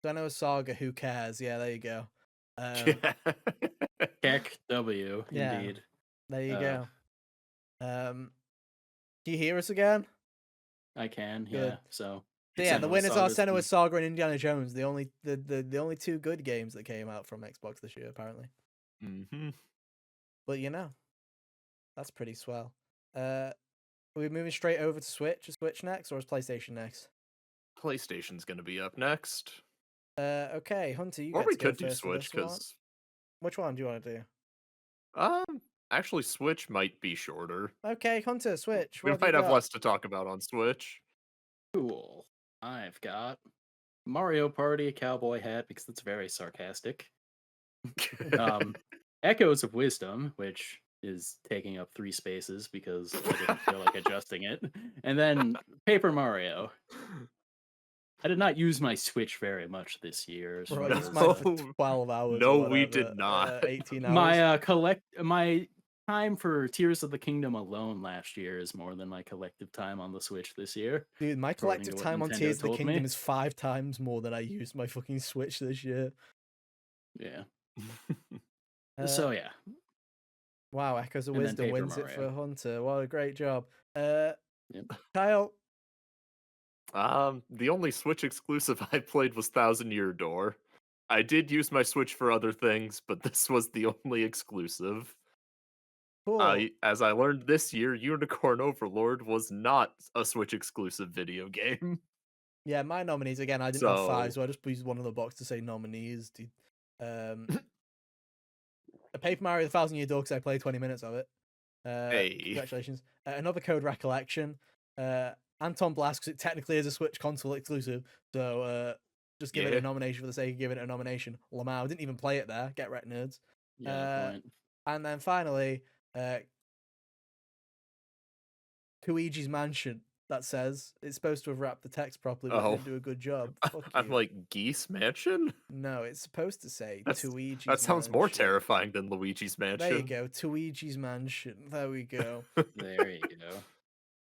Senua Saga, who cares? Yeah, there you go. Yeah. Heck W, Yeah, indeed. there you Uh, go. Do you hear us again? I can, Good. yeah. So So yeah, the Senua's winners are Saga's Senua the- Saga and Indiana Jones, the only two good games that came out from Xbox this year, apparently. Hmm. But that's pretty swell. Are we moving straight over to Switch? Is Switch next, or is PlayStation next? PlayStation's gonna be up next. Okay, Hunter, you Or get we to go could do first for Switch, this one. because Which one do you want to do? actually Switch might be shorter. Okay, Hunter, Switch. We What have you might have got? less to talk about on Switch. Cool. I've got Mario Party cowboy hat because that's very sarcastic. Echoes of Wisdom, which is taking up 3 spaces because I didn't feel like adjusting it. And then Paper Mario. I did not use my Switch very much this year as Bro, I far used as mine for No. 12 hours No, or we whatever. did not. 18 hours. my time for Tears of the Kingdom alone last year is more than my collective time on the Switch this year. Dude, my according collective to what time on Nintendo Tears of the told Kingdom me. is 5 times more than I used my fucking Switch this year. Yeah. Uh, So yeah. Wow, Echoes of And then Wisdom Paper wins it for Mario. Hunter. What a great job. Yep. Kyle, The only Switch exclusive I played was Thousand Year Door. I did use my Switch for other things, but this was the only exclusive. cool. As I learned this year, Unicorn Overlord was not a Switch exclusive video game. Yeah, my nominees again. I didn't have 5, So, so I just used one of the box to say nominees. Dude. A Paper Mario: The Thousand Year Door because I played 20 minutes of it. hey, Congratulations. Another Code Recollection. Anton Blast because it technically is a Switch console exclusive. So just give it yeah, a nomination for the sake of giving it a nomination. Lamau didn't even play it there. Get wrecked, nerds. Yeah, point. And then finally, Luigi's Mansion. That says it's supposed to have wrapped the text properly, but it oh, didn't do a good job. Fuck I'm you. like Geese Mansion. No, it's supposed to say That Luigi's sounds more Mansion. terrifying than Luigi's There you Mansion. go, Luigi's Mansion. There we go. There you go.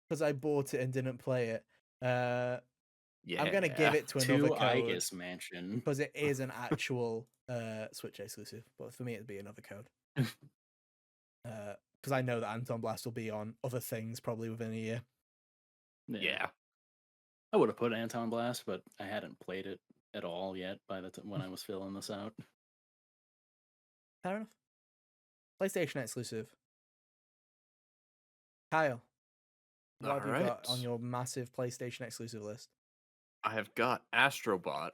Because I bought it and didn't play it. Yeah, I'm gonna give it to another To code Igus Mansion. because it is an actual Switch exclusive. But for me, it'd be another code. Because I know that Anton Blast will be on other things probably within a year. Yeah. I would have put Anton Blast, but I hadn't played it at all yet by the time when I was filling this out. Fair enough. PlayStation exclusive. Kyle, what have you got on Alright. your massive PlayStation exclusive list? I have got Astrobot,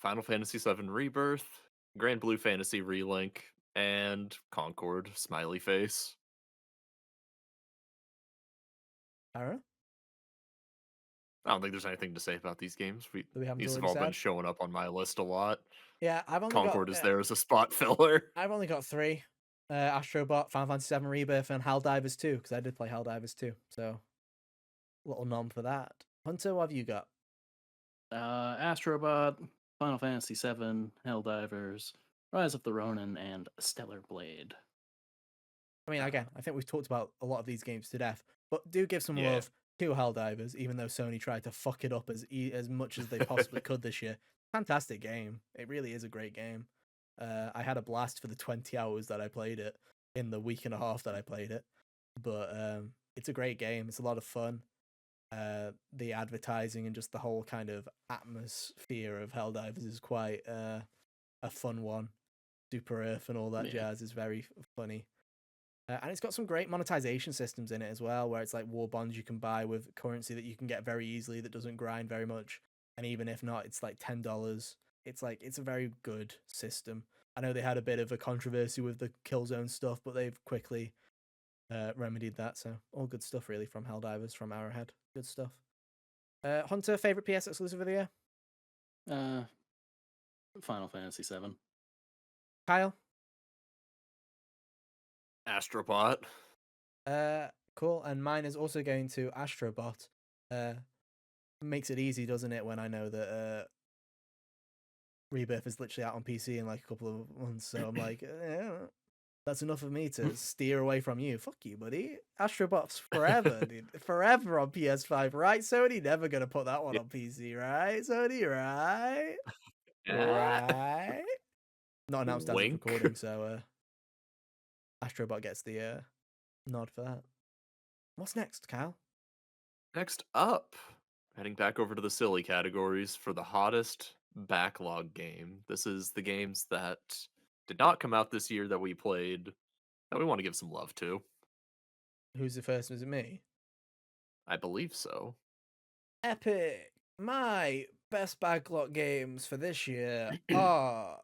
Final Fantasy VII Rebirth, Grand Blue Fantasy Relink, and Concord Smiley Face. Fair enough. I don't think there's anything to say about these games. That we haven't These have already all been said. showing up on my list a lot. Yeah, I've only Concord got is there as a spot filler. I've only got 3. Astrobot, Final Fantasy VII Rebirth, and Helldivers 2, because I did play Helldivers 2. So, little nom for that. Hunter, what have you got? Astrobot, Final Fantasy VII, Helldivers, Rise of the Ronin, and Stellar Blade. I mean, again, I think we've talked about a lot of these games to death, but do give some Yeah. love to Helldivers, even though Sony tried to fuck it up as much as they possibly could this year. Fantastic game. It really is a great game. I had a blast for the 20 hours that I played it in the week and a half that I played it. But it's a great game. It's a lot of fun. The advertising and just the whole kind of atmosphere of Helldivers is quite a fun one. Super Earth and all that Yeah. jazz is very funny. And it's got some great monetization systems in it as well, where it's like war bonds you can buy with currency that you can get very easily that doesn't grind very much. And even if not, it's like $10. It's a very good system. I know they had a bit of a controversy with the Killzone stuff, but they've quickly remedied that. So all good stuff really from Helldivers, from Arrowhead. Good stuff. Hunter, favorite PS exclusive of the year? Final Fantasy VII. Kyle? Astrobot. Cool. And mine is also going to Astrobot. Makes it easy, doesn't it, when I know that Rebirth is literally out on PC in like a couple of months. So I'm like, that's enough of me to steer away from you. Fuck you, buddy. Astrobot's forever, dude. Forever on PS5, right? Sony never gonna put that one on PC, right? Sony, right? Right? Not announced as of Wink. recording, so Astrobot gets the nod for that. What's next, Kyle? Next up, heading back over to the silly categories for the hottest backlog game. This is the games that did not come out this year that we played that we want to give some love to. Who's the first? Was it me? I believe so. Epic. My best backlog games for this year are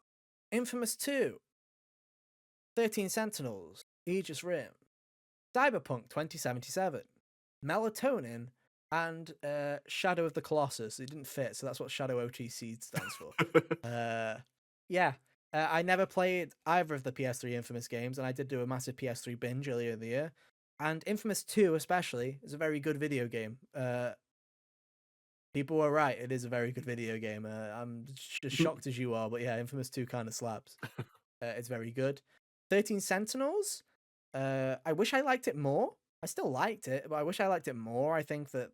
Infamous 2, 13 Sentinels, Aegis Rim, Cyberpunk 2077, Melatonin, and Shadow of the Colossus. It didn't fit, so that's what Shadow OTC stands for. Yeah. I never played either of the PS3 Infamous games, and I did do a massive PS3 binge earlier in the year. And Infamous 2 especially is a very good video game. People were right. It is a very good video game. I'm just shocked as you are, but yeah, Infamous 2 kind of slaps. It's very good. 13 Sentinels. I wish I liked it more. I still liked it, but I wish I liked it more. I think that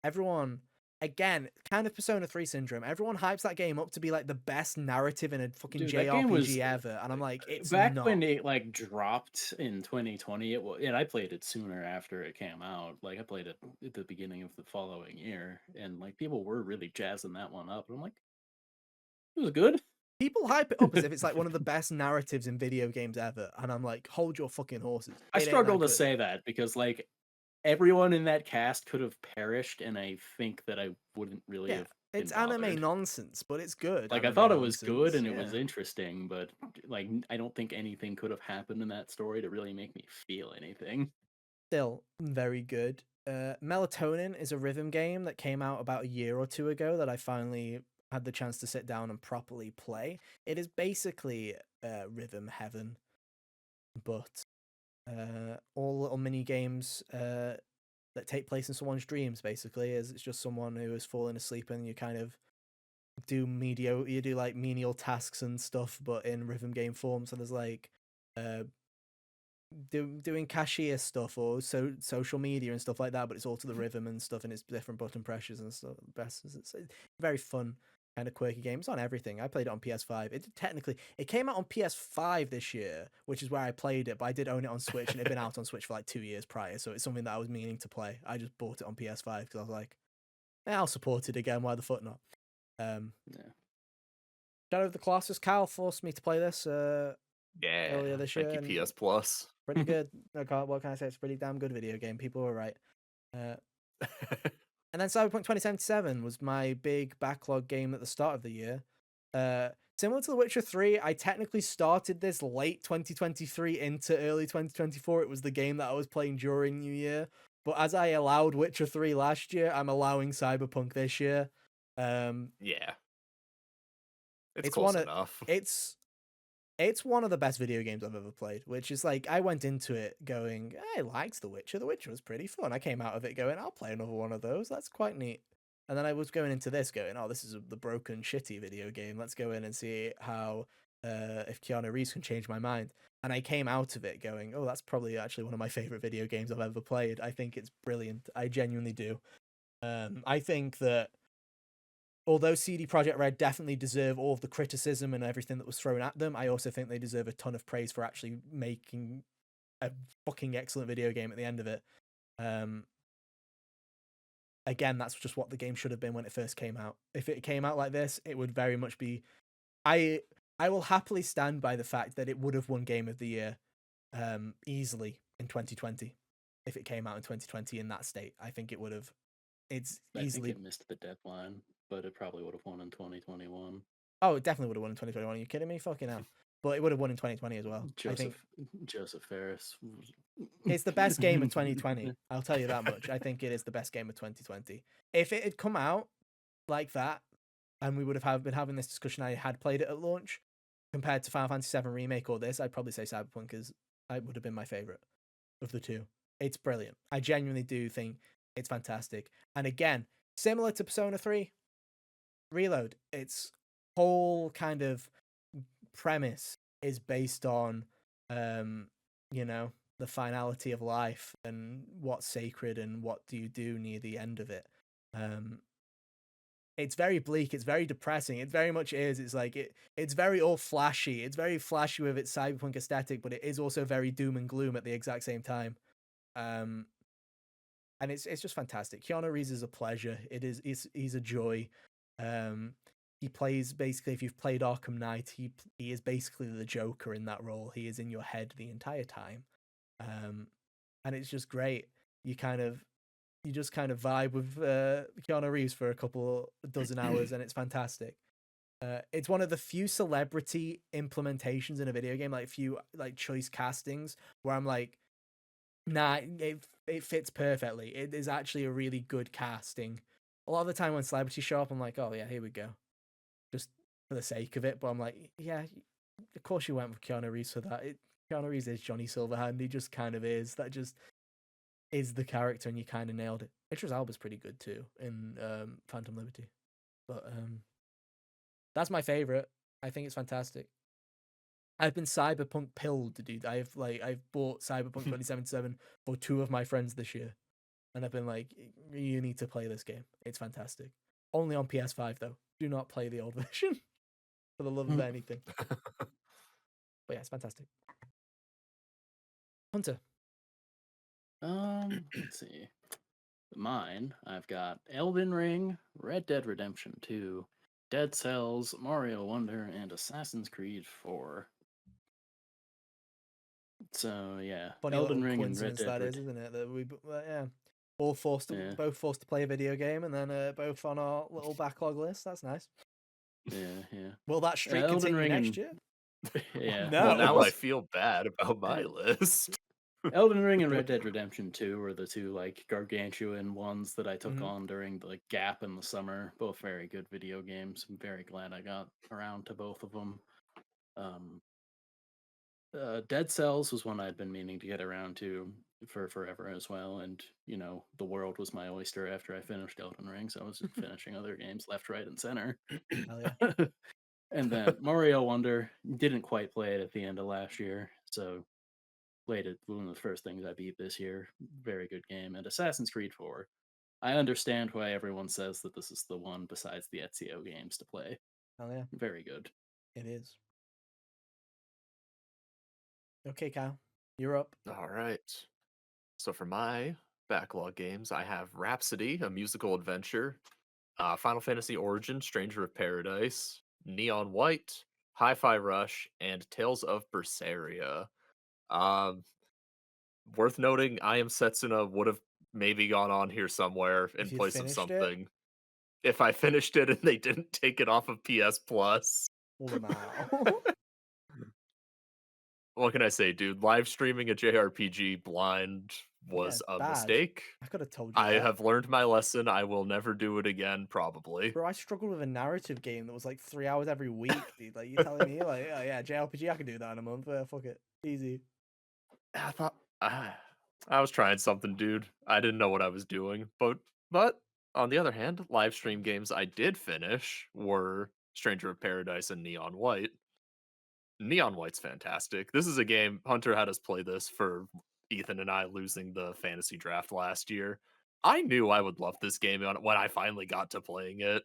everyone, again, kind of Persona 3 syndrome. Everyone hypes that game up to be like the best narrative in a fucking Dude, that game was JRPG ever, and I'm like, it's back not. when it like dropped in 2020. And I played it sooner after it came out. Like I played it at the beginning of the following year, and like people were really jazzing that one up. And I'm like, it was good. People hype it up as if it's like one of the best narratives in video games ever, and I'm like, hold your fucking horses. I It ain't struggle that to good. say that because like everyone in that cast could have perished, and I think that I wouldn't really Yeah, have been it's anime bothered. nonsense, but it's good. Like I anime thought it was good nonsense, and it was yeah. interesting, but like I don't think anything could have happened in that story to really make me feel anything. Still very good. Melatonin is a rhythm game that came out about a year or two ago that I finally had the chance to sit down and properly play. It is basically rhythm heaven, but all little mini games that take place in someone's dreams. Basically, as it's just someone who is falling asleep and you kind of you do like menial tasks and stuff, but in rhythm game form. So there's like uh doing cashier stuff or social media and stuff like that, but it's all to the rhythm and stuff, and it's different button pressures and stuff. It's a very fun kind of quirky game. It's on everything. I played it on PS5. It came out on PS5 this year, which is where I played it, but I did own it on Switch, and it had been out on Switch for like 2 years prior, so it's something that I was meaning to play. I just bought it on PS5 because I was like, I'll support it again. Why the fuck not? Yeah. Shadow of the Colossus. Cal forced me to play this Yeah. earlier this year. Thank you, and PS Plus. Pretty good. What can I say? It's a pretty damn good video game. People were right. And then Cyberpunk 2077 was my big backlog game at the start of the year. Similar to The Witcher 3, I technically started this late 2023 into early 2024. It was the game that I was playing during New Year. But as I allowed Witcher 3 last year, I'm allowing Cyberpunk this year. Yeah. It's It's close one of enough. it's one of the best video games I've ever played, which is like, I went into it going, I liked The Witcher. The Witcher was pretty fun. I came out of it going, I'll play another one of those. That's quite neat. And then I was going into this going, oh, this is the broken, shitty video game. Let's go in and see how if Keanu Reeves can change my mind. And I came out of it going, oh, that's probably actually one of my favorite video games I've ever played. I think it's brilliant. I genuinely do. I think that although CD Projekt Red definitely deserve all of the criticism and everything that was thrown at them, I also think they deserve a ton of praise for actually making a fucking excellent video game at the end of it. Again, that's just what the game should have been when it first came out. If it came out like this, it would very much be. I will happily stand by the fact that it would have won Game of the Year easily in 2020 if it came out in 2020 in that state. I think it would have. It's I think easily. it missed the deadline, but it probably would have won in 2021. Oh, it definitely would have won in 2021. Are you kidding me? Fucking hell. But it would have won in 2020 as well. I think Joseph Ferris. it's the best game of 2020. I'll tell you that much. I think it is the best game of 2020. If it had come out like that, and we would have been having this discussion, I had played it at launch, compared to Final Fantasy VII Remake or this, I'd probably say Cyberpunk would have been my favorite of the two. It's brilliant. I genuinely do think it's fantastic. And again, similar to Persona 3 Reload, its whole kind of premise is based on the finality of life and what's sacred and what do you do near the end of it. It's very bleak, it's very depressing, it very much is. It's like it's very all flashy, it's very flashy with its cyberpunk aesthetic, but it is also very doom and gloom at the exact same time. And it's just fantastic. Keanu Reeves is a pleasure. He's a joy. He plays basically, if you've played Arkham Knight, he is basically the Joker in that role. He is in your head the entire time, and it's just great. You just kind of vibe with Keanu Reeves for a couple dozen hours, and it's fantastic. It's one of the few celebrity implementations in a video game, like few like choice castings, where I'm like, nah, it fits perfectly. It is actually a really good casting. A lot of the time when celebrities show up, I'm like, oh yeah, here we go, just for the sake of it. But I'm like, yeah, of course you went with Keanu Reeves for that. Keanu Reeves is Johnny Silverhand. He just kind of is. That just is the character, and you kind of nailed it. Idris Elba's pretty good too in Phantom Liberty, but that's my favorite. I think it's fantastic. I've been cyberpunk pilled, dude. I've bought Cyberpunk 2077 for two of my friends this year, and I've been like, you need to play this game. It's fantastic. Only on PS5 though. Do not play the old version for the love of anything. But yeah, it's fantastic. Hunter. Let's see. Mine, I've got Elden Ring, Red Dead Redemption 2, Dead Cells, Mario Wonder, and Assassin's Creed 4. So yeah, Funny Elden little Ring and Red coincidence Dead that is, isn't it? That we yeah, all forced to Yeah. both forced to play a video game, and then both on our little backlog list. That's nice. Yeah. Will that streak Elden continue Ring next and year? yeah. No. Well, now I was- feel bad about my list. Elden Ring and Red Dead Redemption 2 were the two like gargantuan ones that I took Mhm. on during the gap in the summer. Both very good video games. I'm very glad I got around to both of them. Dead Cells was one I'd been meaning to get around to for forever as well, and the world was my oyster after I finished Elden Ring, so I was finishing other games left, right, and center. Hell yeah. And then Mario Wonder, didn't quite play it at the end of last year, so played it, one of the first things I beat this year. Very good game. And Assassin's Creed 4. I understand why everyone says that this is the one besides the Ezio games to play. Hell yeah. Very good. It is. Okay, Kyle, you're up. All right. So for my backlog games, I have Rhapsody, a musical adventure, Final Fantasy Origin, Stranger of Paradise, Neon White, Hi-Fi Rush, and Tales of Berseria. Um, Worth noting, I Am Setsuna would have maybe gone on here somewhere in If you place of finished it, something if I finished it and they didn't take it off of PS Plus. pull them out. What can I say, dude? Live streaming a JRPG blind Yeah, was it's a bad. mistake. I could have told you I that. have learned my lesson. I will never do it again, probably. Bro, I struggled with a narrative game that was like 3 hours every week, dude. Like, you telling me, like, oh, yeah, JRPG, I can do that in a month. Fuck it. Easy. I thought I was trying something, dude. I didn't know what I was doing, but On the other hand, live stream games I did finish were Stranger of Paradise and Neon White. Neon White's fantastic. This is a game Hunter had us play this for Ethan and I losing the fantasy draft last year. I knew I would love this game when I finally got to playing it.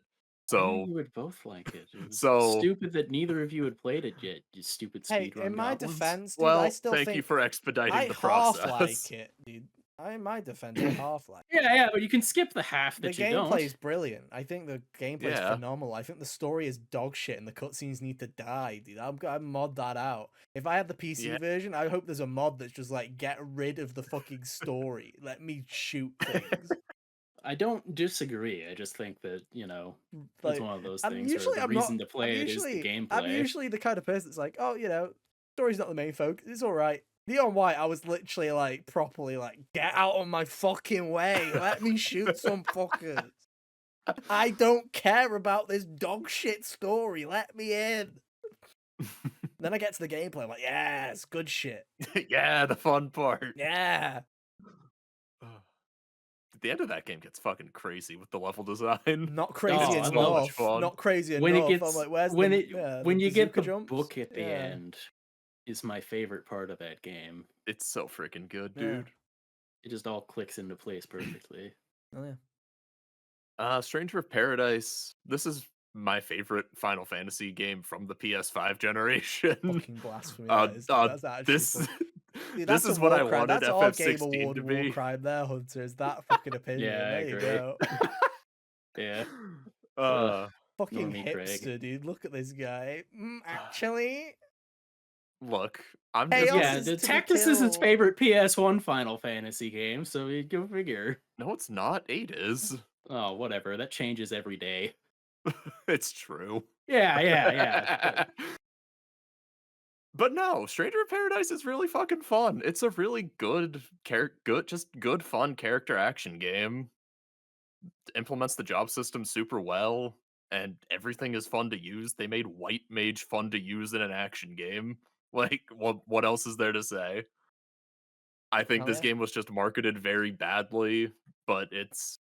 I knew So you would both like it. It was so stupid that neither of you had played it yet, you stupid Hey, in speedrun my goblins. defense, dude, I well, still thank you think for expediting I the half like process. it, dude. In my defense, I half like Yeah, yeah, but you can skip the half the that you gameplay is don't. brilliant. I think the gameplay is Yeah. phenomenal. I think the story is dog shit and the cutscenes need to die, dude. I'm gonna mod that out. If I had the PC Yeah. version, I hope there's a mod that's just like get rid of the fucking story. Let me shoot things. I don't disagree. I just think that, it's Like one of those I'm things where usually the I'm not reason to play it is the I'm gameplay. usually the kind of person that's like, oh, story's not the main focus. It's all right. Neon White, I was literally like properly like, get out of my fucking way. Let me shoot some fuckers. I don't care about this dog shit story. Let me in. Then I get to the gameplay. I'm like, yes, good shit. Yeah, the fun part. Yeah. The end of that game gets fucking crazy with the level design. Not It's crazy Oh, I so love much enough. fun. Not crazy when it enough. I'm gets like, where's when the it the when you get bazooka the jumps? book at the Yeah. end is my favorite part of that game. It's so freaking good, Yeah. dude. It just all clicks into place perfectly. Oh yeah. Stranger of Paradise. This is my favorite Final Fantasy game from the PS5 generation. Fucking blasphemy uh, that is, dude. uh, That's actually this fuck. Dude, this that's a is what war I crime. wanted That's our Game FF16 Award to war be. crime there, Hunter. Is that fucking opinion? Yeah, I There you agree. go. Yeah. Ugh, uh, Fucking Normie Craig. hipster, dude. Look at this guy. Actually, look, I'm just chaos Yeah, is the to be Tactus is its killed. favorite PS1 Final Fantasy game, so you go figure. no, it's not. 8 is. Oh, whatever. That changes every day. It's true. Yeah, yeah, yeah. But no, Stranger of Paradise is really fucking fun. It's a really good fun character action game. Implements the job system super well, and everything is fun to use. They made White Mage fun to use in an action game. Like, what else is there to say? I think Hell this yeah. game was just marketed very badly, but it's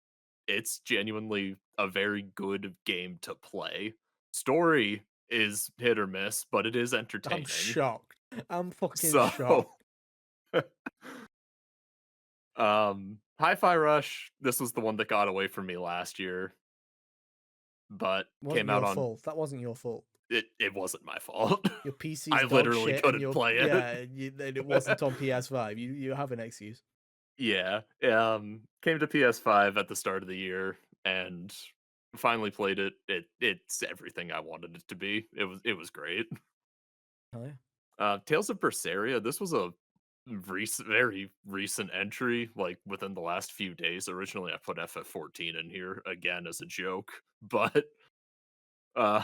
genuinely a very good game to play. Story is hit or miss, but it is I'm entertaining. shocked. I'm fucking So, shocked. Hi-Fi Rush, this was the one that got away from me last year, but Wasn't came out your on fault. That wasn't your fault. it wasn't my fault. Your PC's I dog literally shit, and couldn't your play it. and it wasn't on PS5. You have an excuse. Yeah, came to PS5 at the start of the year and finally played it. It's everything I wanted it to be. It was great. Hell yeah. Tales of Berseria, this was a very recent entry, like within the last few days. Originally, I put FF14 in here again as a joke, but uh,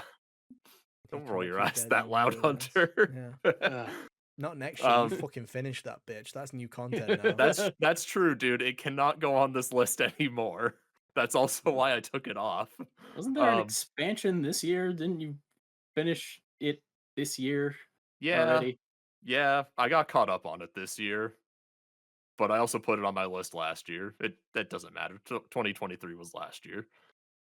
You don't roll can't your keep eyes getting that loud, rewards. Hunter. Yeah. Ugh. Not next year. You um, fucking finished that bitch. That's new content now. that's true, dude. It cannot go on this list anymore. That's also why I took it off. Wasn't there an Um, expansion this year? Didn't you finish it this year yeah, already? yeah, I got caught up on it this year, but I also put it on my list last year. That doesn't matter. 2023 was last year.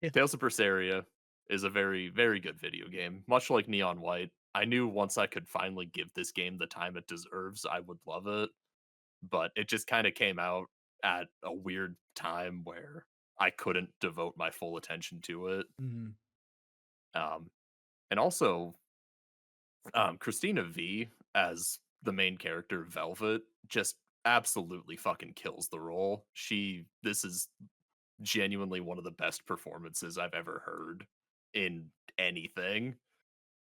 Yeah. Tales of Berseria is a very good video game. Much like Neon White, I knew once I could finally give this game the time it deserves, I would love it. But it just kind of came out at a weird time where I couldn't devote my full attention to it. Mhm. Um, and also, Christina V as the main character, Velvet, just absolutely fucking kills the role. This is genuinely one of the best performances I've ever heard in anything.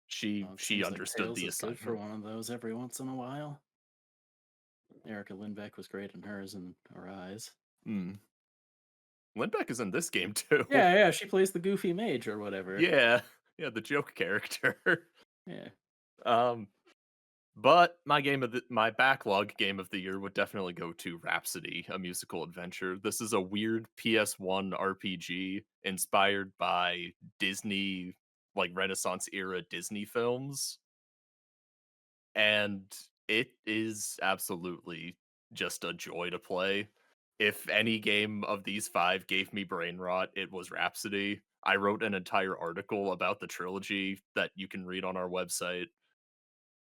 She Well, it she seems like understood Tails the is good for assignment. one of those every once in a while. Erica Lindbeck was great in hers and Arise. Mm. Lindbeck is in this game too. Yeah, yeah, she plays the goofy mage or whatever. Yeah, yeah, the joke character. Yeah. um, but my backlog game of the year would definitely go to Rhapsody, a musical adventure. This is a weird PS1 RPG inspired by Disney, like Renaissance era Disney films, and it is absolutely just a joy to play. if any game of these 5 gave me brain rot, it was Rhapsody. I wrote an entire article about the trilogy that you can read on our website.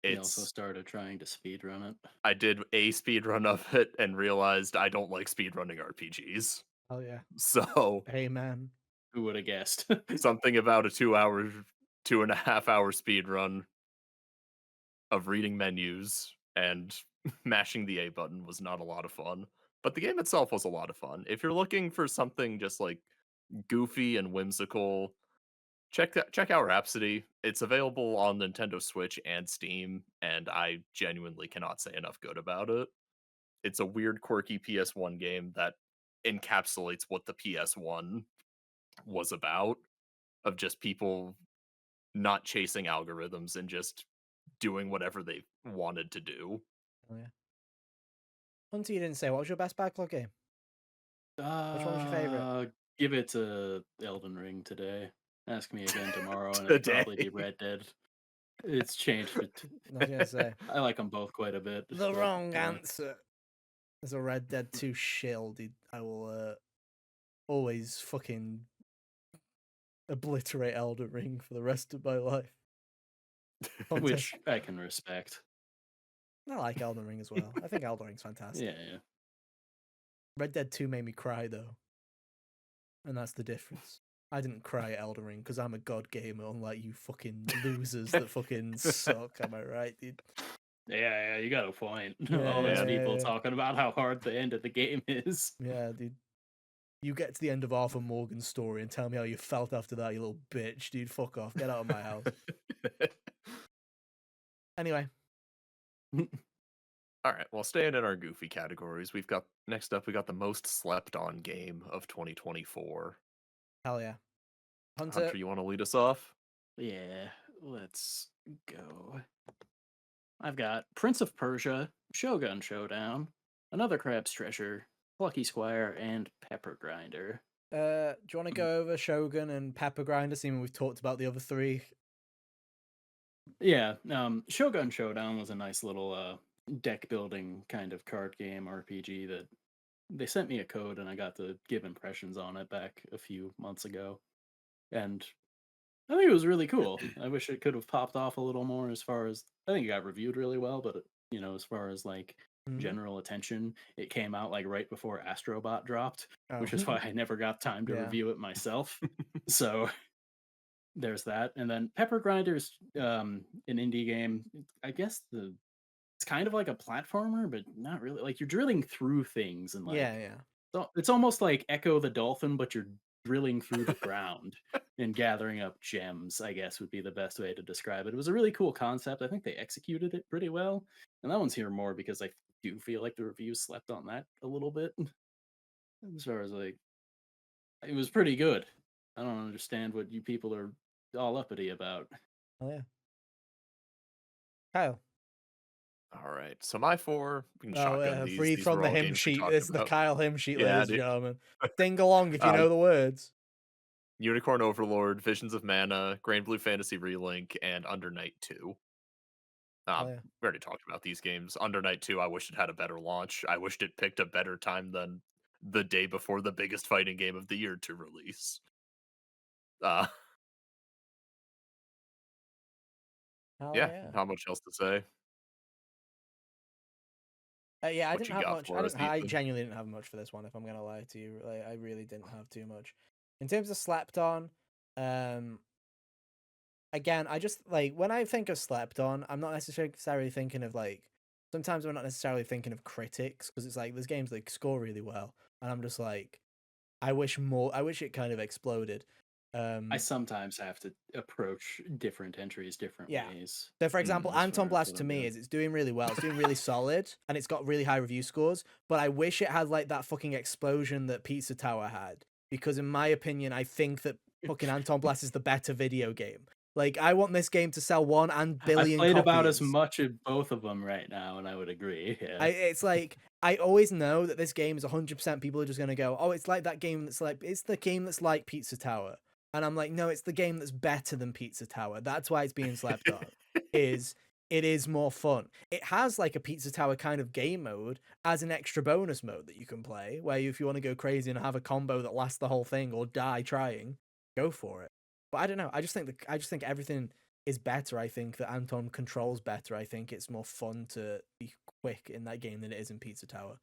He also It's started trying to speedrun it. I did a speedrun of it and realized I don't like speedrunning RPGs. Oh yeah. So, Hey man. Who would have guessed? something about a 2.5 hour speedrun of reading menus and mashing the A button was not a lot of fun. But the game itself was a lot of fun. If you're looking for something just like goofy and whimsical, check out Rhapsody. It's available on Nintendo Switch and Steam, and I genuinely cannot say enough good about it. It's a weird, quirky PS1 game that encapsulates what the PS1 was about, of just people not chasing algorithms and just doing whatever they wanted to do. Oh yeah. Hunter, you didn't say what was your best backlog game? Which one was your favorite? Give it to Elden Ring today. Ask me again tomorrow, and it'll Today. probably be Red Dead. It's changed. I was gonna say I like them both quite a bit. the But, wrong answer. As a Red Dead 2 shill, dude, I will always fucking obliterate Elden Ring for the rest of my life. Hunter, which I can respect. I like Elden Ring as well. I think Elden Ring's fantastic. Yeah. Red Dead 2 made me cry though, and that's the difference. I didn't cry at Elden Ring because I'm a god gamer, unlike you fucking losers that fucking suck. Am I right, dude? Yeah, you got a point. All those Yeah. people talking about how hard the end of the game is. Yeah, dude. You get to the end of Arthur Morgan's story and tell me how you felt after that, you little bitch, dude. Fuck off. Get out of my house. Anyway. All right. Well, staying in our goofy categories, next up we got the most slept on game of 2024. Hell yeah. Hunter, you want to lead us off? Yeah, let's go. I've got Prince of Persia, Shogun Showdown, Another Crab's Treasure, Plucky Squire, and Pepper Grinder. Do you want to go over Shogun and Pepper Grinder, seeing we've talked about the other three? Yeah, Shogun Showdown was a nice little deck building kind of card game RPG that they sent me a code and I got to give impressions on it back a few months ago. And I think it was really cool. I wish it could have popped off a little more as far as I think it got reviewed really well, but as far as like general attention, it came out like right before Astrobot dropped, which is why I never got time to Yeah. review it myself. So there's that. And then Pepper Grinder's an indie game. I guess it's kind of like a platformer, but not really. Like you're drilling through things and like yeah. so it's almost like Echo the Dolphin, but you're drilling through the ground and gathering up gems, I guess would be the best way to describe it. It was a really cool concept. I think they executed it pretty well. And that one's here more because I do feel like the reviews slept on that a little bit. As far as like, it was pretty good. I don't understand what you people are all uppity about. Oh yeah. Kyle. All right. So my 4, we can shotgun these. Read These from were the all hymn games we sheet. talked This is the about. Kyle hymn sheet, Yeah, ladies and dude. gentlemen. Sing along if you know the words. Unicorn Overlord, Visions of Mana, Grand Blue Fantasy Relink, and Under Night 2. Yeah. We already talked about these games. Under Night 2, I wish it had a better launch. I wished it picked a better time than the day before the biggest fighting game of the year to release. Hell Yeah, not much else to say. Yeah, I What didn't you have got much. for us, I Ethan? genuinely didn't have much for this one. If I'm gonna lie to you, like, I really didn't have too much. In terms of slept on, again, I just like when I think of slept on, I'm not necessarily thinking of like. Sometimes I'm not necessarily thinking of critics because it's like there's games that score really well, and I'm just like, I wish it kind of exploded. I sometimes have to approach different entries different Yeah. ways. So, for example, as Anton far as Blast what to I'm me doing. it's doing really well. It's doing really solid, and it's got really high review scores. But I wish it had like that fucking explosion that Pizza Tower had, because in my opinion, I think that fucking Anton Blast is the better video game. Like, I want this game to sell 1 I've billion played about as copies. much of both of them right now, and I would agree. Yeah. It's like I always know that this game is 100% people are just gonna go, oh, it's like that game that's like it's the game that's like Pizza Tower, and I'm like, no, it's the game that's better than Pizza Tower. That's why it's being slept on. Is it is more fun. It has like a Pizza Tower kind of game mode as an extra bonus mode that you can play, where if you want to go crazy and have a combo that lasts the whole thing or die trying, go for it. But I don't know. I just think everything is better. I think that Anton controls better. I think it's more fun to be quick in that game than it is in Pizza Tower.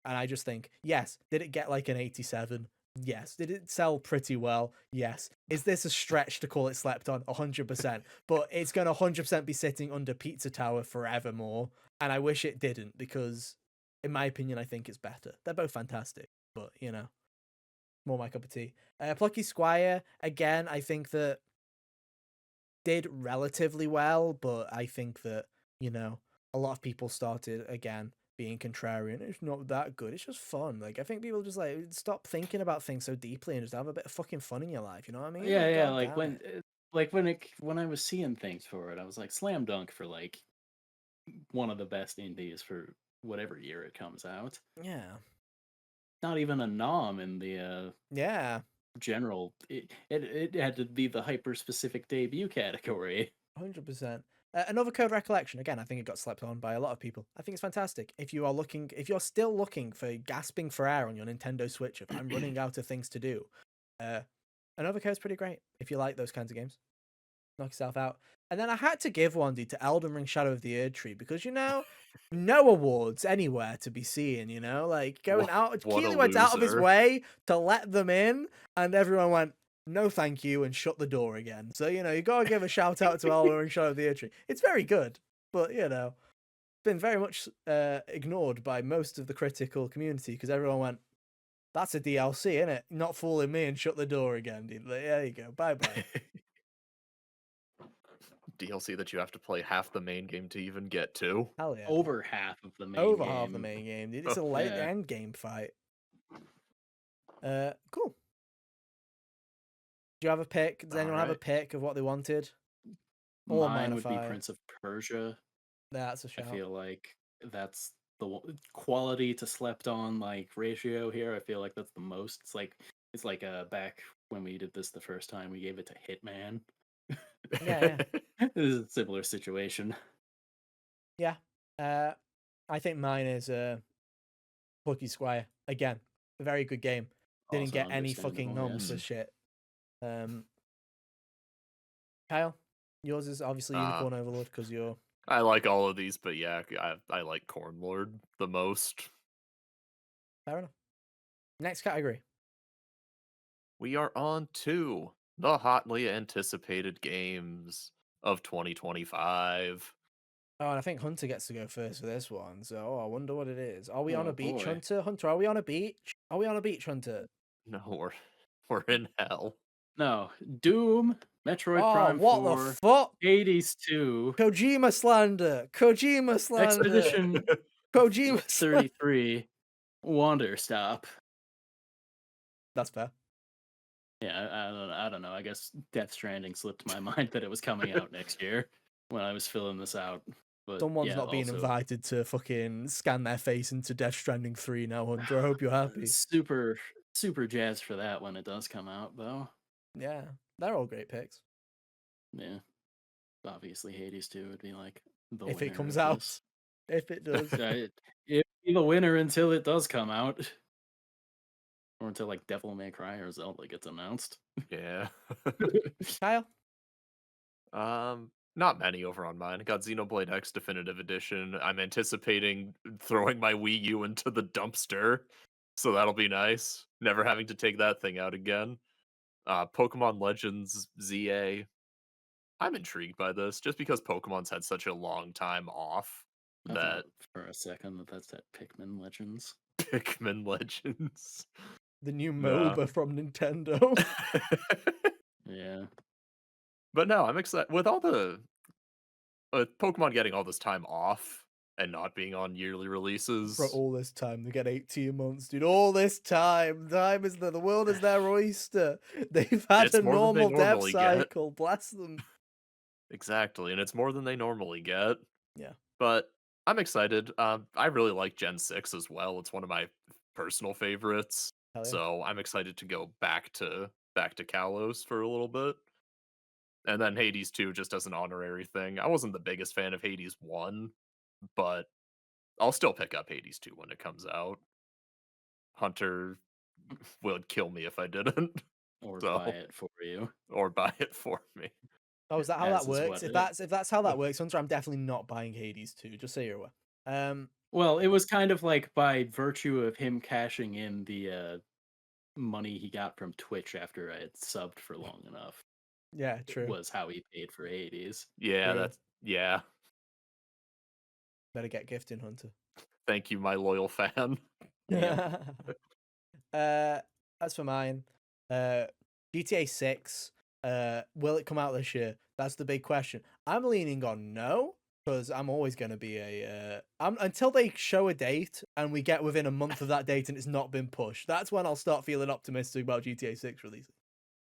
And I just think, yes, did it get like an 87? Yes. Did it sell pretty well? Yes. Is this a stretch to call it slept on? 100%. But it's going to 100% be sitting under Pizza Tower forevermore. And I wish it didn't because, in my opinion, I think it's better. They're both fantastic, but, more my cup of tea. Plucky Squire, again, I think that did relatively well, but I think that, a lot of people started again being contrarian. It's not that good. It's just fun. Like I think people just like stop thinking about things so deeply and just have a bit of fucking fun in your life. You know what I mean? Yeah, Like yeah. god Like damn it. when I was seeing things for it, I was like, slam dunk for like one of the best indies for whatever year it comes out. Yeah. Not even a nom in the Yeah. general. It had to be the hyper specific debut category. 100%. Another Code Recollection. Again, I think it got slept on by a lot of people. I think it's fantastic. If you're still looking for gasping for air on your Nintendo Switch, if I'm running out of things to do, Another Code's pretty great. If you like those kinds of games, knock yourself out. And then I had to give one, dude, to Elden Ring Shadow of the Erd Tree because no awards anywhere to be seen. Like going out. What a Keely went out of his loser. way to let them in, and everyone went, "No, thank you," and shut the door again. So you gotta give a shout out to Elden Ring Shadow of the Erd Tree. It's very good, but been very much ignored by most of the critical community because everyone went, "That's a DLC, isn't it? Not fooling me," and shut the door again, dude. Like, there you go. Bye bye. DLC that you have to play half the main game to even get to. Hell yeah, dude. Over half of the main Over half the game. main game, dude. It's a late Yeah. end game fight. Cool. Do you have a pick? Does anyone have a Alright. pick of what they wanted? Or Mine would be Minify? Prince of Persia. That's a I shout. feel like that's the quality to slept on like ratio here. I feel like that's the most. It's like back when we did this the first time, we gave it to Hitman. Yeah. This is a similar situation. Yeah. I think mine is Plucky Squire. Again, a very good game. Didn't Also get any fucking understandable, noms yes. for shit. Kyle, yours is obviously Uh, Unicorn Overlord because you're I like all of these, but yeah, I like Corn Lord the most. fair enough. Next category. We are on to the hotly anticipated games of 2025. Oh, and I think Hunter gets to go first for this one. So, I wonder what it is. Are we on Oh a beach, boy. Hunter? Hunter, are we on a beach? Are we on a beach, Hunter? No, we're in hell. No, Doom, Metroid Oh, Prime what the 4, fuck? Hades 2, Kojima slander. Kojima slander. Expedition Kojima slander. 33, Wander Stop. That's fair. Yeah, I don't know. I guess Death Stranding slipped my mind that it was coming out next year when I was filling this out. But Someone's yeah, not being also invited to fucking scan their face into Death Stranding 3 now, Hunter. I hope you're happy. super super jazzed for that when it does come out, though. Yeah, they're all great picks. Yeah, obviously Hades 2 would be like the If it winner comes of out. this. If it does. It'd be the winner until it does come out, or until like Devil May Cry or Zelda gets announced. Yeah. Kyle? Not many over on mine. Got Xenoblade X Definitive Edition. I'm anticipating throwing my Wii U into the dumpster, so that'll be nice. Never having to take that thing out again. Pokemon Legends ZA. I'm intrigued by this just because Pokemon's had such a long time off I that thought for a second that that's that Pikmin Legends. Pikmin Legends. The new Nah. MOBA from Nintendo. Yeah. But no, I'm excited with all the Pokemon getting all this time off and not being on yearly releases. For all this time, they get 18 months, dude. All this time. Time is the world is their oyster. They've had It's a more than they normal dev normally get. cycle. Bless them. Exactly, and it's more than they normally get. Yeah. But I'm excited. I really like Gen 6 as well. It's one of my personal favorites. Hell yeah. So I'm excited to go back to Kalos for a little bit. And then Hades 2 just as an honorary thing. I wasn't the biggest fan of Hades 1, but I'll still pick up Hades 2 when it comes out. Hunter would kill me if I didn't. or buy So, it for you, or buy it for me. Oh, is that how that as is works? what If it. that's how that works, Hunter, I'm definitely not buying Hades 2, just so you're aware. Well, it was kind of like by virtue of him cashing in the money he got from Twitch after I had subbed for long enough. Yeah, It true. was how he paid for Hades. Yeah, True. yeah. Better get gifting, Hunter. Thank you, my loyal fan. Yep. Uh, as for mine, GTA 6, will it come out this year? That's the big question. I'm leaning on no, because I'm always going to be until they show a date and we get within a month of that date and it's not been pushed. That's when I'll start feeling optimistic about GTA 6 releasing.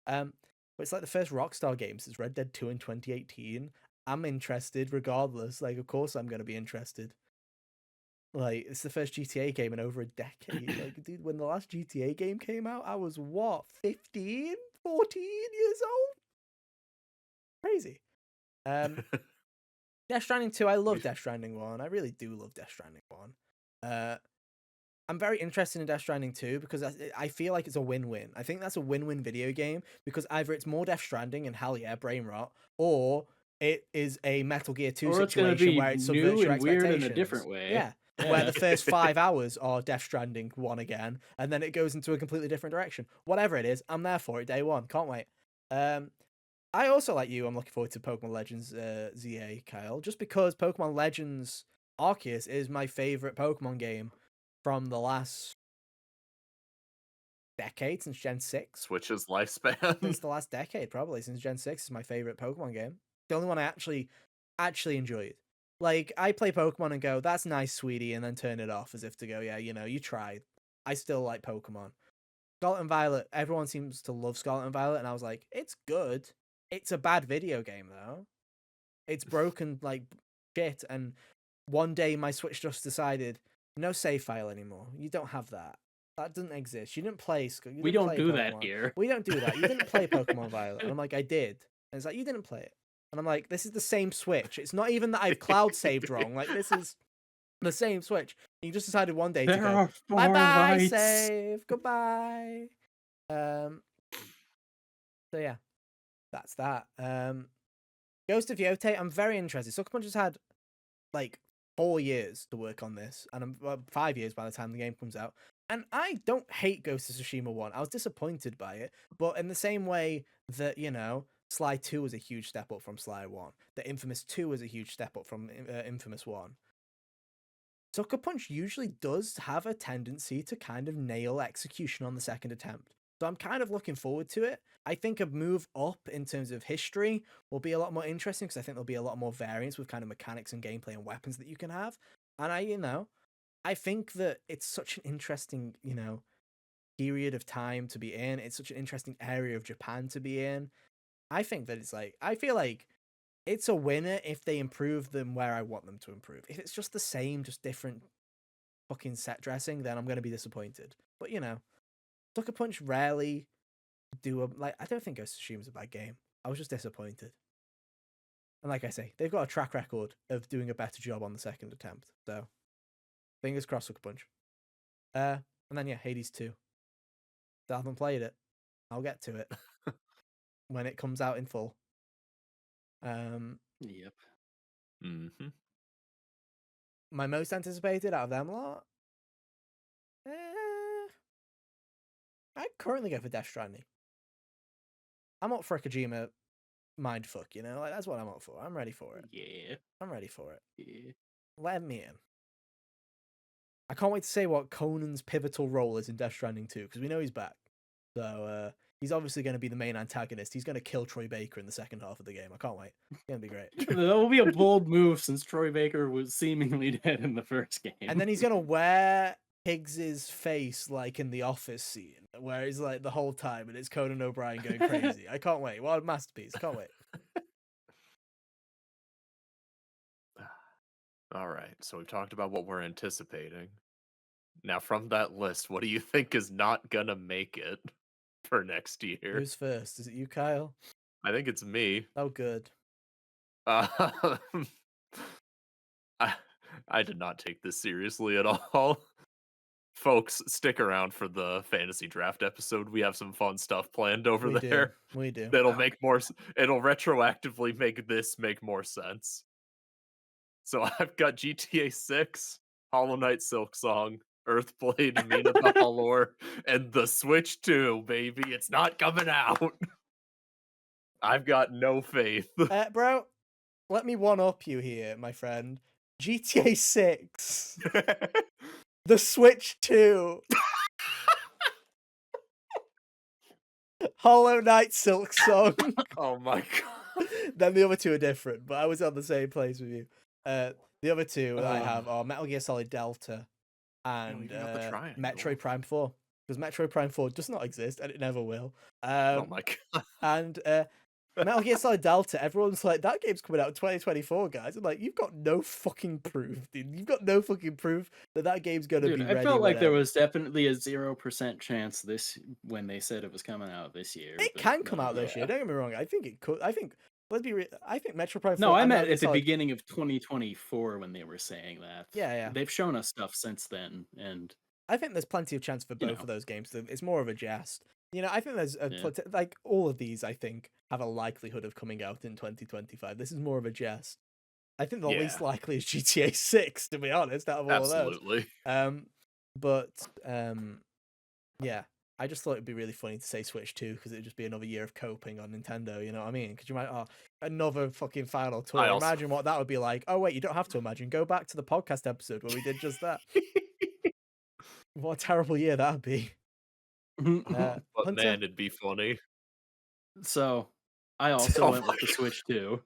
But it's like the first Rockstar game since Red Dead 2 in 2018. I'm interested regardless. Like, of course I'm going to be interested. Like, it's the first GTA game in over a decade. Like, dude, when the last GTA game came out, I was what, 15, 14 years old? Crazy. Death Stranding 2, I love Death Stranding 1. I really do love Death Stranding 1. I'm very interested in Death Stranding 2 because I feel like it's a win-win. I think that's a win-win video game because either it's more Death Stranding and hell yeah, brain rot, or it is a Metal Gear 2 Or it's gonna situation be where it new subverts your and weird in a different expectations. way. Yeah. Where the Yeah. first 5 hours are Death Stranding 1 again, and then it goes into a completely different direction. Whatever it is, I'm there for it day one. Can't wait. I also, like you, I'm looking forward to Pokemon Legends ZA, Kyle, just because Pokemon Legends Arceus is my favorite Pokemon game from the last decade, since Gen 6. Switch's Since lifespan. the last decade, probably, since Gen 6 is my favorite Pokemon game. The only one I actually enjoyed. Like, I play Pokemon and go, that's nice, sweetie, and then turn it off as if to go, yeah, you tried. I still like Pokemon. Scarlet and Violet, everyone seems to love Scarlet and Violet, and I was like, it's good. It's a bad video game, though. It's broken like shit, and one day my Switch just decided, no save file anymore. You don't have that. That doesn't exist. You didn't play you We didn't don't play do that Pokemon. here. We don't do that. You didn't play Pokemon Violet. And I'm like, I did. And it's like, you didn't play it. And I'm like, this is the same Switch. It's not even that I've cloud saved wrong. Like, this is the same Switch. You just decided one day to There go, are bye 4 bye, lights. save, goodbye. So yeah, that's that. Ghost of Yote, I'm very interested. Sucker Punch has had like 4 years to work on this, and I'm 5 years by the time the game comes out. And I don't hate Ghost of Tsushima 1. I was disappointed by it, but in the same way that, Sly 2 was a huge step up from Sly 1, the Infamous 2 was a huge step up from Infamous 1. Sucker Punch usually does have a tendency to kind of nail execution on the second attempt. So I'm kind of looking forward to it. I think a move up in terms of history will be a lot more interesting because I think there'll be a lot more variance with kind of mechanics and gameplay and weapons that you can have. And I think that it's such an interesting, period of time to be in. It's such an interesting area of Japan to be in. I think that I feel like it's a winner if they improve them where I want them to improve. If it's just the same, just different fucking set dressing, then I'm going to be disappointed. But, Sucker Punch rarely I don't think Ghost of Tsushima's a bad game. I was just disappointed. And like I say, they've got a track record of doing a better job on the second attempt. So, fingers crossed, Sucker Punch. And then, yeah, Hades 2. Still haven't played it. I'll get to it when it comes out in full. Yep. Mm-hmm. My most anticipated out of them lot? Eh, I'd currently go for Death Stranding. I'm up for a Kojima mindfuck, Like, that's what I'm up for. I'm ready for it. Yeah. I'm ready for it. Yeah. Let me in. I can't wait to say what Conan's pivotal role is in Death Stranding 2, because we know he's back. So, he's obviously going to be the main antagonist. He's going to kill Troy Baker in the second half of the game. I can't wait. It's going to be great. That will be a bold move since Troy Baker was seemingly dead in the first game. And then he's going to wear Higgs's face like in the Office scene, where he's like the whole time, and it's Conan O'Brien going crazy. I can't wait. What a masterpiece. Can't wait. All right, so we've talked about what we're anticipating. Now, from that list, what do you think is not gonna make it for next year? Who's first? Is it you, Kyle? I think it's me. Oh, good. Um, I, I did not take this seriously at all. Folks, stick around for the fantasy draft episode. We have some fun stuff planned over We do. there. We do. That'll make more. It'll retroactively make this make more sense. So I've got GTA 6, Hollow Knight Silk Song, Earthblade, Mina the Halor, and the Switch 2, baby. It's not coming out. I've got no faith. Bro, let me one up you here, my friend. GTA 6, the Switch 2, Hollow Knight Silk Song. Oh my god. Then the other two are different, but I was on the same place with you. The other two that I have are Metal Gear Solid Delta and even got the triangle. Metroid Prime 4. Because Metroid Prime 4 does not exist, and it never will. Oh my god. And Metal Gear Solid Delta, everyone's like, that game's coming out in 2024, guys. I'm like, you've got no fucking proof, dude. You've got no fucking proof that that game's going to Dude, be I ready. felt like there whenever. was definitely a 0% chance this when they said it was coming out this year. It but, can come out this year. yeah. Don't get me wrong. I think it could. I think, let's be real. I think Metroid Prime 4 No, I and meant Metal Gear at the Solid. beginning of 2024 when they were saying that. Yeah, yeah. They've shown us stuff since then, and I think there's plenty of chance for both of those games. It's more of a jest. I think there's like all of these. I think have a likelihood of coming out in 2025. This is more of a jest. I think the least likely is GTA 6, to be honest, out of all of those. Absolutely. Yeah, I just thought it'd be really funny to say Switch 2 because it'd just be another year of coping on Nintendo. You know what I mean? Could you imagine another fucking final tour? Imagine what that would be like. Oh wait, you don't have to imagine. Go back to the podcast episode where we did just that. What a terrible year that'd be. But Hunter? man, it'd be funny. So I also went with the Switch 2.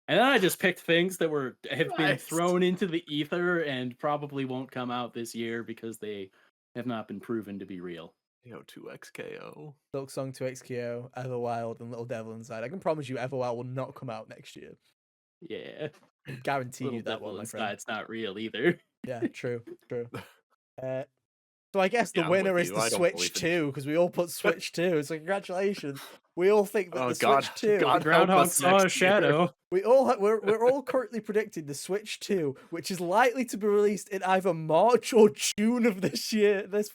And then I just picked things that have been thrown into the ether and probably won't come out this year because they have not been proven to be real. 2XKO. Silk Song 2XKO, Everwild, and Little Devil Inside. I can promise you Everwild will not come out next year. Yeah. I guarantee Little you that Devil one, my friend. Inside's not real either. Yeah, true. So I guess the winner is the Switch 2 because we all put Switch 2. So congratulations. We all think that the Switch 2. God Groundhog saw a shadow. We're all currently predicting the Switch 2, which is likely to be released in either March or June of this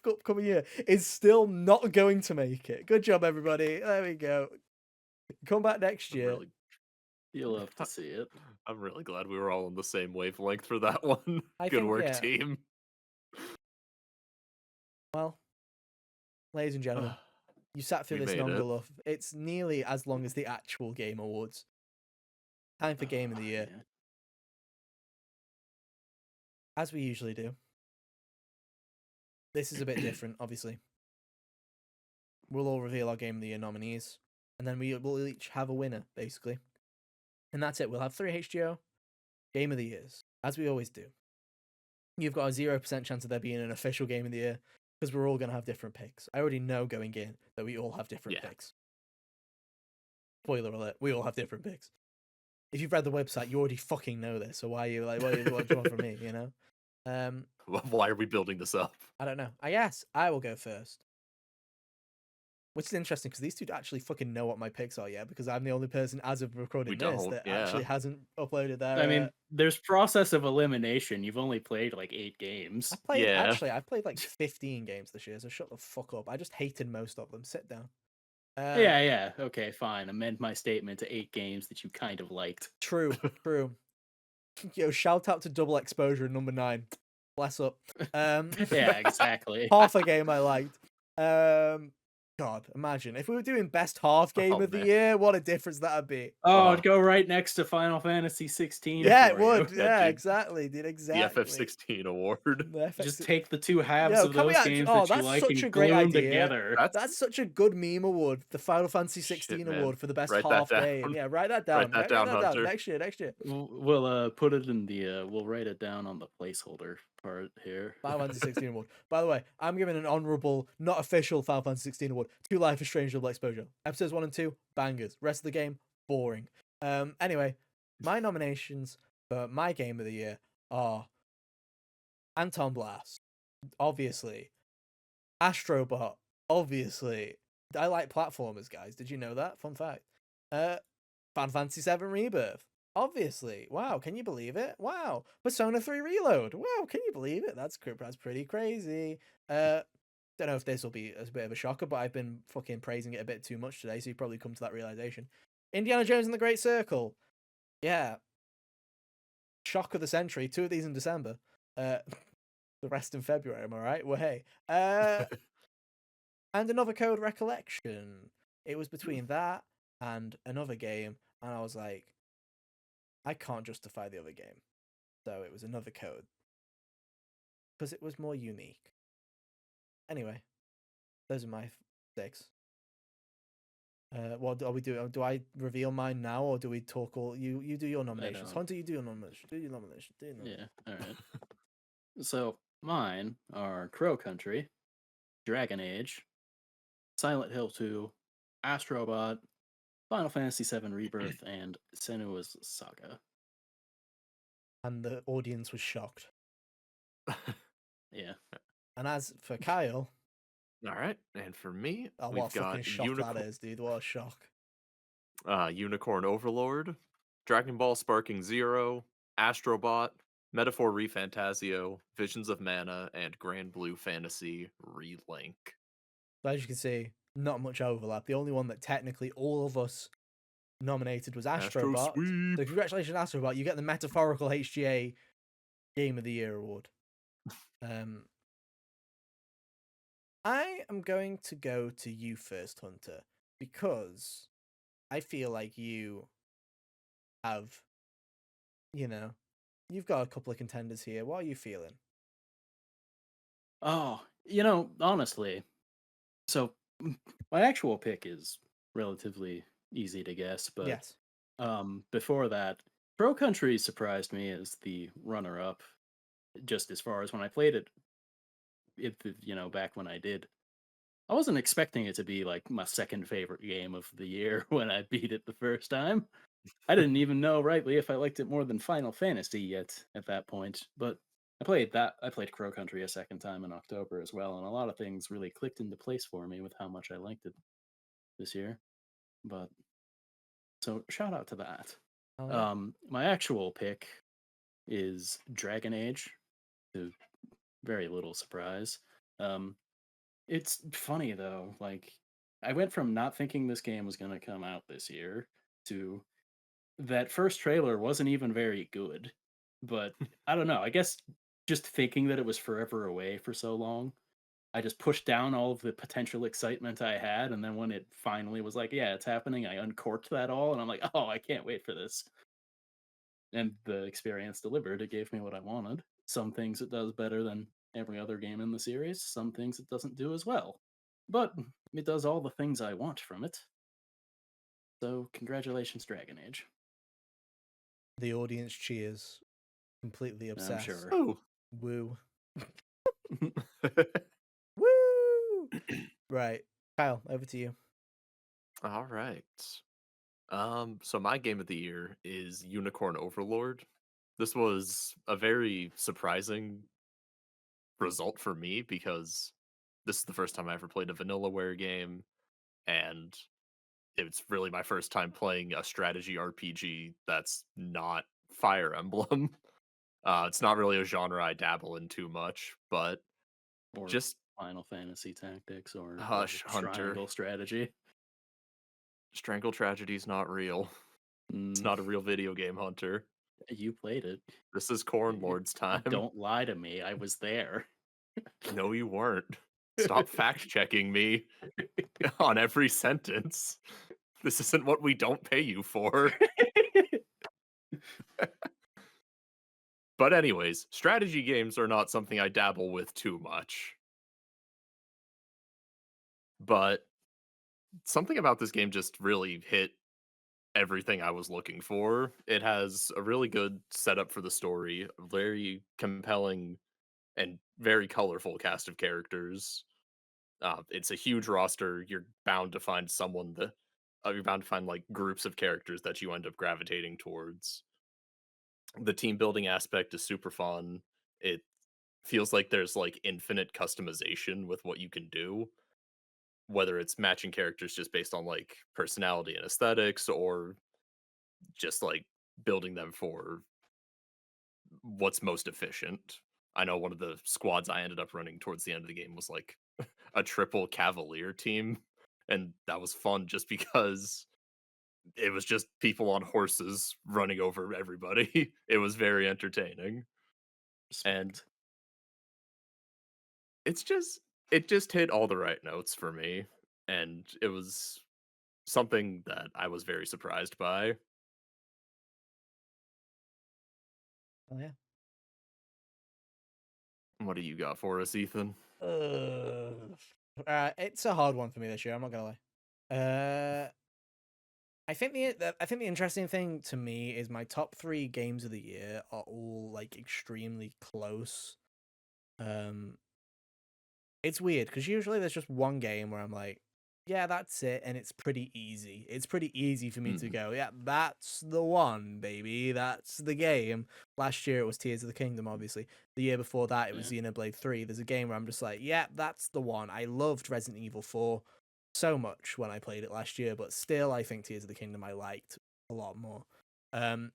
upcoming year, is still not going to make it. Good job, everybody. There we go. Come back next year. You'll have to see it. I'm really glad we were all on the same wavelength for that one. Good work, team. Well, ladies and gentlemen, you sat through this long enough. It's nearly as long as the actual Game Awards. Time for Game of the Year. Yeah. As we usually do. This is a bit different, obviously. We'll all reveal our Game of the Year nominees, and then we'll each have a winner, basically. And that's it. We'll have 3 HGO Game of the Years, as we always do. You've got a 0% chance of there being an official Game of the Year, because we're all going to have different picks. I already know going in that we all have different picks. Spoiler alert, we all have different picks. If you've read the website, you already fucking know this, so why are you like, what do you want from me, you know? Why are we building this up? I don't know. I guess I will go first. Which is interesting, because these two actually fucking know what my picks are, because I'm the only person, as of recording this, that actually hasn't uploaded their... I mean, there's process of elimination. You've only played like 8 games. I've played like 15 games this year, so shut the fuck up. I just hated most of them. Sit down. Yeah. Okay, fine. Amend my statement to 8 games that you kind of liked. True. Yo, shout out to Double Exposure number 9. Bless up. Yeah, exactly. Half a game I liked. God, imagine if we were doing best half game of the year, what a difference that'd be. Oh, it'd go right next to Final Fantasy 16. Yeah, it would. Yeah, exactly, dude. Exactly. The FF16 award. Just take the 2 halves of those games that you like and glue them together. That's such a good meme award. The Final Fantasy 16 award for the best half game. Yeah, write that down. Write that down, Hunter. Next year. We'll put it in the. We'll write it down on the placeholder part here. Final Fantasy 16 award. By the way, I'm giving an honorable, not official Final Fantasy 16 award to Life is Strange Double Exposure. Episodes 1 and 2, bangers. Rest of the game, boring. Anyway, my nominations for my game of the year are Anton Blast, obviously. Astrobot, obviously. I like platformers, guys. Did you know that? Fun fact. Uh, Final Fantasy VII Rebirth. Obviously. Wow, can you believe it? Wow. Persona 3 Reload. Wow, can you believe it? That's pretty crazy. Don't know if this will be a bit of a shocker, but I've been fucking praising it a bit too much today, so you've probably come to that realization. Indiana Jones and the Great Circle. Yeah. Shock of the century. 2 of these in December. Uh, the rest in February, am I right? Well, hey. And another Code Recollection. It was between that and another game, and I was like, I can't justify the other game. So it was another code. Because it was more unique. Anyway, those are my 6. What are we doing? Do I reveal mine now, or do we talk all? You do your I nominations. don't. Hunter, you do your nomination. Do your nomination. Do your Yeah. nomination. All right. So mine are Crow Country, Dragon Age, Silent Hill 2, Astrobot, Final Fantasy VII Rebirth, and Senua's Saga. And the audience was shocked. Yeah. And as for Kyle, All right, and for me, oh, what a we've fucking got shock that is, dude. What a shock. Unicorn Overlord, Dragon Ball Sparking Zero, Astrobot, Metaphor Refantasio, Visions of Mana, and Grand Blue Fantasy Relink. So as you can see, not much overlap. The only one that technically all of us nominated was Astro Astrobot. Sweep. So congratulations, Astrobot. You get the metaphorical HGA Game of the Year award. I am going to go to you first, Hunter, because I feel like you have, you've got a couple of contenders here. What are you feeling? Oh, honestly, so my actual pick is relatively easy to guess, but Yes. before that, Pro Country surprised me as the runner-up, just as far as when I played it, back when I did. I wasn't expecting it to be like my second favorite game of the year when I beat it the first time. I didn't even know rightly if I liked it more than Final Fantasy yet at that point, but I played that. I played Crow Country a second time in October as well, and a lot of things really clicked into place for me with how much I liked it this year. But so shout out to that. Oh yeah. My actual pick is Dragon Age, to very little surprise. Um, it's funny though, like I went from not thinking this game was going to come out this year to that first trailer wasn't even very good. But I don't know. I guess just thinking that it was forever away for so long, I just pushed down all of the potential excitement I had. And then when it finally was like, yeah, it's happening, I uncorked that all. And I'm like, oh, I can't wait for this. And the experience delivered. It gave me what I wanted. Some things it does better than every other game in the series, some things it doesn't do as well. But it does all the things I want from it. So, congratulations, Dragon Age. The audience cheers. Completely I'm obsessed. sure. Oh. Woo. Woo! Right. Kyle, over to you. All right. So my game of the year is Unicorn Overlord. This was a very surprising result for me because this is the first time I ever played a Vanillaware game, and it's really my first time playing a strategy RPG that's not Fire Emblem. It's not really a genre I dabble in too much, but Or just Final Fantasy Tactics, or was it hush, Hunter. Triangle Strategy? Strangle Tragedy's not real. It's Mm, not a real video game, Hunter. you played it. This is Corn Lord's time. Don't lie to me. I was there. No, you weren't. Stop fact checking me on every sentence. This isn't what we don't pay you for. But anyways, strategy games are not something I dabble with too much. But something about this game just really hit everything I was looking for. It has a really good setup for the story, a very compelling and very colorful cast of characters. It's a huge roster. You're bound to find someone that you're bound to find like groups of characters that you end up gravitating towards. The team building aspect is super fun. It feels like there's like infinite customization with what you can do. whether it's matching characters just based on like personality and aesthetics, or just like building them for what's most efficient. I know one of the squads I ended up running towards the end of the game was like a triple cavalier team, and that was fun just because it was just people on horses running over everybody. It was very entertaining. And Respect. it's just it just hit all the right notes for me, and it was something that I was very surprised by. Oh yeah. What do you got for us, Ethan? It's a hard one for me this year. I'm not gonna lie. I think the interesting thing to me is my top 3 games of the year are all like extremely close. Um, it's weird because usually there's just one game where I'm like, yeah, that's it, and it's pretty easy. It's pretty easy for me to Mhm. go, yeah, that's the one, baby. That's the game. Last year it was Tears of the Kingdom, obviously. The year before that it was Yeah. Xenoblade 3. There's a game where I'm just like, yeah, that's the one. I loved Resident Evil 4 so much when I played it last year, but still I think Tears of the Kingdom I liked a lot more. Um,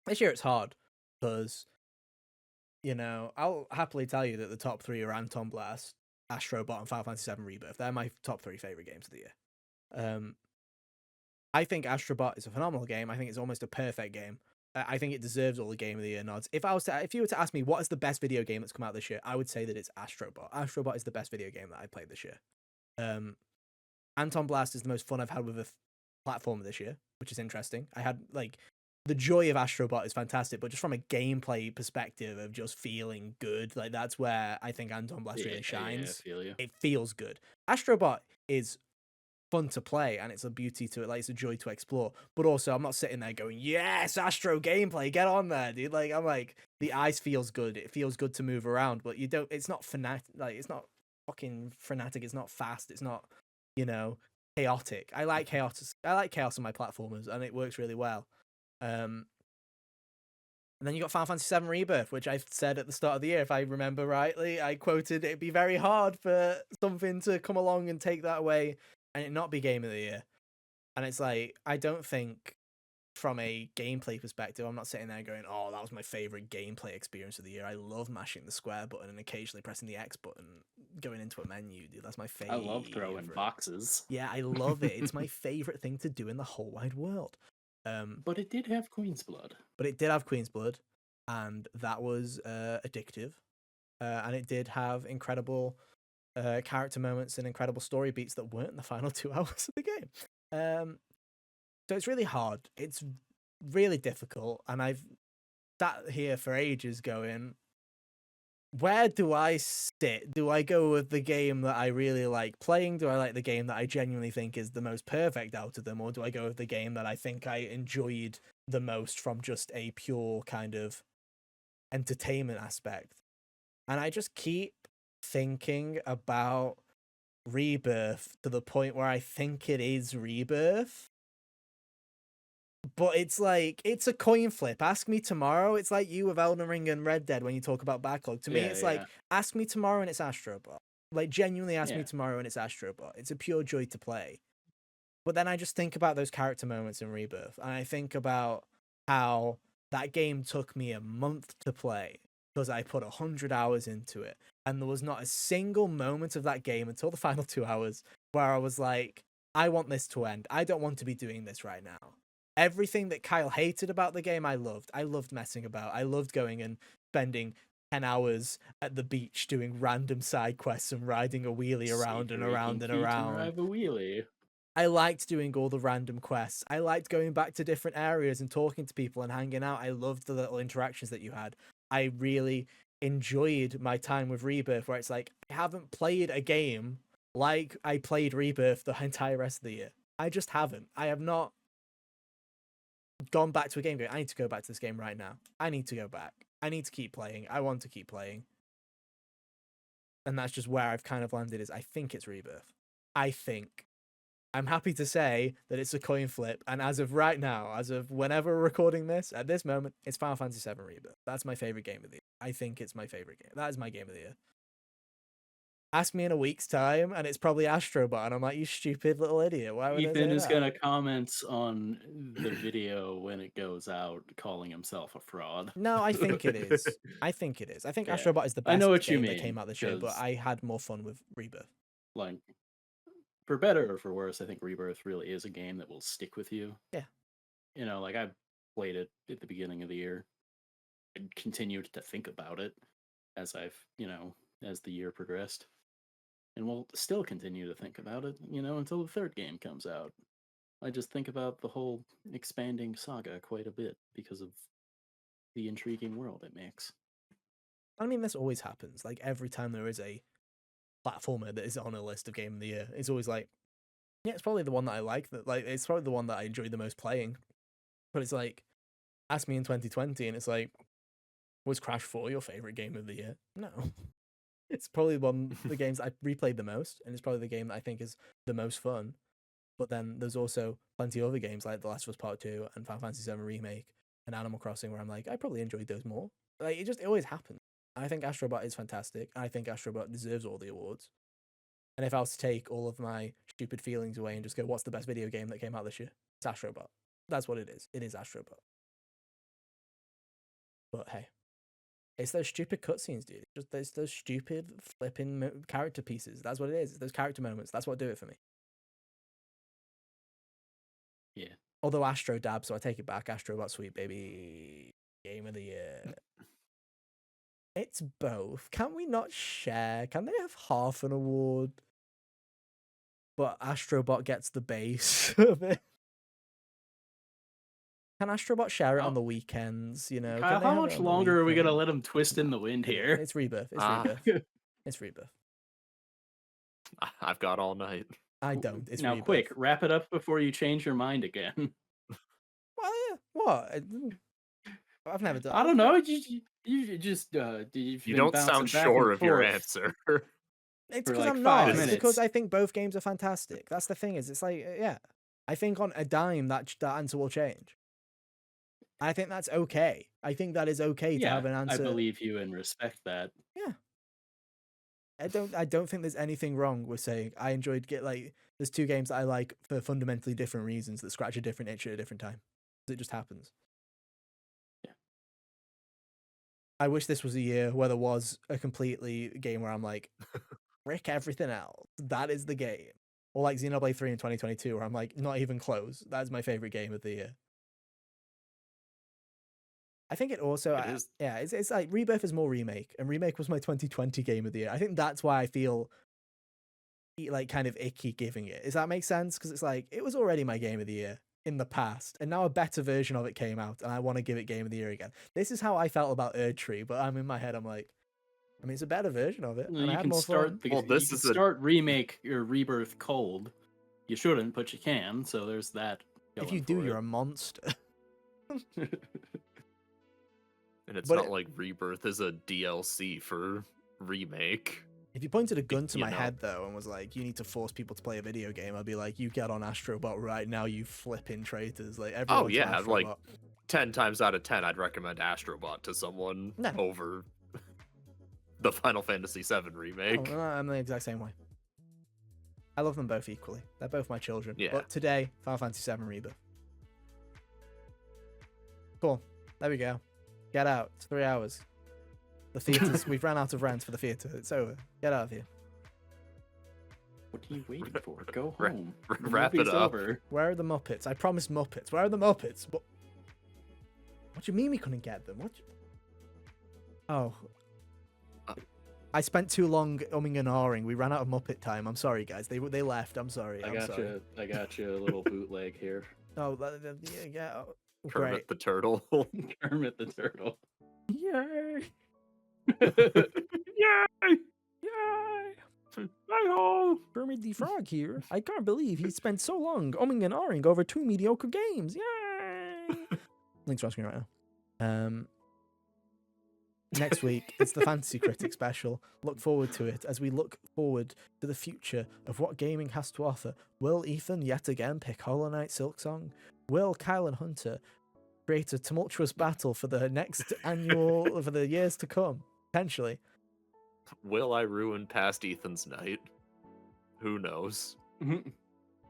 this year it's hard because I'll happily tell you that the top 3 are Anton Blast, Astrobot, and Final Fantasy VII Rebirth. They're my top 3 favorite games of the year. Um, I think Astrobot is a phenomenal game. I think it's almost a perfect game. I think it deserves all the Game of the Year nods. If you were to ask me what is the best video game that's come out this year, I would say that it's Astrobot. Astrobot is the best video game that I played this year. Um, Anton Blast is the most fun I've had with a platformer this year, which is interesting. I had like the joy of Astrobot is fantastic, but just from a gameplay perspective of just feeling good, like that's where I think Anton Blast Yeah, really yeah, I shines. feel you. It feels good. Astrobot is fun to play and it's a beauty to it, like it's a joy to explore. But also I'm not sitting there going, yes, Astro gameplay, get on there, dude. Like I'm like, the eyes feels good. It feels good to move around, but it's not fanatic, like it's not fucking frenetic, it's not fast, it's not, you know, chaotic. I like chaos on my platformers and it works really well. And then you got Final Fantasy VII Rebirth, which I said at the start of the year, if I remember rightly. I quoted it'd be very hard for something to come along and take that away and it not be Game of the Year. And it's like, I don't think from a gameplay perspective, I'm not sitting there going, oh, that was my favorite gameplay experience of the year. I love mashing the square button and occasionally pressing the X button, going into a menu, dude. That's my I love throwing favorite. boxes, Yeah, I love it. It's my favorite thing to do in the whole wide world. but it did have Queen's Blood. But it did have Queen's Blood, and that was addictive. And it did have incredible character moments and incredible story beats that weren't in the final 2 hours of the game. So it's really hard. It's really difficult, and I've sat here for ages going, where do I sit? Do I go with the game that I really like playing? Do I like the game that I genuinely think is the most perfect out of them? Or do I go with the game that I think I enjoyed the most from just a pure kind of entertainment aspect? And I just keep thinking about Rebirth to the point where I think it is Rebirth. But it's like, it's a coin flip. Ask me tomorrow. It's like you with Elden Ring and Red Dead when you talk about Backlog. To me, Yeah, it's like, yeah, ask me tomorrow and it's Astrobot. Like, genuinely ask me yeah. tomorrow and it's Astrobot. It's a pure joy to play. But then I just think about those character moments in Rebirth. And I think about how that game took me a month to play because I put 100 hours into it. And there was not a single moment of that game until the final 2 hours where I was like, I want this to end. I don't want to be doing this right now. Everything that Kyle hated about the game, I loved. I loved messing about. I loved going and spending 10 hours at the beach doing random side quests and riding a wheelie around and Savory around King and Feet and around. drive a wheelie. I liked doing all the random quests. I liked going back to different areas and talking to people and hanging out. I loved the little interactions that you had. I really enjoyed my time with Rebirth, where it's like, I haven't played a game like I played Rebirth the entire rest of the year. I just haven't. I have not gone back to a game going, I need to go back to this game right now. I need to go back. I need to keep playing. I want to keep playing. And that's just where I've kind of landed, is I think it's Rebirth. I think. I'm happy to say that it's a coin flip, and as of right now, as of whenever we're recording this, at this moment, it's Final Fantasy VII Rebirth. That's my favorite game of the year. I think it's my favorite game. That is my game of the year. Ask me in a week's time, and it's probably Astrobot, and I'm like, you stupid little idiot. Why would I Ethan say is that? gonna comment on the video when it goes out, calling himself a fraud. No, I think it is. I think it is. I think Yeah, Astrobot is the I know best what you game that mean, came out this year, but because I had more fun with Rebirth. like, for better or for worse, I think Rebirth really is a game that will stick with you. Yeah. You know, like I played it at the beginning of the year and continued to think about it as as the year progressed. And we'll still continue to think about it, until the third game comes out. I just think about the whole expanding saga quite a bit because of the intriguing world it makes. I mean, this always happens. Like, every time there is a platformer that is on a list of Game of the Year, it's always like, yeah, it's probably the one that I like. It's probably the one that I enjoy the most playing. But it's like, ask me in 2020, and it's like, was Crash 4 your favorite game of the year? No. It's probably the games I replayed the most, and it's probably the game that I think is the most fun. But then there's also plenty of other games like The Last of Us Part 2 and Final Fantasy VII Remake and Animal Crossing where I'm like, I probably enjoyed those more. Like, it always happens. I think Astrobot is fantastic. I think Astrobot deserves all the awards. And if I was to take all of my stupid feelings away and just go, what's the best video game that came out this year? It's Astrobot. That's what it is. It is Astrobot. But hey, it's those stupid cutscenes, dude. Just those stupid flipping character pieces. That's what it is. It's those character moments. That's what do it for me. Yeah. Although Astro dab, so I take it back. Astrobot Sweet Baby Game of the Year. It's both. Can we not share? Can they have half an award? But Astrobot gets the base of it. Can Astrobot share it on the weekends? You know, Kyle, can they how have it much on the longer are we gonna weekend? let him twist in the wind here? It's Rebirth. It's Ah. Rebirth. It's Rebirth. I've got all night. I don't. It's Now, Rebirth. quick, wrap it up before you change your mind again. Well, yeah. What? I've never done. I don't know. You just you've You been don't bouncing sound back sure and of your forth. answer. It's for because like I'm 5 not. It's minutes. because I think both games are fantastic. That's the thing. It's like, yeah. I think on a dime that answer will change. I think that's okay. I think that is okay to have an I answer. believe you and respect that. Yeah. I don't think there's anything wrong with saying I enjoyed there's two games that I like for fundamentally different reasons that scratch a different itch at a different time. It just happens. Yeah. I wish this was a year where there was a completely game where I'm like, frick everything else. That is the game. Or like Xenoblade 3 in 2022, where I'm like, not even close. That's my favorite game of the year. I think it also, It is. Yeah, it's like Rebirth is more Remake, and Remake was my 2020 game of the year. I think that's why I feel like kind of icky giving it. Does that make sense? Because it's like, it was already my game of the year in the past, and now a better version of it came out, and I want to give it game of the year again. This is how I felt about Erdtree, but I'm in my head, I'm like, I mean, it's a better version of it, and I You had can more fun. start remake or rebirth cold. You shouldn't, but you can. So there's that. If you do, you're a monster. And it's But not like Rebirth is a DLC for Remake. If you pointed a gun to You my know. head, though, and was like, you need to force people to play a video game, I'd be like, you get on Astrobot right now, you flipping traitors. Like, everyone's Oh yeah, on like Astrobot. 10 times out of 10, I'd recommend Astrobot to someone No. over the Final Fantasy VII remake. Oh, I'm the exact same way. I love them both equally. They're both my children. Yeah. But today, Final Fantasy VII Rebirth. Cool. There we go. Get out. It's 3 hours. The theaters. We've ran out of rent for the theater. It's over. Get out of here. What are you waiting for? Go Ra- home. wrap it Movie's up. Over. Where are the Muppets? I promised Muppets. Where are the Muppets? What do you mean we couldn't get them? Oh. I spent too long umming and ahhing. We ran out of Muppet time. I'm sorry, guys. They left. I'm sorry. I got you a little bootleg here. Oh, yeah. Oh, Kermit great. the Turtle. Kermit the Turtle. Yay! Yay! Yay! Hi-ho! Kermit the Frog here. I can't believe he spent so long umming and ahhing over 2 mediocre games. Yay! Links on screen right now. Next week, it's the Fantasy Critic special. Look forward to it as we look forward to the future of what gaming has to offer. Will Ethan yet again pick Hollow Knight Silksong? Will Kyle and Hunter create a tumultuous battle for the next annual, for the years to come? Potentially. Will I ruin past Ethan's night? Who knows?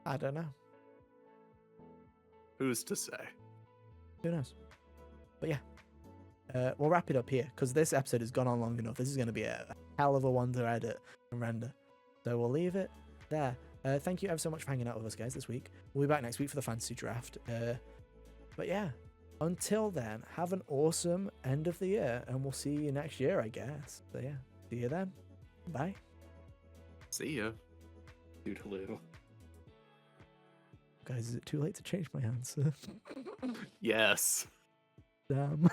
I don't know. Who's to say? Who knows? But yeah, we'll wrap it up here because this episode has gone on long enough. This is going to be a hell of a one to edit and render. So we'll leave it there. Thank you ever so much for hanging out with us, guys, this week. We'll be back next week for the fantasy draft. But yeah, until then, have an awesome end of the year, and we'll see you next year, I guess. So yeah, see you then. Bye. See ya. Toodaloo. Guys, is it too late to change my answer? Yes. Damn.